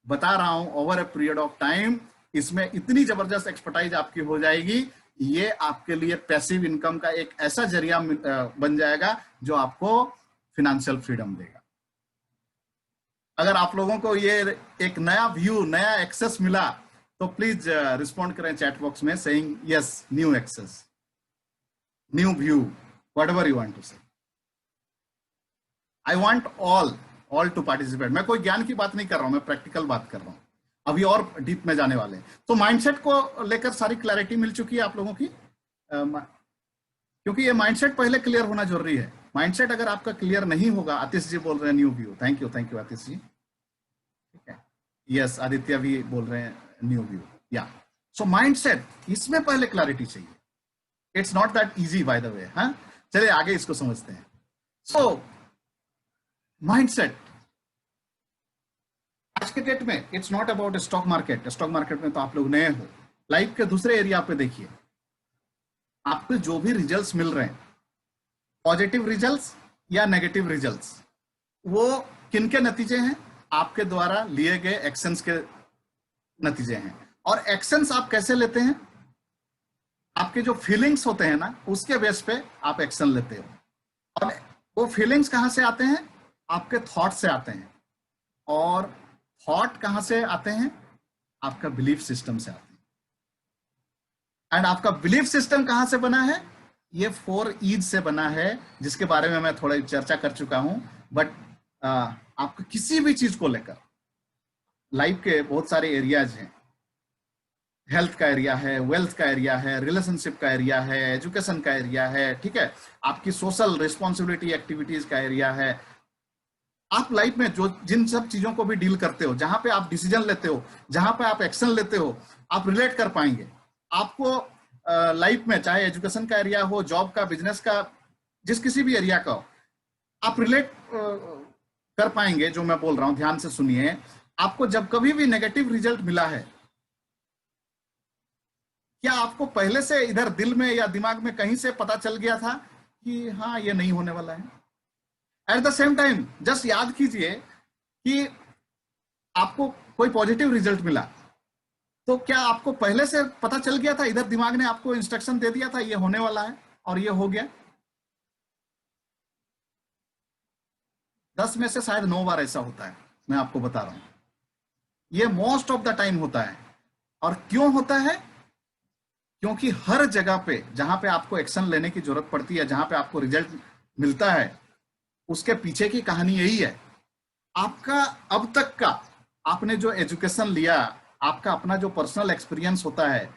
बता रहा हूं over a period of time इसमें इतनी जबरदस्त एक्सपर्टाइज आपकी हो जाएगी, ये आपके लिए पैसिव इनकम का एक ऐसा जरिया बन जाएगा जो आपको फिनेंशियल फ्रीडम देगा। अगर आप लोगों को ये एक नया व्यू, नया एक्सेस मिला तो प्लीज रिस्पॉन्ड करें चैट बॉक्स में saying yes, new access, new view, whatever you want to say. I want all to participate. मैं कोई ज्ञान की बात नहीं कर रहा हूं, मैं प्रैक्टिकल बात कर रहा हूं। अभी और डीप में जाने वाले हैं। तो माइंडसेट को लेकर सारी क्लैरिटी मिल चुकी है आप लोगों की, क्योंकि ये माइंडसेट पहले क्लियर होना जरूरी है। माइंडसेट अगर आपका क्लियर नहीं होगा, आतिश जी बोल रहे हैं न्यू व्यू, थैंक यू आतिश जी, ठीक है, यस आदित्य भी बोल रहे हैं न्यू व्यू, या सो माइंडसेट, इसमें पहले क्लैरिटी चाहिए। It's not that easy by the way. हाँ, चलिए आगे इसको समझते हैं। सो माइंडसेट आज के डेट में it's not about stock market. Stock market में तो आप लोग नए हो, लाइफ के दूसरे एरिया पे देखिए, आपको जो भी रिजल्ट्स मिल रहे हैं, पॉजिटिव रिजल्ट्स या नेगेटिव रिजल्ट्स, वो किनके नतीजे हैं? आपके द्वारा लिए गए एक्शंस के नतीजे हैं। और एक्शंस आप कैसे लेते हैं? आपके जो फीलिंग्स होते हैं ना, उसके बेस पे आप एक्शन लेते हो। और वो फीलिंग्स कहां से आते हैं? आपके थॉट से आते हैं। और थॉट कहां से आते हैं? आपका बिलीफ सिस्टम से आते हैं। एंड आपका बिलीफ सिस्टम कहां से बना है? ये 4 E's से बना है, जिसके बारे में मैं थोड़ा चर्चा कर चुका हूं। बट आपको किसी भी चीज को लेकर, लाइफ के बहुत सारे एरियाज हैं, हेल्थ का एरिया है, वेल्थ का एरिया है, रिलेशनशिप का एरिया है, एजुकेशन का एरिया है, ठीक है, आपकी सोशल रिस्पॉन्सिबिलिटी एक्टिविटीज का एरिया है। आप लाइफ में जो जिन सब चीजों को भी डील करते हो, जहां पे आप डिसीजन लेते हो, जहां पे आप एक्शन लेते हो, आप रिलेट कर पाएंगे। आपको लाइफ में चाहे एजुकेशन का एरिया हो, जॉब का, बिजनेस का, जिस किसी भी एरिया का हो, आप रिलेट कर पाएंगे जो मैं बोल रहा हूं। ध्यान से सुनिए, आपको जब कभी भी नेगेटिव रिजल्ट मिला है, क्या आपको पहले से इधर दिल में या दिमाग में कहीं से पता चल गया था कि हाँ ये नहीं होने वाला है? Eight the same time just याद कीजिए कि आपको कोई पॉजिटिव रिजल्ट मिला, तो क्या आपको पहले से पता चल गया था, इधर दिमाग ने आपको इंस्ट्रक्शन दे दिया था ये होने वाला है और ये हो गया? 10 में से शायद 9 बार ऐसा होता है, मैं आपको बता रहा हूं। ये मोस्ट ऑफ द टाइम होता है। और क्यों होता है? क्योंकि हर जगह पे जहां पे आपको एक्शन लेने की जरूरत पड़ती है, जहां पे आपको रिजल्ट मिलता है, उसके पीछे की कहानी यही है। आपका अब तक का आपने जो एजुकेशन लिया, आपका अपना जो पर्सनल एक्सपीरियंस होता है,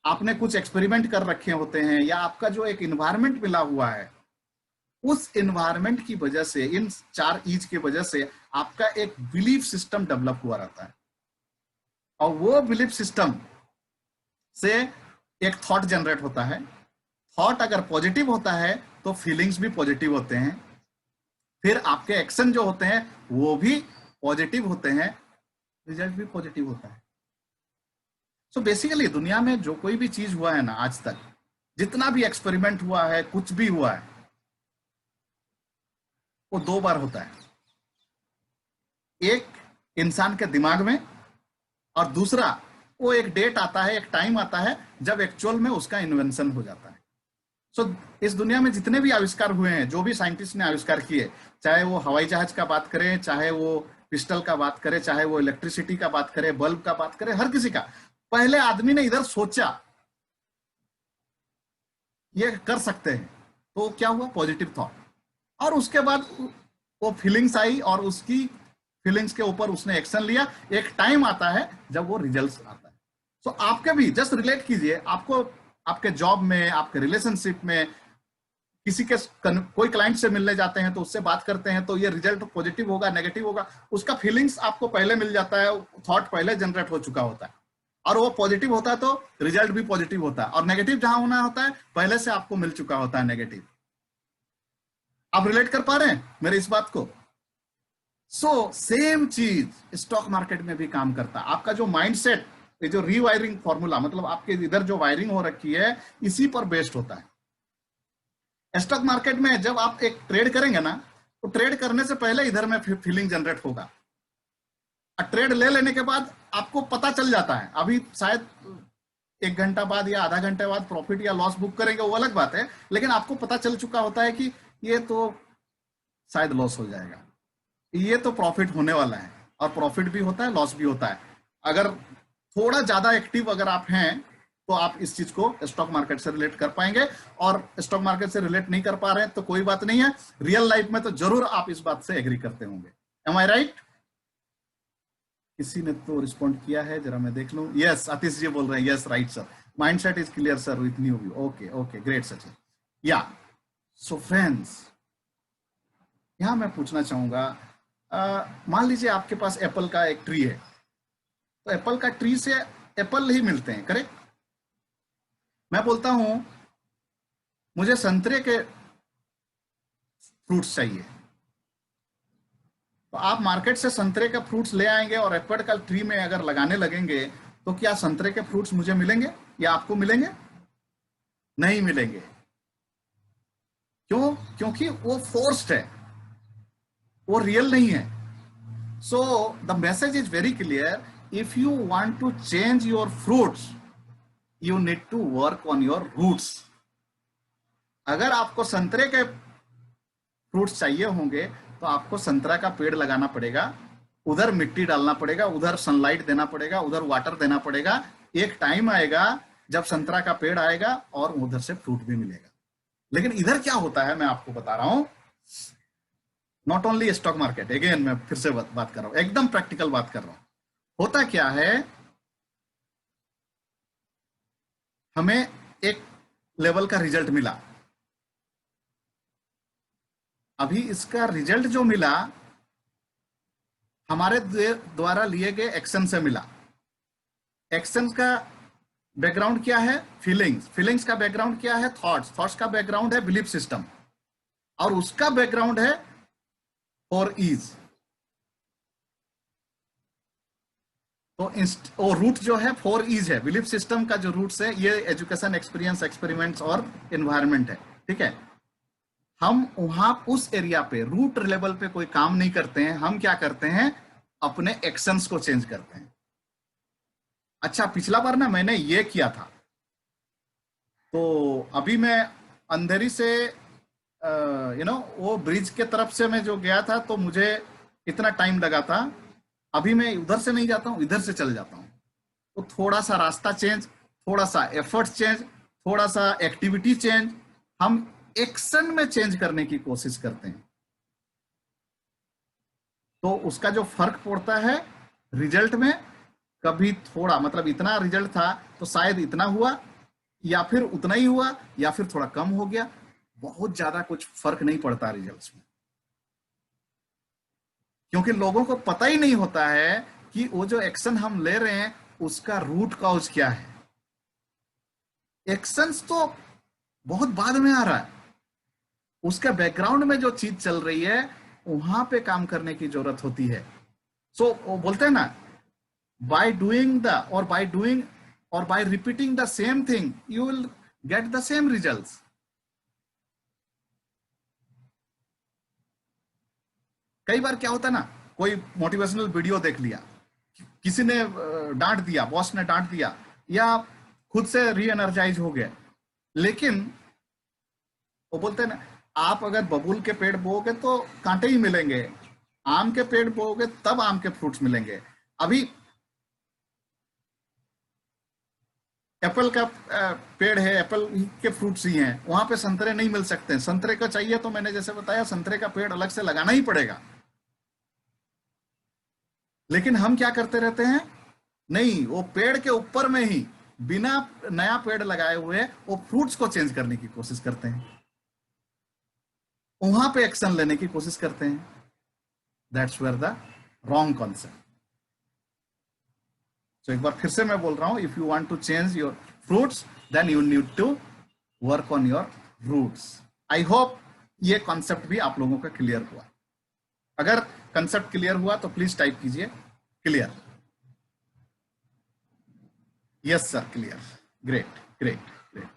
आपने कुछ एक्सपेरिमेंट कर रखे होते हैं, या आपका जो एक इन्वायरमेंट मिला हुआ है, उस एनवायरनमेंट की वजह से, इन 4 ईज की वजह से आपका एक बिलीफ सिस्टम डेवलप हुआ रहता है, और वो बिलीफ सिस्टम से एक थॉट जनरेट होता है। थॉट अगर पॉजिटिव होता है तो फीलिंग्स भी पॉजिटिव होते हैं, फिर आपके एक्शन जो होते हैं वो भी पॉजिटिव होते हैं, रिजल्ट भी पॉजिटिव होता है। सो बेसिकली दुनिया में जो कोई भी चीज हुआ है ना आज तक, जितना भी एक्सपेरिमेंट हुआ है, कुछ भी हुआ है, वो 2 बार होता है। एक इंसान के दिमाग में, और दूसरा वो एक डेट आता है, एक टाइम आता है जब एक्चुअल में उसका इन्वेंशन हो जाता है। सो इस दुनिया में जितने भी आविष्कार हुए हैं, जो भी साइंटिस्ट ने आविष्कार किए, चाहे वो हवाई जहाज का बात करें, चाहे वो पिस्टल का बात करें, चाहे वो इलेक्ट्रिसिटी का बात करें, बल्ब का बात करें, हर किसी का, पहले आदमी ने इधर सोचा ये कर सकते हैं, तो क्या हुआ, पॉजिटिव थॉट, और उसके बाद वो फीलिंग्स आई और उसकी फीलिंग्स के ऊपर उसने एक्शन लिया। एक टाइम आता है जब वो रिजल्ट्स आता है। सो आपके भी जस्ट रिलेट कीजिए, आपको आपके जॉब में, आपके रिलेशनशिप में, किसी के कोई क्लाइंट से मिलने जाते हैं तो उससे बात करते हैं, तो ये रिजल्ट पॉजिटिव होगा, नेगेटिव होगा, उसका फीलिंग्स आपको पहले मिल जाता है, थॉट पहले जनरेट हो चुका होता है, और वो पॉजिटिव होता है तो रिजल्ट भी पॉजिटिव होता है, और नेगेटिव जहां होना होता है पहले से आपको मिल चुका होता है नेगेटिव। आप रिलेट कर पा रहे हैं मेरी इस बात को? सेम चीज स्टॉक मार्केट में भी काम करता है। आपका जो माइंडसेट, ये जो रीवायरिंग फॉर्मूला, मतलब आपके इधर जो वायरिंग हो रखी है, इसी पर बेस्ड होता है। स्टॉक मार्केट में जब आप एक ट्रेड करेंगे ना, तो ट्रेड करने से पहले इधर में फीलिंग जनरेट होगा, और ट्रेड ले लेने के बाद आपको पता चल जाता है, अभी शायद 1 घंटा बाद या आधा घंटे बाद प्रॉफिट या लॉस बुक करेंगे, वो अलग बात है, लेकिन आपको पता चल चुका होता है कि ये तो शायद लॉस हो जाएगा, ये तो प्रॉफिट होने वाला है, और प्रॉफिट भी होता है, लॉस भी होता है। अगर थोड़ा ज्यादा एक्टिव अगर आप हैं तो आप इस चीज को स्टॉक मार्केट से रिलेट कर पाएंगे, और स्टॉक मार्केट से रिलेट नहीं कर पा रहे हैं तो कोई बात नहीं है, रियल लाइफ में तो जरूर आप इस बात से एग्री करते होंगे। एम आई राइट? किसी ने तो रिस्पॉन्ड किया है, जरा मैं देख लूं। यस, आतिश जी बोल रहे हैं, yes right sir, mindset is clear sir with new view. Okay okay, great Sachin. या सो फ्रेंड्स, यहां मैं पूछना चाहूंगा, मान लीजिए आपके पास एप्पल का एक ट्री है, तो एप्पल का ट्री से एप्पल ही मिलते हैं, करेक्ट? मैं बोलता हूं मुझे संतरे के फ्रूट्स चाहिए, तो आप मार्केट से संतरे का फ्रूट्स ले आएंगे और एप्पल का ट्री में अगर लगाने लगेंगे, तो क्या संतरे के फ्रूट्स मुझे मिलेंगे या आपको मिलेंगे? नहीं मिलेंगे। क्यों? क्योंकि वो फोर्स्ड है, वो रियल नहीं है। So the message is very clear, if you want to change your fruits, you need to work on your roots. अगर आपको संतरे के फ्रूट्स चाहिए होंगे तो आपको संतरा का पेड़ लगाना पड़ेगा, उधर मिट्टी डालना पड़ेगा, उधर सनलाइट देना पड़ेगा, उधर वाटर देना पड़ेगा। एक टाइम आएगा जब संतरा का पेड़ आएगा और उधर से फ्रूट भी मिलेगा। लेकिन इधर क्या होता है मैं आपको बता रहा हूं, not only stock market, again मैं फिर से बात कर रहा हूं, एकदम प्रैक्टिकल बात कर रहा हूं। होता क्या है, हमें एक लेवल का रिजल्ट मिला, अभी इसका रिजल्ट जो मिला हमारे द्वारा लिए गए एक्शन से मिला। एक्शन का बैकग्राउंड क्या है? फीलिंग्स। फीलिंग्स का बैकग्राउंड क्या है? थॉट्स। थॉट्स का बैकग्राउंड है बिलीफ सिस्टम, और उसका बैकग्राउंड है 4 ईज। तो रूट जो है 4 ईज है, बिलीफ सिस्टम का जो रूट्स है ये एजुकेशन, एक्सपीरियंस, एक्सपेरिमेंट्स और एनवायरमेंट है, ठीक है। हम वहां उस एरिया पे रूट लेवल पे कोई काम नहीं करते हैं, हम क्या करते हैं, अपने एक्शंस को चेंज करते हैं। अच्छा, पिछला बार ना मैंने ये किया था, तो अभी मैं अंधेरी से वो ब्रिज के तरफ से मैं जो गया था तो मुझे इतना टाइम लगा था, अभी मैं उधर से नहीं जाता हूं, इधर से चल जाता हूं। तो थोड़ा सा रास्ता चेंज, थोड़ा सा एफर्ट चेंज, थोड़ा सा एक्टिविटी चेंज, हम एक्शन में चेंज करने की कोशिश करते हैं, तो उसका जो फर्क पड़ता है रिजल्ट में, कभी थोड़ा, मतलब इतना रिजल्ट था तो शायद इतना हुआ, या फिर उतना ही हुआ, या फिर थोड़ा कम हो गया, बहुत ज्यादा कुछ फर्क नहीं पड़ता रिजल्ट्स में, क्योंकि लोगों को पता ही नहीं होता है कि वो जो एक्शन हम ले रहे हैं उसका रूट कॉज क्या है। एक्शंस तो बहुत बाद में आ रहा है, उसके बैकग्राउंड में जो चीज चल रही है वहां पे काम करने की जरूरत होती है। सो वो बोलते हैं ना, बाय डूइंग द और bye repeating the same thing you will get the same results. कई बार क्या होता है ना, कोई मोटिवेशनल वीडियो देख लिया, किसी ने डांट दिया, बॉस ने डांट दिया, या खुद से री एनर्जाइज हो गए, लेकिन वो बोलते हैं ना, आप अगर बबूल के पेड़ बोओगे तो कांटे ही मिलेंगे, आम के पेड़ बोओगे तब आम के फ्रूट्स मिलेंगे। अभी एप्पल का पेड़ है, एप्पल के फ्रूट्स ही हैं, वहां पे संतरे नहीं मिल सकते। संतरे का चाहिए तो मैंने जैसे बताया संतरे का पेड़ अलग से लगाना ही पड़ेगा। लेकिन हम क्या करते रहते हैं, नहीं, वो पेड़ के ऊपर में ही बिना नया पेड़ लगाए हुए वो फ्रूट्स को चेंज करने की कोशिश करते हैं, वहां पे एक्शन लेने की कोशिश करते हैं। That's where the wrong concept. तो एक बार फिर से मैं बोल रहा हूं, if you want to change your fruits then you need to work on your roots. I hope ये कॉन्सेप्ट भी आप लोगों का क्लियर हुआ। अगर कंसेप्ट क्लियर हुआ तो प्लीज टाइप कीजिए clear. Yes sir, clear, great great great.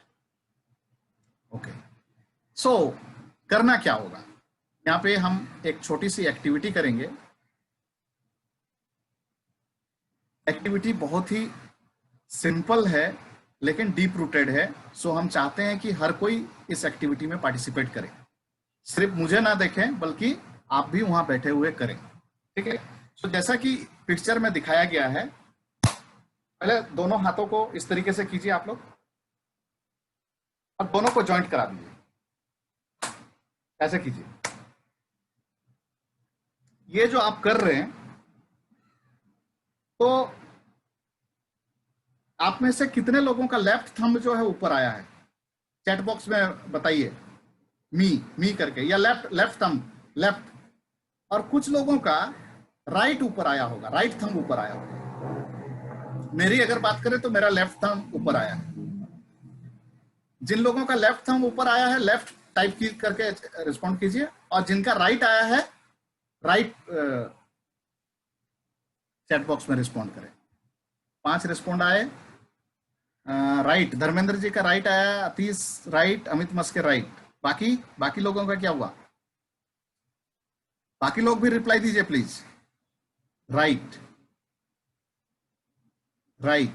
Okay, so करना क्या होगा, यहां पे हम एक छोटी सी एक्टिविटी करेंगे। एक्टिविटी बहुत ही सिंपल है लेकिन डीप रूटेड है। सो हम चाहते हैं कि हर कोई इस एक्टिविटी में पार्टिसिपेट करे, सिर्फ मुझे ना देखें बल्कि आप भी वहां बैठे हुए करें, ठीक है। सो जैसा कि पिक्चर में दिखाया गया है, पहले दोनों हाथों को इस तरीके से कीजिए आप लोग, और दोनों को जॉइंट करा दीजिए, ऐसे कीजिए। ये जो आप कर रहे हैं, तो आप में से कितने लोगों का लेफ्ट थंब जो है ऊपर आया है, चैट बॉक्स में बताइए, मी करके, या लेफ्ट थंब लेफ्ट। और कुछ लोगों का राइट ऊपर आया होगा, राइट थंब ऊपर आया होगा। मेरी अगर बात करें तो मेरा लेफ्ट थंब ऊपर आया है। जिन लोगों का लेफ्ट थंब ऊपर आया है लेफ्ट टाइप की करके रिस्पॉन्ड कीजिए, और जिनका राइट आया है राइट चैट बॉक्स में रिस्पॉन्ड करें। 5 रिस्पॉन्ड आए। राइट, धर्मेंद्र जी का राइट आया, अतीश राइट, अमित मस्के राइट। बाकी लोगों का क्या हुआ, बाकी लोग भी रिप्लाई दीजिए प्लीज। राइट,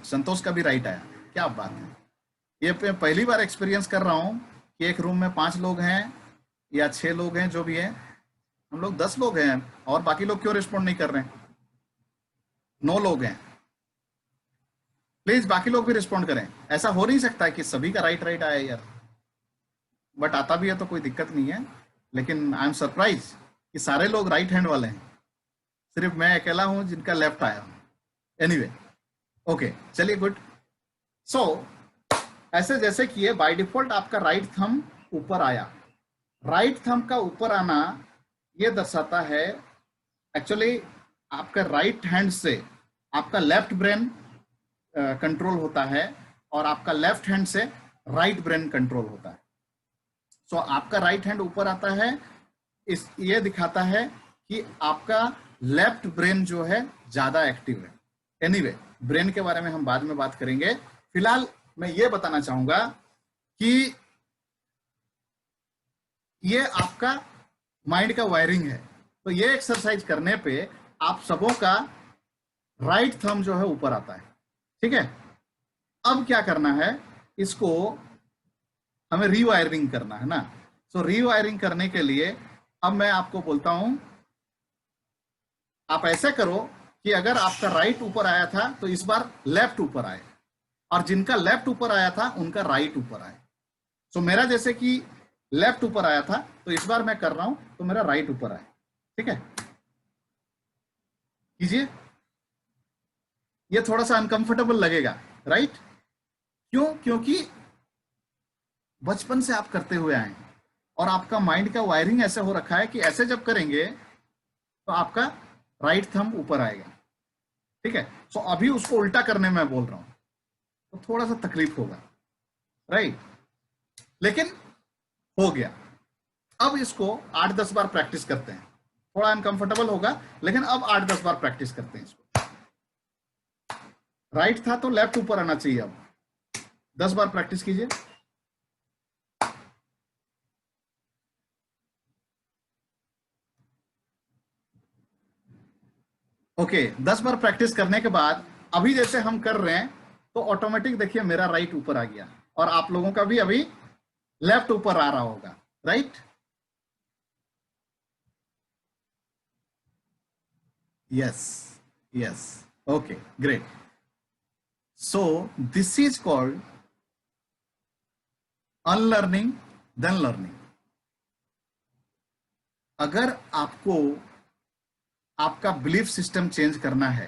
संतोष का भी राइट आया, क्या बात है। ये मैं पहली बार एक्सपीरियंस कर रहा हूं कि एक रूम में 5 लोग हैं या 6 लोग हैं, जो भी है, हम लोग 10 लोग हैं और बाकी लोग क्यों रिस्पॉन्ड नहीं कर रहे हैं। 9 लोग हैं, प्लीज बाकी लोग भी रिस्पॉन्ड करें। ऐसा हो नहीं सकता कि सभी का राइट आया यार, बट आता भी है तो कोई दिक्कत नहीं है, लेकिन आई एम सरप्राइज कि सारे लोग राइट हैंड वाले हैं, सिर्फ मैं अकेला हूं जिनका लेफ्ट आया। एनीवे, ओके, चलिए गुड। सो ऐसे जैसे कि बाय डिफॉल्ट आपका राइट थंब ऊपर आया, राइट थंब का ऊपर आना ये दर्शाता है, एक्चुअली आपका राइट हैंड से आपका लेफ्ट ब्रेन कंट्रोल होता है और आपका लेफ्ट हैंड से राइट ब्रेन कंट्रोल होता है। सो आपका राइट हैंड ऊपर आता है, ये दिखाता है कि आपका लेफ्ट ब्रेन जो है ज्यादा एक्टिव है। एनीवे, ब्रेन के बारे में हम बाद में बात करेंगे। फिलहाल मैं ये बताना चाहूंगा कि ये आपका माइंड का वायरिंग है। तो ये एक्सरसाइज करने पे आप सबों का राइट थंब जो है ऊपर आता है, ठीक है। अब क्या करना है, इसको हमें रीवायरिंग करना है ना। सो रीवायरिंग करने के लिए अब मैं आपको बोलता हूं, आप ऐसे करो कि अगर आपका राइट ऊपर आया था तो इस बार लेफ्ट ऊपर आए, और जिनका लेफ्ट ऊपर आया था उनका राइट ऊपर आए। सो मेरा जैसे कि लेफ्ट ऊपर आया था तो इस बार मैं कर रहा हूं तो मेरा राइट ऊपर आए, ठीक है। कीजिए, ये थोड़ा सा अनकंफर्टेबल लगेगा, राइट। क्यों? क्योंकि बचपन से आप करते हुए आए हैं, और आपका माइंड का वायरिंग ऐसे हो रखा है कि ऐसे जब करेंगे तो आपका राइट थंब ऊपर आएगा, ठीक है। सो अभी उसको उल्टा करने में बोल रहा हूं तो थोड़ा सा तकलीफ होगा, राइट, लेकिन हो गया। अब इसको 8-10 बार प्रैक्टिस करते हैं, थोड़ा अनकंफर्टेबल होगा लेकिन अब 8-10 बार प्रैक्टिस करते हैं इसको। राइट था तो लेफ्ट ऊपर आना चाहिए। अब 10 बार प्रैक्टिस कीजिए। ओके, 10 बार प्रैक्टिस करने के बाद अभी जैसे हम कर रहे हैं तो ऑटोमेटिक देखिए मेरा राइट ऊपर आ गया और आप लोगों का भी अभी लेफ्ट ऊपर आ रहा होगा, right. Yes, yes, okay, great. So this is called unlearning then learning. अगर आपको आपका बिलीफ सिस्टम चेंज करना है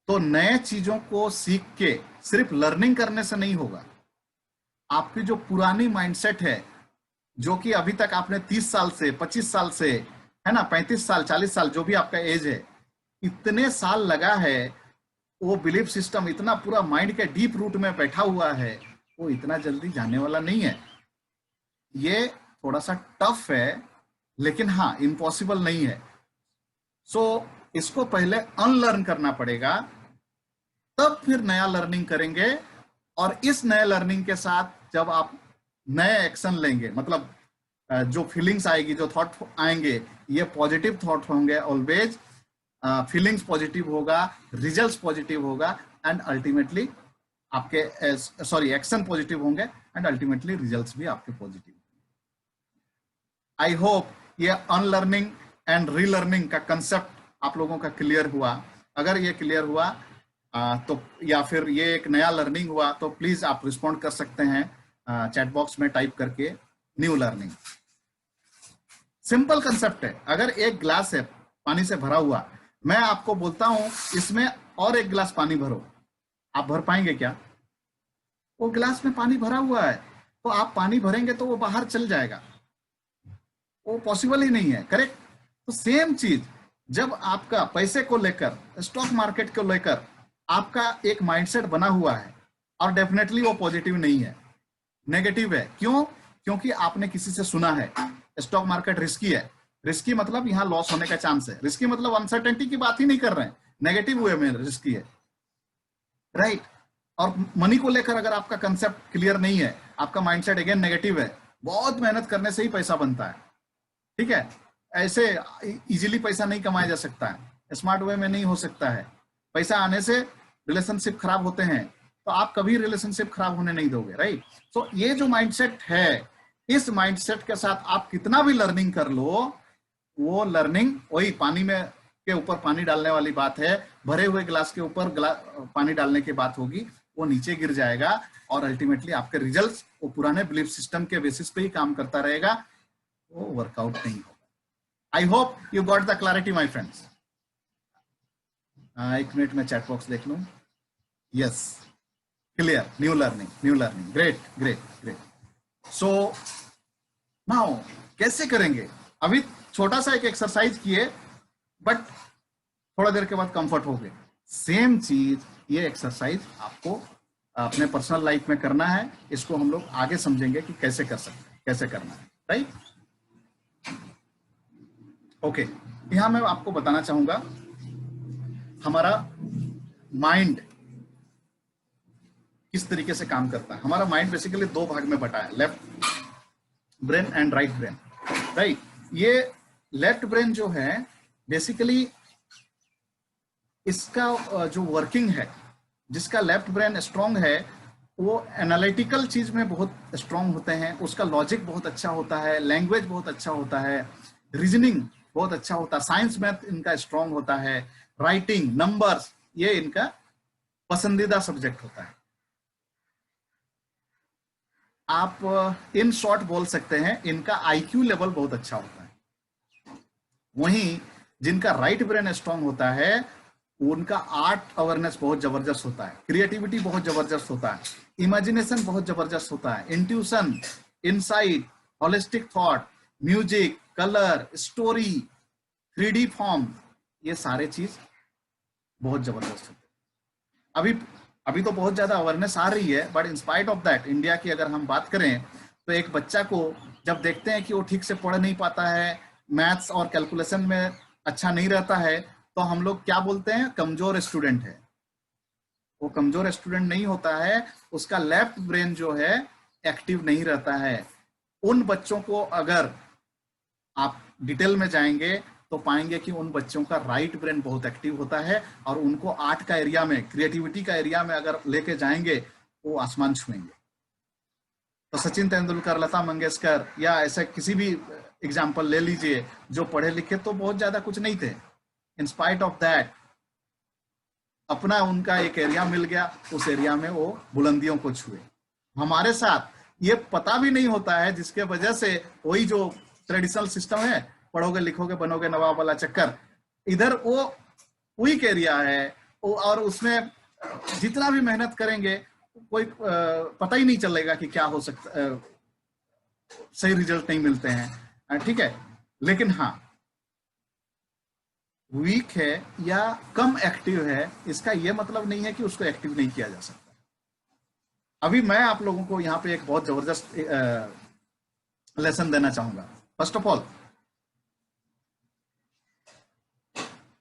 तो नए चीजों को सीख के सिर्फ लर्निंग करने से नहीं होगा। आपकी जो पुरानी माइंडसेट है, जो कि अभी तक आपने 30 साल से, 25 साल से, है ना, 35 साल, 40 साल, जो भी आपका एज है, इतने साल लगा है, वो बिलीफ सिस्टम इतना पूरा माइंड के डीप रूट में बैठा हुआ है, वो इतना जल्दी जाने वाला नहीं है। ये थोड़ा सा टफ है लेकिन हाँ, इम्पॉसिबल नहीं है। सो इसको पहले अनलर्न करना पड़ेगा, तब फिर नया लर्निंग करेंगे। और इस नए लर्निंग के साथ जब आप नए एक्शन लेंगे, मतलब जो फीलिंग्स आएगी, जो थॉट आएंगे, ये पॉजिटिव थॉट होंगे ऑलवेज, फीलिंग्स पॉजिटिव होगा, रिजल्ट्स पॉजिटिव होगा, एंड अल्टीमेटली आपके एक्शन पॉजिटिव होंगे एंड अल्टीमेटली रिजल्ट्स भी आपके पॉजिटिव। आई होप ये अनलर्निंग एंड रीलर्निंग का कंसेप्ट आप लोगों का क्लियर हुआ। अगर ये क्लियर हुआ तो, या फिर ये एक नया लर्निंग हुआ, तो प्लीज आप रिस्पॉन्ड कर सकते हैं चैट बॉक्स में टाइप करके न्यू लर्निंग। सिंपल कंसेप्ट है। अगर एक ग्लास है पानी से भरा हुआ, मैं आपको बोलता हूं इसमें और एक गिलास पानी भरो, आप भर पाएंगे क्या? वो गिलास में पानी भरा हुआ है, तो आप पानी भरेंगे तो वो बाहर चल जाएगा, वो पॉसिबल ही नहीं है, करेक्ट। तो सेम चीज, जब आपका पैसे को लेकर, स्टॉक मार्केट को लेकर आपका एक माइंडसेट बना हुआ है, और डेफिनेटली वो पॉजिटिव नहीं है, नेगेटिव है। क्यों? क्योंकि आपने किसी से सुना है स्टॉक मार्केट रिस्की है। रिस्की मतलब यहाँ लॉस होने का चांस है। रिस्की मतलब अनसर्टेनिटी की बात ही नहीं कर रहे हैं, नेगेटिव वे में रिस्की है, राइट। और मनी को लेकर अगर आपका कंसेप्ट क्लियर नहीं है, आपका माइंडसेट अगेन नेगेटिव है, बहुत मेहनत करने से ही पैसा बनता है, ठीक है। ऐसे इजीली पैसा नहीं कमाया जा सकता है, स्मार्ट वे में नहीं हो सकता है। पैसा आने से रिलेशनशिप खराब होते हैं, तो आप कभी रिलेशनशिप खराब होने नहीं दोगे, राइट। तो ये जो माइंडसेट है, इस माइंडसेट के साथ आप कितना भी लर्निंग कर लो, वो लर्निंग वही पानी में के ऊपर पानी डालने वाली बात है, भरे हुए गिलास के ऊपर पानी डालने की बात होगी, वो नीचे गिर जाएगा और अल्टीमेटली आपके रिजल्ट्स वो पुराने बिलीफ सिस्टम के बेसिस पे ही काम करता रहेगा, वो वर्कआउट नहीं होगा। I hope you got the clarity my friends. एक मिनट में चैट बॉक्स देख लूं। Yes, clear, new learning, great great great. So now कैसे करेंगे? अभी छोटा सा एक एक्सरसाइज किए, बट थोड़ा देर के बाद कंफर्ट हो गए। सेम चीज, ये एक्सरसाइज आपको अपने पर्सनल लाइफ में करना है। इसको हम लोग आगे समझेंगे कि कैसे कर सकते हैं, कैसे करना है, राइट। ओके, यहां मैं आपको बताना चाहूंगा हमारा माइंड किस तरीके से काम करता है। हमारा माइंड बेसिकली दो भाग में बटा है, left brain and right brain, right. ये लेफ्ट ब्रेन जो है बेसिकली इसका जो वर्किंग है, जिसका लेफ्ट ब्रेन स्ट्रांग है, वो एनालिटिकल चीज में बहुत स्ट्रांग होते हैं, उसका लॉजिक बहुत अच्छा होता है, लैंग्वेज बहुत अच्छा होता है, रीजनिंग बहुत अच्छा होता है, साइंस मैथ इनका स्ट्रांग होता है, राइटिंग, नंबर्स, ये इनका पसंदीदा सब्जेक्ट होता है। आप इन शॉर्ट बोल सकते हैं इनका आईक्यू लेवल बहुत अच्छा होता है। वहीं जिनका राइट ब्रेन स्ट्रांग होता है, उनका आर्ट अवेयरनेस बहुत जबरदस्त होता है, क्रिएटिविटी बहुत जबरदस्त होता है, इमेजिनेशन बहुत जबरदस्त होता है, intuition, insight, holistic thought, music, colour, story, 3D form, ये सारे चीज बहुत जबरदस्त होते हैं। अभी अभी तो बहुत ज्यादा अवेयरनेस आ रही है, but in spite of that India की अगर हम बात करें तो एक बच्चा को जब देखते हैं कि वो ठीक से पढ़ नहीं पाता है, मैथ्स और कैलकुलेशन में अच्छा नहीं रहता है, तो हम लोग क्या बोलते हैं, कमजोर स्टूडेंट है। वो कमजोर स्टूडेंट नहीं होता है, उसका लेफ्ट ब्रेन जो है एक्टिव नहीं रहता है। उन बच्चों को अगर आप डिटेल में जाएंगे तो पाएंगे कि उन बच्चों का राइट ब्रेन बहुत एक्टिव होता है, और उनको आर्ट का एरिया में, क्रिएटिविटी का एरिया में अगर लेके जाएंगे वो आसमान छुएंगे। तो सचिन तेंदुलकर, लता मंगेशकर या ऐसा किसी भी एग्जाम्पल ले लीजिए, जो पढ़े लिखे तो बहुत ज्यादा कुछ नहीं थे, इन स्पाइट ऑफ दैट अपना उनका एक एरिया मिल गया, उस एरिया में वो बुलंदियों को छुए। हमारे साथ ये पता भी नहीं होता है, जिसके वजह से वही जो ट्रेडिशनल सिस्टम है, पढ़ोगे लिखोगे बनोगे नवाब वाला चक्कर, इधर वो वीक एरिया है, और उसमें जितना भी मेहनत करेंगे कोई पता ही नहीं चलेगा कि क्या हो सकता, सही रिजल्ट नहीं मिलते हैं, ठीक है। लेकिन हाँ, वीक है या कम एक्टिव है, इसका यह मतलब नहीं है कि उसको एक्टिव नहीं किया जा सकता। अभी मैं आप लोगों को यहाँ पे एक बहुत जबरदस्त लेसन देना चाहूंगा। फर्स्ट ऑफ ऑल,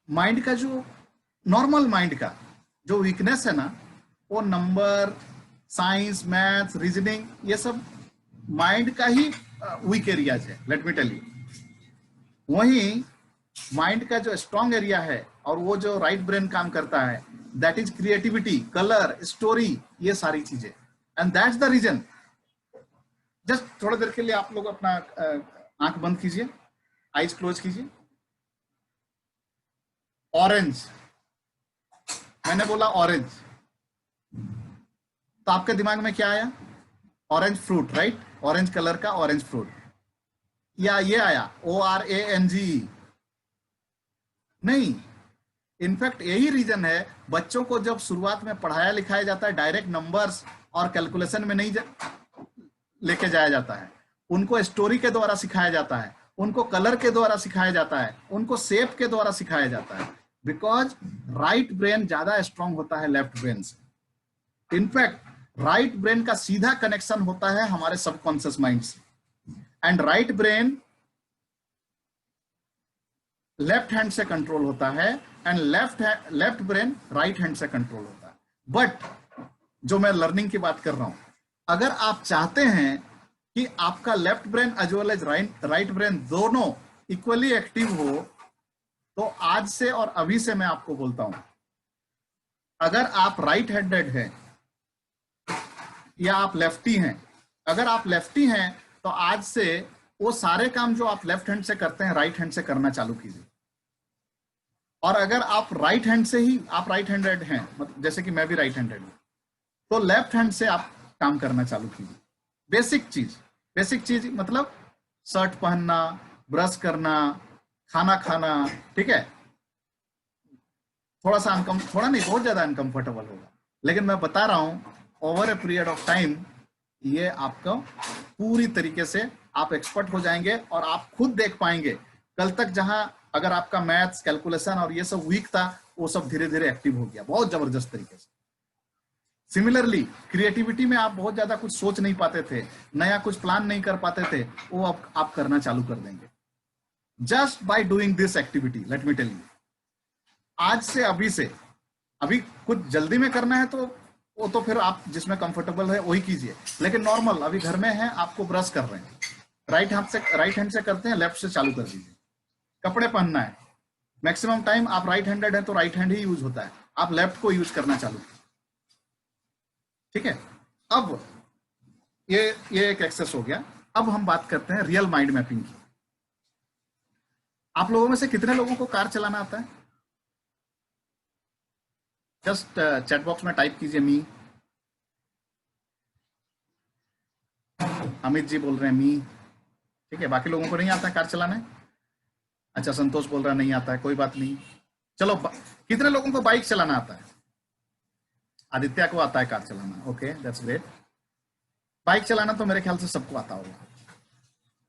माइंड का जो नॉर्मल माइंड का जो वीकनेस है ना, वो नंबर, साइंस, मैथ्स, रीजनिंग, ये सब माइंड का ही वीक एरियाज है, लेट मी टेल यू। वहीं माइंड का जो स्ट्रॉन्ग एरिया है और वो जो राइट ब्रेन काम करता है, that is creativity, colour, story, ये सारी चीजें। And that's the reason. Just थोड़ी देर के लिए आप लोग अपना आंख बंद कीजिए, आईज क्लोज कीजिए। ऑरेंज, मैंने बोला ऑरेंज, तो आपके दिमाग में क्या आया? Orange fruit, right? Orange colour का ऑरेंज फ्रूट, या ये आया ORANGE? नहीं। इनफैक्ट यही रीजन है, बच्चों को जब शुरुआत में पढ़ाया लिखाया जाता है, डायरेक्ट नंबर्स और कैलकुलेशन में नहीं लेके जाया जाता है, उनको स्टोरी के द्वारा सिखाया जाता है, उनको कलर के द्वारा सिखाया जाता है, उनको शेप के द्वारा सिखाया जाता है, बिकॉज राइट ब्रेन ज्यादा स्ट्रांग होता है लेफ्ट ब्रेन से। इनफैक्ट राइट ब्रेन का सीधा कनेक्शन होता है हमारे सबकॉन्शियस माइंड से, and right brain left hand से कंट्रोल होता है, and left brain right hand से कंट्रोल होता है। बट जो मैं लर्निंग की बात कर रहा हूं, अगर आप चाहते हैं कि आपका left brain as well as right brain दोनों इक्वली एक्टिव हो, तो आज से और अभी से मैं आपको बोलता हूं, अगर आप राइट हैंडेड हैं या आप लेफ्टी हैं, अगर आप लेफ्टी हैं तो आज से वो सारे काम जो आप लेफ्ट हैंड से करते हैं, राइट हैंड से करना चालू कीजिए। और अगर आप राइट हैंड से ही, आप राइट हैंडेड हैं, मतलब जैसे कि मैं भी राइट हैंडेड हूं, तो लेफ्ट हैंड से आप काम करना चालू कीजिए। बेसिक चीज मतलब शर्ट पहनना, ब्रश करना, खाना खाना, ठीक है। थोड़ा नहीं, बहुत ज्यादा अनकंफर्टेबल होगा, लेकिन मैं बता रहा हूं, over a period of time ये आपको पूरी तरीके से आप एक्सपर्ट हो जाएंगे, और आप खुद देख पाएंगे कल तक जहां अगर आपका मैथ्स, कैलकुलेशन और ये सब वीक था, वो सब धीरे धीरे एक्टिव हो गया बहुत जबरदस्त तरीके से। सिमिलरली क्रिएटिविटी में आप बहुत ज्यादा कुछ सोच नहीं पाते थे, नया कुछ प्लान नहीं कर पाते थे, वो आप करना चालू कर देंगे just by doing this activity. Let me tell you, आज से अभी कुछ जल्दी में करना है तो वो तो फिर आप जिसमें कंफर्टेबल है वही कीजिए, लेकिन नॉर्मल अभी घर में है, आपको ब्रश कर रहे हैं, राइट हैंड से करते हैं, लेफ्ट से चालू कर दीजिए। कपड़े पहनना है, मैक्सिमम टाइम आप राइट हैंडेड है तो राइट हैंड ही यूज होता है, आप लेफ्ट को यूज करना चालू कीजिए, ठीक है। अब ये एक एक्सेस हो गया। अब हम बात करते हैं रियल माइंड मैपिंग की। आप लोगों में से कितने लोगों को कार चलाना आता है? जस्ट चैट बॉक्स में टाइप कीजिए मी। अमित जी बोल रहे हैं मी, ठीक है। बाकी लोगों को नहीं आता है कार चलाना? अच्छा, संतोष बोल रहा है नहीं आता है, कोई बात नहीं। चलो, कितने लोगों को बाइक चलाना आता है? आदित्य को आता है कार चलाना, ओके, दैट्स ग्रेट। बाइक चलाना तो मेरे ख्याल से सबको आता होगा।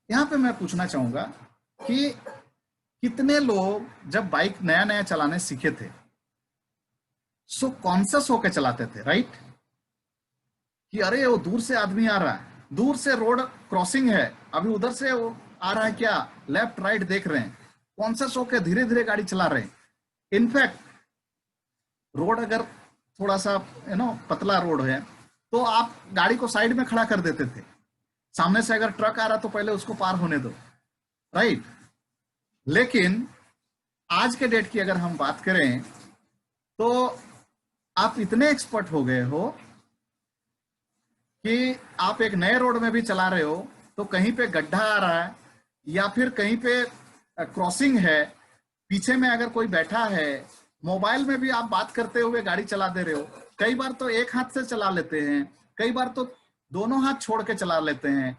यहाँ पे मैं पूछना चाहूंगा कि कितने लोग जब बाइक नया नया चलाने सीखे थे सो कॉन्शियस होके चलाते थे, राइट? कि अरे वो दूर से आदमी आ रहा है, दूर से रोड क्रॉसिंग है, अभी उधर से वो आ रहा है, क्या लेफ्ट राइट देख रहे हैं, कॉन्शियस होके धीरे धीरे गाड़ी चला रहे हैं। इनफैक्ट रोड अगर थोड़ा सा पतला रोड है तो आप गाड़ी को साइड में खड़ा कर देते थे, सामने से अगर ट्रक आ रहा तो पहले उसको पार होने दो, राइट? लेकिन आज के डेट की अगर हम बात करें तो आप इतने एक्सपर्ट हो गए हो कि आप एक नए रोड में भी चला रहे हो तो कहीं पे गड्ढा आ रहा है या फिर कहीं पे क्रॉसिंग है, पीछे में अगर कोई बैठा है, मोबाइल में भी आप बात करते हुए गाड़ी चला दे रहे हो। कई बार तो एक हाथ से चला लेते हैं, कई बार तो दोनों हाथ छोड़ के चला लेते हैं।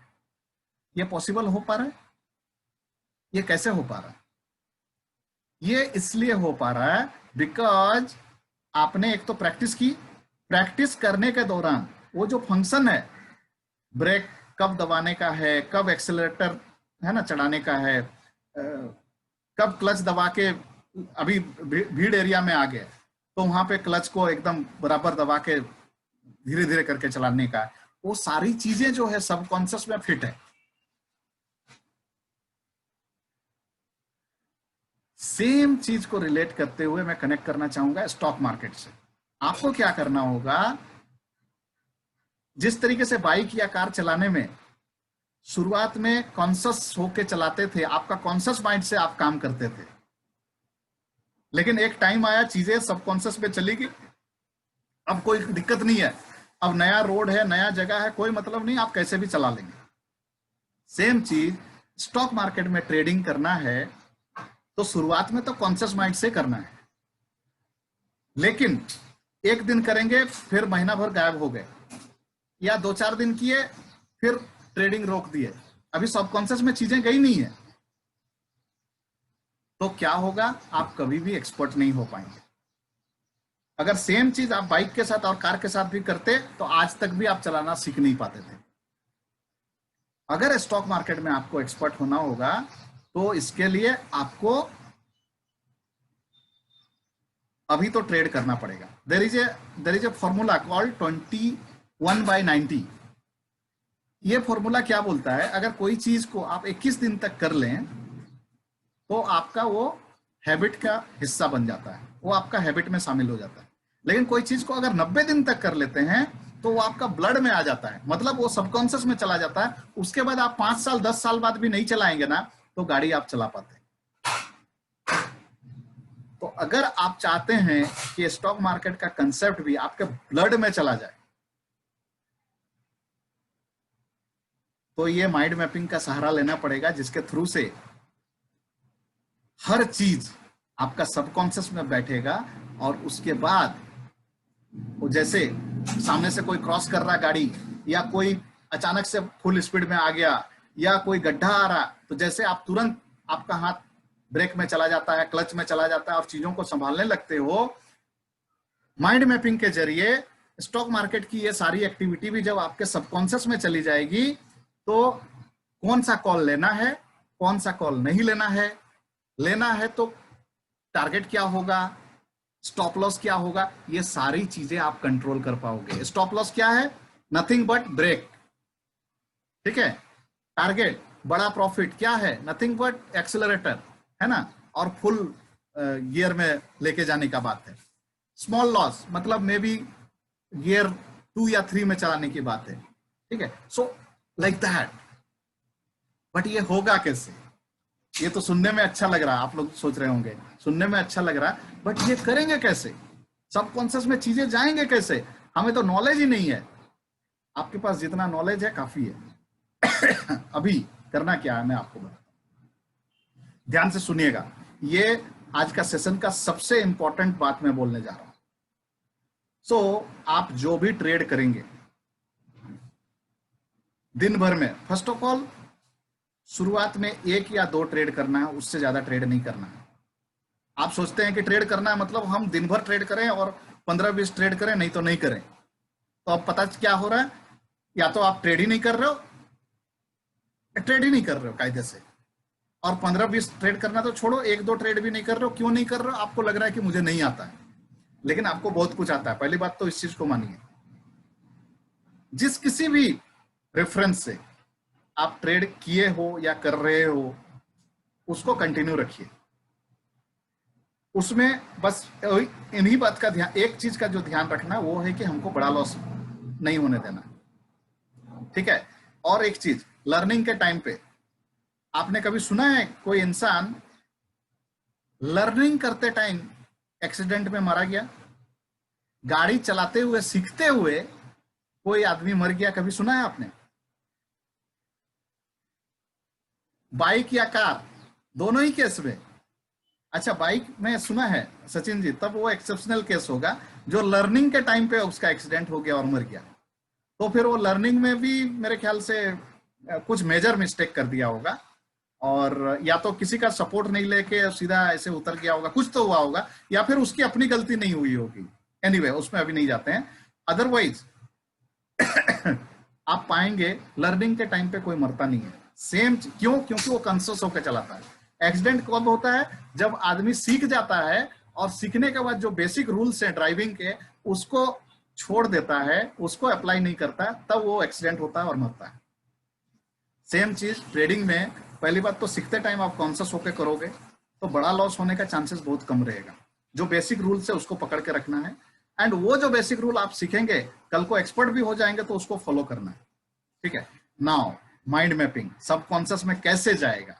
ये पॉसिबल हो पा रहा है? ये कैसे हो पा रहा है? ये इसलिए हो पा रहा है बिकॉज आपने एक तो प्रैक्टिस की, प्रैक्टिस करने के दौरान वो जो फंक्शन है, ब्रेक कब दबाने का है, कब एक्सेलरेटर है ना चढ़ाने का है, कब क्लच दबा के, अभी भीड़ एरिया में आ गए तो वहां पे क्लच को एकदम बराबर दबा के धीरे धीरे करके चलाने का, वो सारी चीजें जो है सबकॉन्शियस में फिट है। सेम चीज को रिलेट करते हुए मैं कनेक्ट करना चाहूंगा स्टॉक मार्केट से। आपको क्या करना होगा, जिस तरीके से बाइक या कार चलाने में शुरुआत में कॉन्शियस होके चलाते थे, आपका कॉन्शियस माइंड से आप काम करते थे, लेकिन एक टाइम आया चीजें सबकॉन्शियस पे चली गई, अब कोई दिक्कत नहीं है, अब नया रोड है, नया जगह है, कोई मतलब नहीं, आप कैसे भी चला लेंगे। सेम चीज स्टॉक मार्केट में ट्रेडिंग करना है तो शुरुआत में तो कॉन्शियस माइंड से करना है, लेकिन एक दिन करेंगे फिर महीना भर गायब हो गए, या 2-4 दिन किए फिर ट्रेडिंग रोक दिए, अभी सबकॉन्शियस में चीजें गई नहीं है, तो क्या होगा, आप कभी भी एक्सपर्ट नहीं हो पाएंगे। अगर सेम चीज आप बाइक के साथ और कार के साथ भी करते तो आज तक भी आप चलाना सीख नहीं पाते थे। अगर स्टॉक मार्केट में आपको एक्सपर्ट होना होगा तो इसके लिए आपको अभी तो ट्रेड करना पड़ेगा। There is a formula called 21/90। ये फॉर्मूला क्या बोलता है, अगर कोई चीज को आप 21 दिन तक कर लें तो आपका वो हैबिट का हिस्सा बन जाता है, वो आपका हैबिट में शामिल हो जाता है। लेकिन कोई चीज को अगर 90 दिन तक कर लेते हैं तो वो आपका ब्लड में आ जाता है, मतलब वो सबकॉन्शियस में चला जाता है। उसके बाद आप 5 साल 10 साल बाद भी नहीं चलाएंगे ना तो गाड़ी आप चला पाते हैं। तो अगर आप चाहते हैं कि स्टॉक मार्केट का कंसेप्ट भी आपके ब्लड में चला जाए तो ये माइंड मैपिंग का सहारा लेना पड़ेगा, जिसके थ्रू से हर चीज आपका सबकॉन्शियस में बैठेगा। और उसके बाद वो जैसे सामने से कोई क्रॉस कर रहा गाड़ी, या कोई अचानक से फुल स्पीड में आ गया, या कोई गड्ढा आ रहा, तो जैसे आप तुरंत आपका हाथ ब्रेक में चला जाता है, क्लच में चला जाता है और चीजों को संभालने लगते हो। माइंड मैपिंग के जरिए स्टॉक मार्केट की ये सारी एक्टिविटी भी जब आपके सबकॉन्शियस में चली जाएगी तो कौन सा कॉल लेना है, कौन सा कॉल नहीं लेना है तो टारगेट क्या होगा, स्टॉप लॉस क्या होगा, ये सारी चीजें आप कंट्रोल कर पाओगे। स्टॉप लॉस क्या है, नथिंग बट ब्रेक, ठीक है। टारगेट बड़ा प्रॉफिट क्या है, नथिंग बट एक्सेलरेटर, है ना, और फुल गियर में लेके जाने का बात है। स्मॉल लॉस मतलब मे बी गियर 2 या 3 में चलाने की बात है, ठीक है। So like that. बट ये होगा कैसे, ये तो सुनने में अच्छा लग रहा है, आप लोग सोच रहे होंगे सुनने में अच्छा लग रहा है, बट ये करेंगे कैसे, सबकॉन्शियस में चीजें जाएंगे कैसे, हमें तो नॉलेज ही नहीं है। आपके पास जितना नॉलेज है काफी है। अभी करना क्या है मैं आपको बताता हूं, ध्यान से सुनिएगा। ये आज का सेशन का सबसे इंपॉर्टेंट बात मैं बोलने जा रहा हूं। सो आप जो भी ट्रेड करेंगे दिन भर में, फर्स्ट ऑफ ऑल शुरुआत में 1 या 2 ट्रेड करना है, उससे ज्यादा ट्रेड नहीं करना है। आप सोचते हैं कि ट्रेड करना है मतलब हम दिन भर ट्रेड करें और 15-20 ट्रेड करें, नहीं तो नहीं करें। तो अब पता क्या हो रहा है, या तो आप ट्रेड ही नहीं कर रहे हो, ट्रेड ही नहीं कर रहे हो कायदे से, और 15-20 ट्रेड करना तो छोड़ो, 1-2 ट्रेड भी नहीं कर रहे हो। क्यों नहीं कर रहे हो? आपको लग रहा है कि मुझे नहीं आता है, लेकिन आपको बहुत कुछ आता है। पहली बात तो इस चीज को मानिए, जिस किसी भी रेफरेंस से आप ट्रेड किए हो या कर रहे हो, उसको कंटिन्यू रखिए। उसमें बस इन्हीं बात का ध्यान, एक चीज का जो ध्यान रखना वो है कि हमको बड़ा लॉस नहीं होने देना, ठीक है। और एक चीज, लर्निंग के टाइम पे आपने कभी सुना है कोई इंसान लर्निंग करते टाइम एक्सीडेंट में मारा गया? गाड़ी चलाते हुए सीखते हुए कोई आदमी मर गया, कभी सुना है आपने? बाइक या कार, दोनों ही केस में। अच्छा, बाइक में सुना है सचिन जी, तब वो एक्सेप्शनल केस होगा जो लर्निंग के टाइम पे उसका एक्सीडेंट हो गया और मर गया। तो फिर वो लर्निंग में भी मेरे ख्याल से कुछ मेजर मिस्टेक कर दिया होगा, और या तो किसी का सपोर्ट नहीं लेके सीधा ऐसे उतर गया होगा, कुछ तो हुआ होगा, या फिर उसकी अपनी गलती नहीं हुई होगी। एनीवे, उसमें अभी नहीं जाते हैं। अदरवाइज आप पाएंगे लर्निंग के टाइम पे कोई मरता नहीं है। सेम क्यों? क्योंकि वो कॉन्शियस होकर चलाता है। एक्सीडेंट कब होता है? जब आदमी सीख जाता है और सीखने के बाद जो बेसिक रूल्स है ड्राइविंग के, उसको छोड़ देता है, उसको अप्लाई नहीं करता, तब वो एक्सीडेंट होता है और मरता है। सेम चीज ट्रेडिंग में, पहली बात तो सीखते टाइम आप कॉन्शियस होकर करोगे तो बड़ा लॉस होने का चांसेस बहुत कम रहेगा। जो बेसिक रूल्स है उसको पकड़ के रखना है, एंड वो जो बेसिक रूल आप सीखेंगे, कल को एक्सपर्ट भी हो जाएंगे तो उसको फॉलो करना है, ठीक है। नाउ माइंड मैपिंग सबकॉन्शियस में कैसे जाएगा?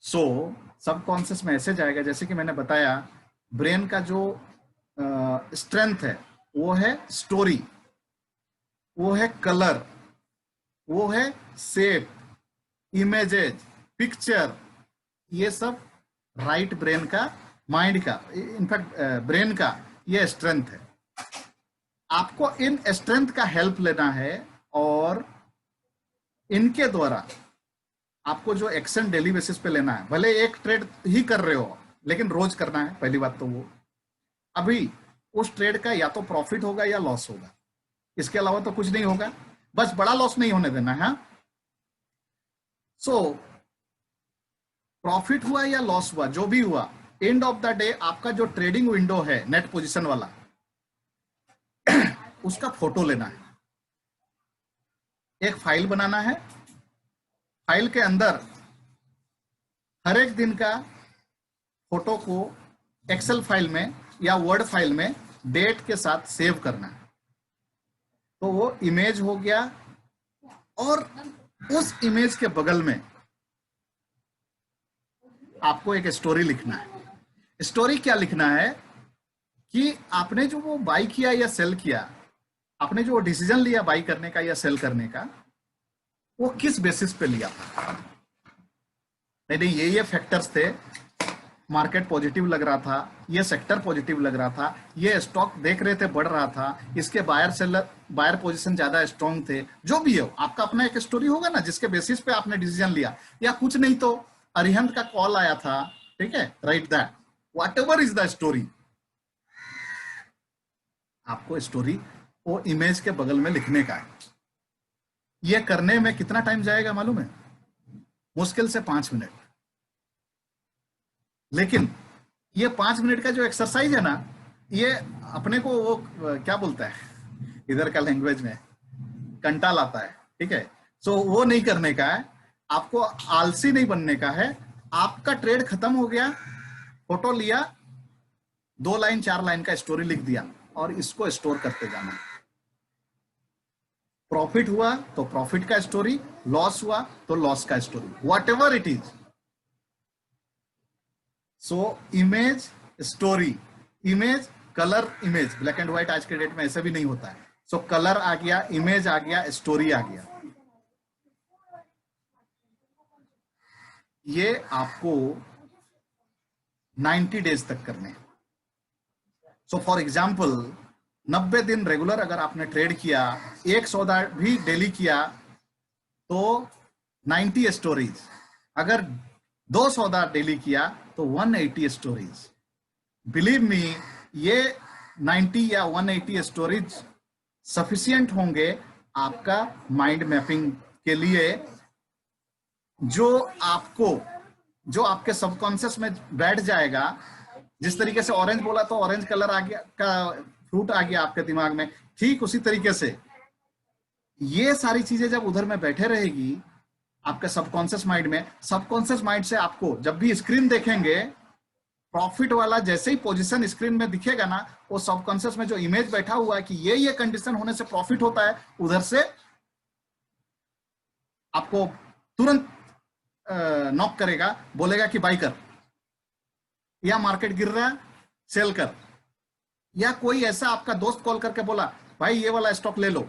सो सबकॉन्शियस में ऐसे जाएगा, जैसे कि मैंने बताया, ब्रेन का जो स्ट्रेंथ है वो है स्टोरी, वो है कलर, वो है शेप, इमेजेस, पिक्चर, ये सब राइट ब्रेन का, माइंड का, इनफैक्ट ब्रेन का ये स्ट्रेंथ है। आपको इन स्ट्रेंथ का हेल्प लेना है, और इनके द्वारा आपको जो एक्शन डेली बेसिस पे लेना है, भले एक ट्रेड ही कर रहे हो लेकिन रोज करना है। पहली बात तो वो, अभी उस ट्रेड का या तो प्रॉफिट होगा या लॉस होगा, इसके अलावा तो कुछ नहीं होगा। बस बड़ा लॉस नहीं होने देना है। सो प्रॉफिट हुआ या लॉस हुआ, जो भी हुआ, एंड ऑफ द डे आपका जो ट्रेडिंग विंडो है नेट पोजीशन वाला, उसका फोटो लेना है, एक फाइल बनाना है। फाइल के अंदर हर एक दिन का फोटो को एक्सेल फाइल में या वर्ड फाइल में डेट के साथ सेव करना है। तो वो इमेज हो गया, और उस इमेज के बगल में आपको एक स्टोरी लिखना है। स्टोरी क्या लिखना है कि आपने जो वो बाई किया या सेल किया, आपने जो डिसीजन लिया बाई करने का या सेल करने का, वो किस बेसिस पे लिया था। नहीं, ये फैक्टर्स थे, मार्केट पॉजिटिव लग रहा था, ये सेक्टर पॉजिटिव लग रहा था, ये स्टॉक देख रहे थे बढ़ रहा था, इसके बायर पोजीशन ज्यादा स्ट्रॉन्ग थे। जो भी हो, आपका अपना एक स्टोरी होगा ना, जिसके बेसिस पे आपने डिसीजन लिया। या कुछ नहीं तो अरिहंत का कॉल आया था, ठीक है, right that, whatever is the story, आपको स्टोरी वो इमेज के बगल में लिखने का है। ये करने में कितना टाइम जाएगा मालूम है? मुश्किल से 5 मिनट। लेकिन ये 5 मिनट का जो एक्सरसाइज है ना, ये अपने को वो क्या बोलता है इधर का लैंग्वेज में, कंटा लाता है, ठीक है। सो वो नहीं करने का है, आपको आलसी नहीं बनने का है। आपका ट्रेड खत्म हो गया, फोटो लिया, 2 लाइन 4 लाइन का स्टोरी लिख दिया, और इसको स्टोर करते जाना। प्रॉफिट हुआ तो प्रॉफिट का स्टोरी, लॉस हुआ तो लॉस का story, whatever it is. So image, story, image, colour, image. Black and white आज के डेट में ऐसे भी नहीं होता है। सो कलर आ गया, इमेज आ गया, स्टोरी आ गया। ये आपको 90 डेज तक करने। सो फॉर एग्जाम्पल 90 दिन रेगुलर अगर आपने ट्रेड किया, एक सौदा भी डेली किया, तो 90 स्टोरीज। अगर 2 सौदा डेली किया तो 180 स्टोरीज। बिलीव मी, ये 90 या 180 स्टोरीज सफिशिएंट होंगे आपका माइंड मैपिंग के लिए जो आपके सबकॉन्शियस में बैठ जाएगा। जिस तरीके से ऑरेंज बोला तो ऑरेंज कलर आ गया, का फ्रूट आ गया आपके दिमाग में, ठीक उसी तरीके से ये सारी चीजें जब उधर में बैठे रहेगी आपके सबकॉन्शियस माइंड में, सबकॉन्शियस माइंड से आपको जब भी स्क्रीन देखेंगे, प्रॉफिट वाला जैसे ही पोजीशन स्क्रीन में दिखेगा ना, वो सबकॉन्शियस में जो इमेज बैठा हुआ है कि ये कंडीशन होने से प्रॉफिट होता है, उधर से आपको तुरंत नॉक करेगा, बोलेगा कि बाई कर, या मार्केट गिर रहा है सेल कर, या कोई ऐसा आपका दोस्त कॉल करके बोला भाई ये वाला स्टॉक ले लो,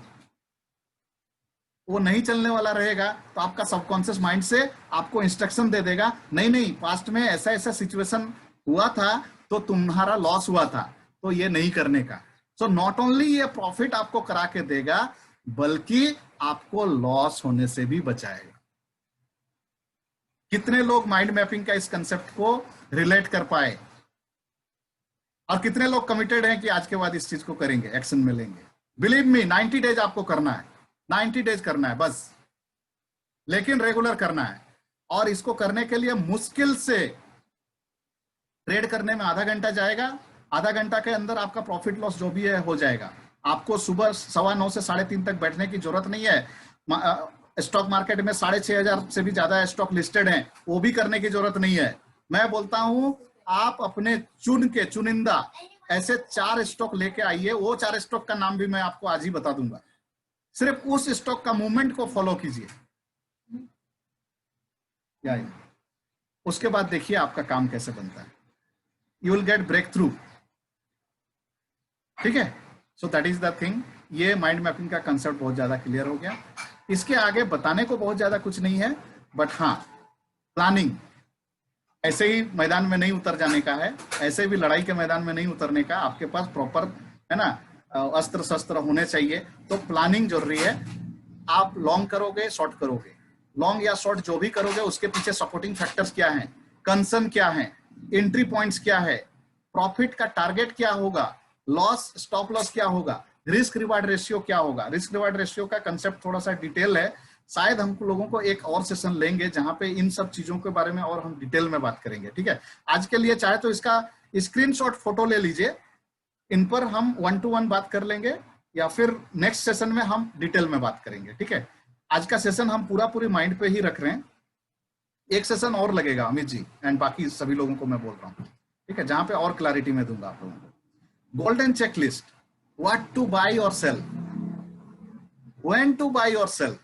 वो नहीं चलने वाला रहेगा तो आपका सबकॉन्शियस माइंड से आपको इंस्ट्रक्शन दे देगा, नहीं नहीं पास्ट में ऐसा ऐसा सिचुएशन हुआ था तो तुम्हारा लॉस हुआ था, तो ये नहीं करने का। सो नॉट ओनली ये प्रॉफिट आपको करा के देगा, बल्कि आपको लॉस होने से भी बचाएगा। कितने लोग माइंड मैपिंग का इस कंसेप्ट को रिलेट कर पाए, और कितने लोग कमिटेड हैं कि आज के बाद इस चीज को करेंगे, एक्शन में लेंगे? बिलीव मी, 90 डेज आपको करना है, 90 डेज करना है बस, लेकिन रेगुलर करना है। और इसको करने के लिए मुश्किल से ट्रेड करने में आधा घंटा जाएगा, आधा घंटा के अंदर आपका प्रॉफिट लॉस जो भी है हो जाएगा। आपको सुबह 9:15 से 3:30 तक बैठने की जरूरत नहीं है। स्टॉक मार्केट में 6,500 से भी ज्यादा स्टॉक लिस्टेड हैं, वो भी करने की जरूरत नहीं है। मैं बोलता हूं आप अपने चुनिंदा ऐसे 4 स्टॉक लेके आइए, वो 4 स्टॉक का नाम भी मैं आपको आज ही बता दूंगा, सिर्फ उस स्टॉक का मूवमेंट को फॉलो कीजिए, उसके बाद देखिए आपका काम कैसे बनता है, you will get breakthrough. ठीक है, so that is the thing. ये माइंड मैपिंग का कंसेप्ट बहुत ज्यादा क्लियर हो गया। इसके आगे बताने को बहुत ज्यादा कुछ नहीं है, बट हाँ, प्लानिंग ऐसे ही मैदान में नहीं उतर जाने का है, ऐसे भी लड़ाई के मैदान में नहीं उतरने का। आपके पास प्रॉपर है ना अस्त्र शस्त्र होने चाहिए, तो प्लानिंग जरूरी है। आप लॉन्ग करोगे, शॉर्ट करोगे, लॉन्ग या शॉर्ट जो भी करोगे, उसके पीछे सपोर्टिंग फैक्टर्स क्या हैं, कंसर्न क्या है, एंट्री पॉइंट्स क्या है, प्रॉफिट का टारगेट क्या होगा, लॉस स्टॉप लॉस क्या होगा, रिस्क रिवार्ड रेशियो क्या होगा। रिस्क रिवार्ड रेशियो का कंसेप्ट थोड़ा सा डिटेल है, शायद हम लोगों को एक और सेशन लेंगे जहां पे इन सब चीजों के बारे में और हम डिटेल में बात करेंगे। ठीक है, आज के लिए चाहे तो इसका स्क्रीनशॉट फोटो ले लीजिए, इन पर हम 1 to 1 बात कर लेंगे, या फिर नेक्स्ट सेशन में हम डिटेल में बात करेंगे। ठीक है, आज का सेशन हम पूरी माइंड पे ही रख रहे हैं, एक सेशन और लगेगा अमित जी एंड बाकी सभी लोगों को मैं बोल रहा हूँ। ठीक है, जहां पे और क्लैरिटी में दूंगा आप लोगों को। Golden checklist, what to buy और सेल, व्हेन टू बाय और sell,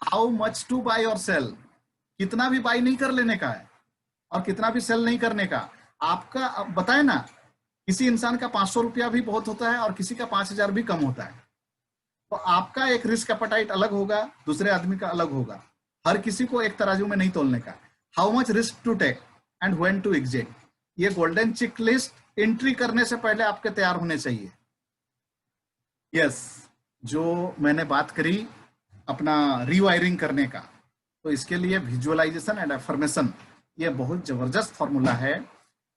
how much to buy और सेल, कितना भी बाय नहीं कर लेने का है और कितना भी सेल नहीं करने का। आपका अब बताए ना, किसी इंसान का 500 रुपया भी बहुत होता है और किसी का 5,000 भी कम होता है, तो आपका एक रिस्क एपेटाइट अलग होगा, दूसरे आदमी का अलग होगा। हर किसी को एक तराजू में नहीं तोलने का। How much risk to take and when to exit, ये गोल्डन चेक लिस्ट एंट्री करने से पहले आपके तैयार होने चाहिए। यस, जो मैंने बात करी अपना रीवायरिंग करने का, तो इसके लिए विजुअलाइजेशन एंड अफर्मेशन ये बहुत जबरदस्त फॉर्मूला है।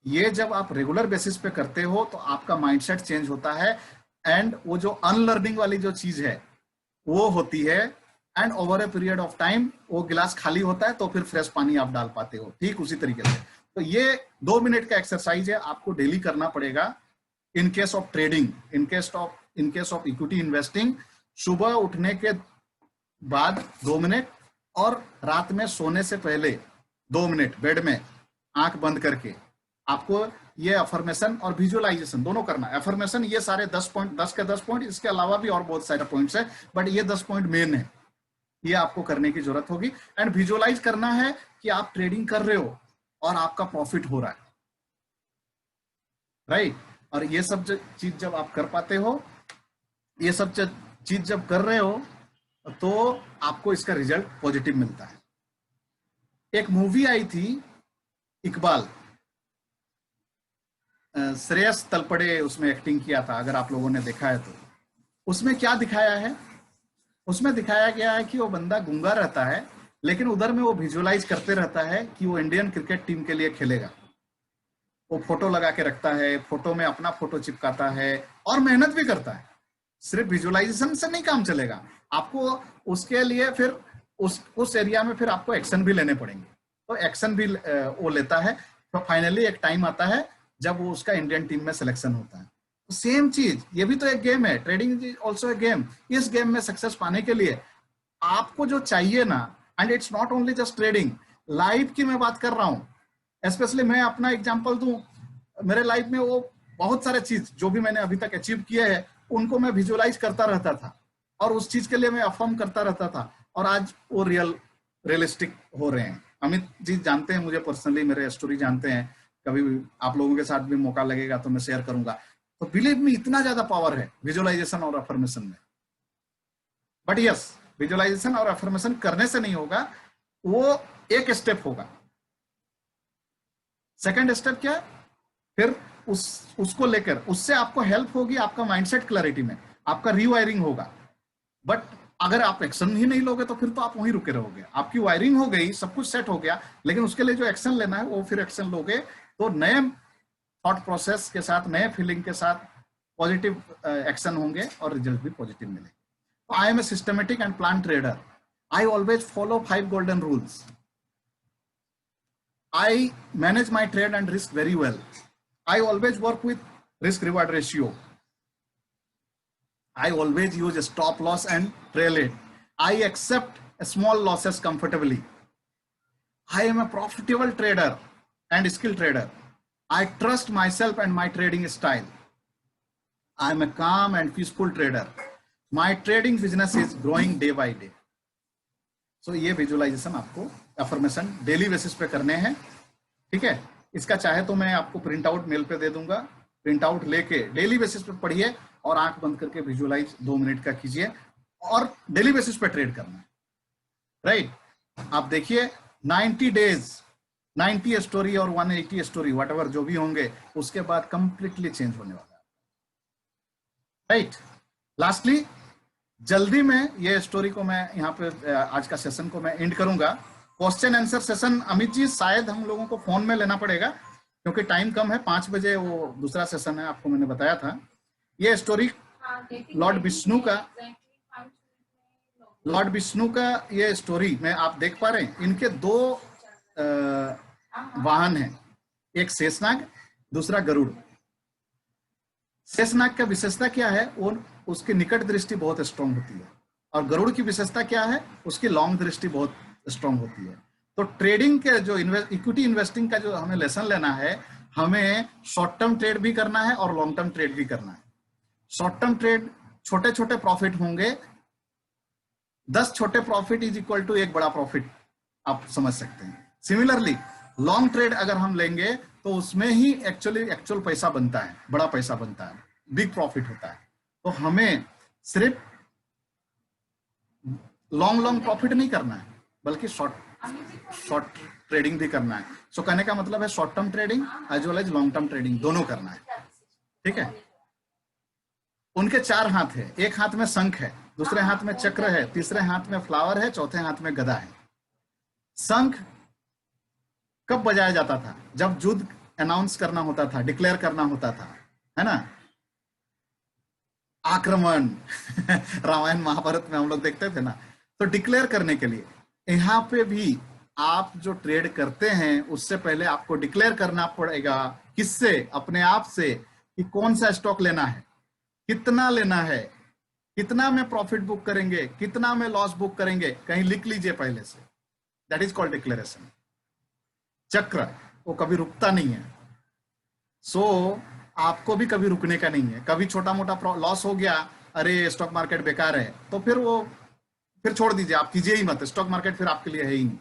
ये जब आप रेगुलर बेसिस पे करते हो तो आपका माइंडसेट चेंज होता है, एंड वो जो अनलर्निंग वाली जो चीज है वो होती है, and over a period of time वो गिलास खाली होता है तो फिर फ्रेश पानी आप डाल पाते हो। ठीक उसी तरीके से, तो ये 2 मिनट का एक्सरसाइज है, आपको डेली करना पड़ेगा। In case of trading, in case of equity investing, सुबह उठने के बाद 2 मिनट और रात में सोने से पहले 2 मिनट बेड में आंख बंद करके आपको ये अफर्मेशन और विजुअलाइजेशन दोनों करना है। अफर्मेशन ये सारे 10 के 10 पॉइंट, इसके अलावा भी और बहुत सारे पॉइंट्स है, बट ये 10 पॉइंट मेन है, ये आपको करने की जरूरत होगी। एंड विजुअलाइज करना है कि आप ट्रेडिंग कर रहे हो और आपका प्रॉफिट हो रहा है, राइट। और ये सब चीज जब आप कर पाते हो, ये सब चीज जब कर रहे हो, तो आपको इसका रिजल्ट पॉजिटिव मिलता है। एक मूवी आई थी इकबाल, श्रेयस तलपड़े उसमें एक्टिंग किया था, अगर आप लोगों ने देखा है तो। उसमें क्या दिखाया है, उसमें दिखाया गया है कि वो बंदा गूंगा रहता है, लेकिन उधर में वो विजुअलाइज करते रहता है कि वो इंडियन क्रिकेट टीम के लिए खेलेगा। वो फोटो लगा के रखता है, फोटो में अपना फोटो चिपकाता है और मेहनत भी करता है। सिर्फ विजुअलाइजेशन से नहीं काम चलेगा, आपको उसके लिए फिर उस एरिया में फिर आपको एक्शन भी लेने पड़ेंगे। तो एक्शन भी वो लेता है, तो फाइनली एक टाइम आता है जब वो उसका इंडियन टीम में सिलेक्शन होता है। तो सेम चीज, ये भी तो एक गेम है, trading is also a game. इस गेम में सक्सेस पाने के लिए आपको जो चाहिए ना, and it's not only just trading, life की मैं बात कर रहा हूं। स्पेशली मैं अपना एग्जांपल दूं, मेरे लाइफ में वो बहुत सारे चीज जो भी मैंने अभी तक अचीव किए हैं उनको मैं विजुअलाइज करता रहता था और उस चीज के लिए मैं अफर्म करता रहता था, और आज वो रियलिस्टिक हो रहे हैं। अमित जी जानते हैं मुझे पर्सनली, मेरे स्टोरी जानते हैं, कभी आप लोगों के साथ भी मौका लगेगा तो मैं शेयर करूंगा। तो बिलीव मी, इतना ज्यादा पावर है विजुअलाइजेशन और अफर्मेशन में। बट यस, विजुअलाइजेशन और अफर्मेशन करने से नहीं होगा, वो एक स्टेप होगा। सेकंड स्टेप क्या है, फिर उसको लेकर उससे आपको हेल्प होगी आपका माइंडसेट क्लैरिटी में, आपका रीवायरिंग होगा। बट अगर आप एक्शन ही नहीं लोगे तो फिर तो आप वहीं रुके रहोगे। आपकी वायरिंग हो गई, सब कुछ सेट हो गया, लेकिन उसके लिए जो एक्शन लेना है वो फिर एक्शन लोगे तो नए थॉट प्रोसेस के साथ, नए फीलिंग के साथ पॉजिटिव एक्शन होंगे और रिजल्ट भी पॉजिटिव मिलेंगे। तो I am a systematic and plan trader. I always follow 5 golden rules. I manage my trade and risk very well. I always work with risk reward ratio. I always use a stop loss and trail it. I accept small losses comfortably. I am a profitable trader and skilled trader. I trust myself and my trading style. I am a calm and peaceful trader. My trading business is growing day by day. So ये विजुअलाइजेशन आपको अफर्मेशन डेली बेसिस पे करने हैं, ठीक है। इसका चाहे तो मैं आपको प्रिंट आउट मेल पे दे दूंगा, प्रिंट आउट लेके डेली बेसिस पे पढ़िए और आंख बंद करके विजुअलाइज 2 मिनट का कीजिए और डेली बेसिस पे ट्रेड करना है, राइट। आप देखिए 90 डेज, 90 स्टोरी और 180 स्टोरी व्हाटएवर जो भी होंगे, उसके बाद कंप्लीटली चेंज होने वाला है, राइट। लास्टली जल्दी में ये स्टोरी को मैं यहाँ पे आज का सेशन को मैं एंड करूंगा। Question answer session Amit ji शायद हम लोगों को फोन में लेना पड़ेगा क्योंकि टाइम कम है, 5 बजे वो दूसरा सेशन है, आपको मैंने बताया था। ये स्टोरी लॉर्ड विष्णु का ये स्टोरी में आप देख पा रहे हैं। इनके 2 वाहन हैं, एक शेषनाग, दूसरा गरुड़। शेषनाग का विशेषता क्या है, वो उसकी निकट दृष्टि बहुत स्ट्रांग होती है, और गरुड़ की विशेषता क्या है, उसकी लॉन्ग दृष्टि बहुत स्ट्रांग होती है। तो ट्रेडिंग के जो इक्विटी इन्वेस्टिंग का जो हमें लेसन लेना है, हमें शॉर्ट टर्म ट्रेड भी करना है और लॉन्ग टर्म ट्रेड भी करना है। शॉर्ट टर्म ट्रेड छोटे छोटे प्रॉफिट होंगे, 10 छोटे प्रॉफिट इज इक्वल टू 1 बड़ा प्रॉफिट, आप समझ सकते हैं। सिमिलरली लॉन्ग ट्रेड अगर हम लेंगे तो उसमें ही एक्चुअल पैसा बनता है, बड़ा पैसा बनता है, बिग प्रॉफिट होता है। तो हमें सिर्फ लॉन्ग प्रॉफिट नहीं करना है, बल्कि शॉर्ट ट्रेडिंग भी करना है। सो कहने का मतलब है short term trading as well as long term trading दोनों करना है, ठीक है। उनके 4 हाथ है, एक हाथ में शंख है, दूसरे हाथ में चक्र है, तीसरे हाथ में फ्लावर है, चौथे हाथ में गदा है। शंख कब बजाया जाता था, जब युद्ध अनाउंस करना होता था, डिक्लेयर करना होता था, है ना, आक्रमण रामायण महाभारत में हम लोग देखते थे ना। तो डिक्लेयर करने के लिए यहाँ पे भी आप जो ट्रेड करते हैं उससे पहले आपको डिक्लेयर करना पड़ेगा, किससे, अपने आप से, कि कौन सा स्टॉक लेना है, कितना लेना है, कितना में प्रॉफिट बुक करेंगे, कितना में लॉस बुक करेंगे, कहीं लिख लीजिए पहले से। That is called declaration. चक्र वो कभी रुकता नहीं है, सो आपको भी कभी रुकने का नहीं है। कभी छोटा मोटा लॉस हो गया, अरे स्टॉक मार्केट बेकार है, तो फिर छोड़ दीजिए, आप कीजिए ही मत, स्टॉक मार्केट फिर आपके लिए है ही नहीं।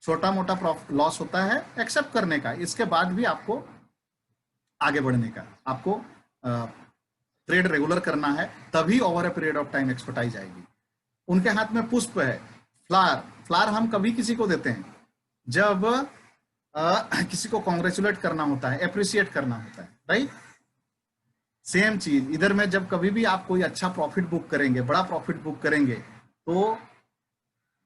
छोटा मोटा लॉस होता है, एक्सेप्ट करने का, इसके बाद भी आपको आगे बढ़ने का, आपको ट्रेड रेगुलर करना है, तभी over a period of time expertise आएगी। उनके हाथ में पुष्प है, फ्लावर हम कभी किसी को देते हैं जब किसी को कॉन्ग्रेचुलेट करना होता है, अप्रिशिएट करना होता है, राइट। सेम चीज इधर में, जब कभी भी आप कोई अच्छा प्रॉफिट बुक करेंगे, बड़ा प्रॉफिट बुक करेंगे, तो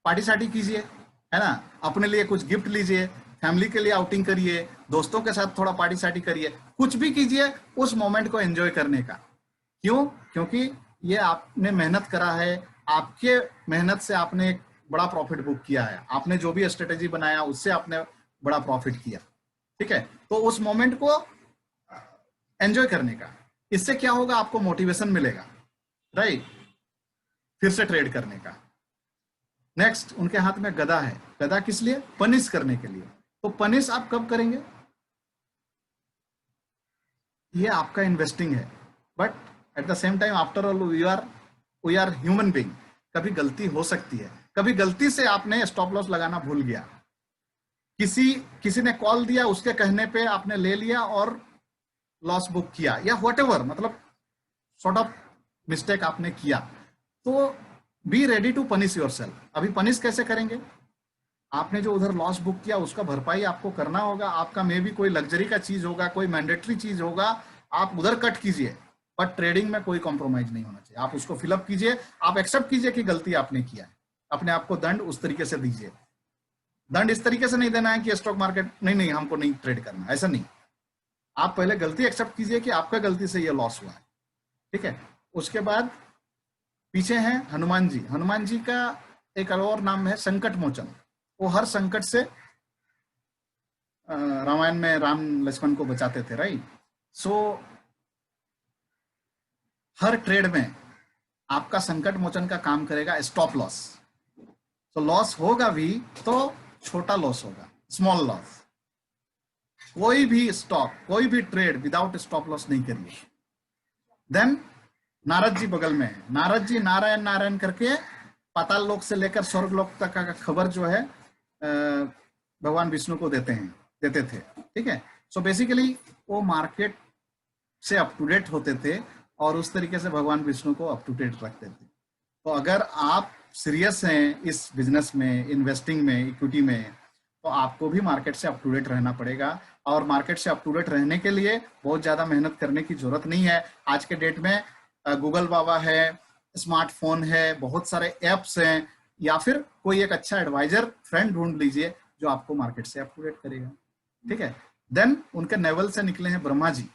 पार्टी सार्टी कीजिए, है ना, अपने लिए कुछ गिफ्ट लीजिए, फैमिली के लिए आउटिंग करिए, दोस्तों के साथ थोड़ा पार्टी सार्टी करिए, कुछ भी कीजिए उस मोमेंट को एंजॉय करने का। क्यों? क्योंकि ये आपने मेहनत करा है, आपके मेहनत से आपने एक बड़ा प्रॉफिट बुक किया है, आपने जो भी स्ट्रेटेजी बनाया उससे आपने बड़ा प्रॉफिट किया, ठीक है? तो उस मोमेंट को एंजॉय करने का, इससे क्या होगा, आपको मोटिवेशन मिलेगा, राइट, फिर से ट्रेड करने का। नेक्स्ट, उनके हाथ में गदा है। गदा किस लिए? पनिश करने के लिए। तो पनिश आप कब करेंगे? ये आपका इन्वेस्टिंग है, but at the same time after all we are human being. कभी गलती हो सकती है, कभी गलती से आपने स्टॉप लॉस लगाना भूल गया, किसी ने कॉल दिया, उसके कहने पे आपने ले लिया और लॉस बुक किया, या व्हाटएवर, मतलब सॉर्ट ऑफ मिस्टेक आपने किया, तो be ready to punish yourself. अभी पनिश कैसे करेंगे? आपने जो उधर लॉस बुक किया उसका भरपाई आपको करना होगा। आपका मे भी कोई लग्जरी का चीज होगा, कोई मैंडेटरी चीज होगा, आप उधर कट कीजिए, बट ट्रेडिंग में कोई कॉम्प्रोमाइज नहीं होना चाहिए। आप उसको फिलअप कीजिए, आप एक्सेप्ट कीजिए कि गलती आपने किया है, अपने आप को दंड उस तरीके से दीजिए। दंड इस तरीके से नहीं देना है कि स्टॉक मार्केट नहीं हमको नहीं ट्रेड करना, ऐसा नहीं। आप पहले गलती एक्सेप्ट कीजिए कि आपका गलती से ये लॉस हुआ है, ठीक है? उसके बाद पीछे हैं हनुमान जी। हनुमान जी का एक और नाम है संकट मोचन। वो हर संकट से रामायण में राम लक्ष्मण को बचाते थे, राइट? सो हर ट्रेड में आपका संकट मोचन का काम करेगा स्टॉप लॉस। तो लॉस होगा भी तो छोटा लॉस होगा, स्मॉल लॉस। कोई भी स्टॉक, कोई भी ट्रेड विदाउट स्टॉप लॉस नहीं करिए। देन नारद जी बगल में है। नारद जी नारायण नारायण करके पाताल लोक से लेकर स्वर्ग लोक तक का खबर जो है भगवान विष्णु को देते थे, ठीक है? सो बेसिकली वो मार्केट से अप टू डेट होते थे और उस तरीके से भगवान विष्णु को अप टू डेट रखते थे। तो अगर आप सीरियस हैं इस बिजनेस में, इन्वेस्टिंग में, इक्विटी में, तो आपको भी मार्केट से अप टू डेट रहना पड़ेगा। और मार्केट से अप टू डेट रहने के लिए बहुत ज्यादा मेहनत करने की जरूरत नहीं है। आज के डेट में गूगल बाबा है, स्मार्टफोन है, बहुत सारे एप्स हैं, या फिर कोई एक अच्छा एडवाइजर फ्रेंड ढूंढ लीजिए जो आपको मार्केट से अप टू डेट करेगा, ठीक है? देन उनके नेवल से निकले हैं ब्रह्मा जी।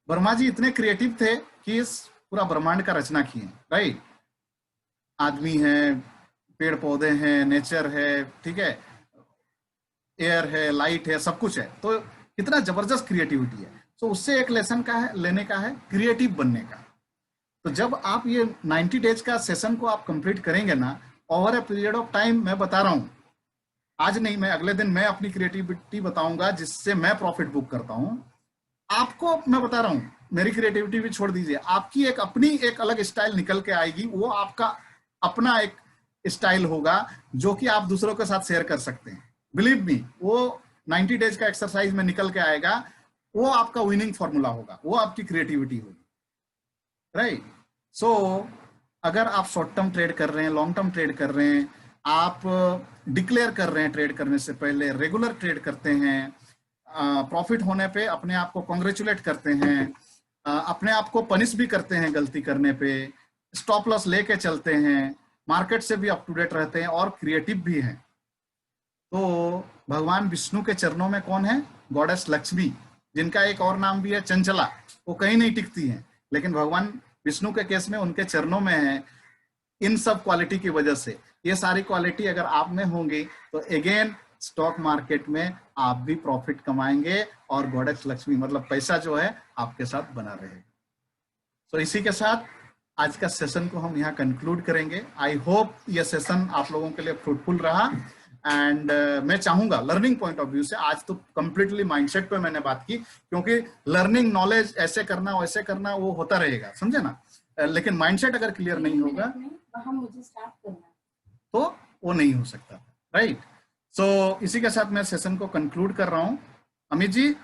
ब्रह्मा जी इतने क्रिएटिव थे कि इस पूरा ब्रह्मांड का रचना किए, राइट? आदमी है, पेड़ पौधे हैं, नेचर है, ठीक है, एयर है, लाइट है, सब कुछ है। तो कितना जबरदस्त क्रिएटिविटी है। तो उससे एक लेसन का है, लेने का है, क्रिएटिव बनने का। तो जब आप ये 90 डेज का सेशन को आप कंप्लीट करेंगे ना, over a period of time, मैं बता रहा हूं, आज नहीं, मैं अगले दिन मैं अपनी क्रिएटिविटी बताऊंगा जिससे मैं प्रॉफिट बुक करता हूं। आपको मैं बता रहा हूं, मेरी क्रिएटिविटी भी छोड़ दीजिए, आपकी एक अपनी एक अलग स्टाइल निकल के आएगी। वो आपका अपना एक स्टाइल होगा जो कि आप दूसरों के साथ शेयर कर सकते हैं। बिलीव मी, वो 90 डेज का एक्सरसाइज में निकल के आएगा। वो आपका विनिंग फॉर्मूला होगा, वो आपकी क्रिएटिविटी होगी, राइट? सो अगर आप शॉर्ट टर्म ट्रेड कर रहे हैं, लॉन्ग टर्म ट्रेड कर रहे हैं, आप डिक्लेयर कर रहे हैं ट्रेड करने से पहले, रेगुलर ट्रेड करते हैं, प्रॉफिट होने पे अपने आप को कॉन्ग्रेचुलेट करते हैं, अपने आप को पनिश भी करते हैं गलती करने पे, स्टॉप लॉस लेके चलते हैं, मार्केट से भी अप टू डेट रहते हैं और क्रिएटिव भी हैं, तो भगवान विष्णु के चरणों में कौन है? गॉडेस लक्ष्मी, जिनका एक और नाम भी है चंचला। वो कहीं नहीं टिकती हैं, लेकिन भगवान विष्णु के केस में उनके चरणों में है। इन सब क्वालिटी की वजह से, ये सारी क्वालिटी अगर आप में होंगी तो अगेन स्टॉक मार्केट में आप भी प्रॉफिट कमाएंगे और गॉडेस लक्ष्मी मतलब पैसा जो है आपके साथ बना रहेगा। तो इसी के साथ आज का सेशन को हम यहाँ कंक्लूड करेंगे। आई होप ये सेशन आप लोगों के लिए फ्रूटफुल रहा। एंड मैं चाहूंगा लर्निंग पॉइंट ऑफ व्यू से, आज तो कंप्लीटली माइंडसेट पे मैंने बात की, क्योंकि लर्निंग, नॉलेज ऐसे करना वैसे करना वो होता रहेगा, समझे ना? लेकिन माइंडसेट अगर क्लियर नहीं होगा मुझे स्टार्ट करना तो वो नहीं हो सकता, राइट? सो इसी के साथ मैं सेशन को कंक्लूड कर रहा हूँ। अमित जी,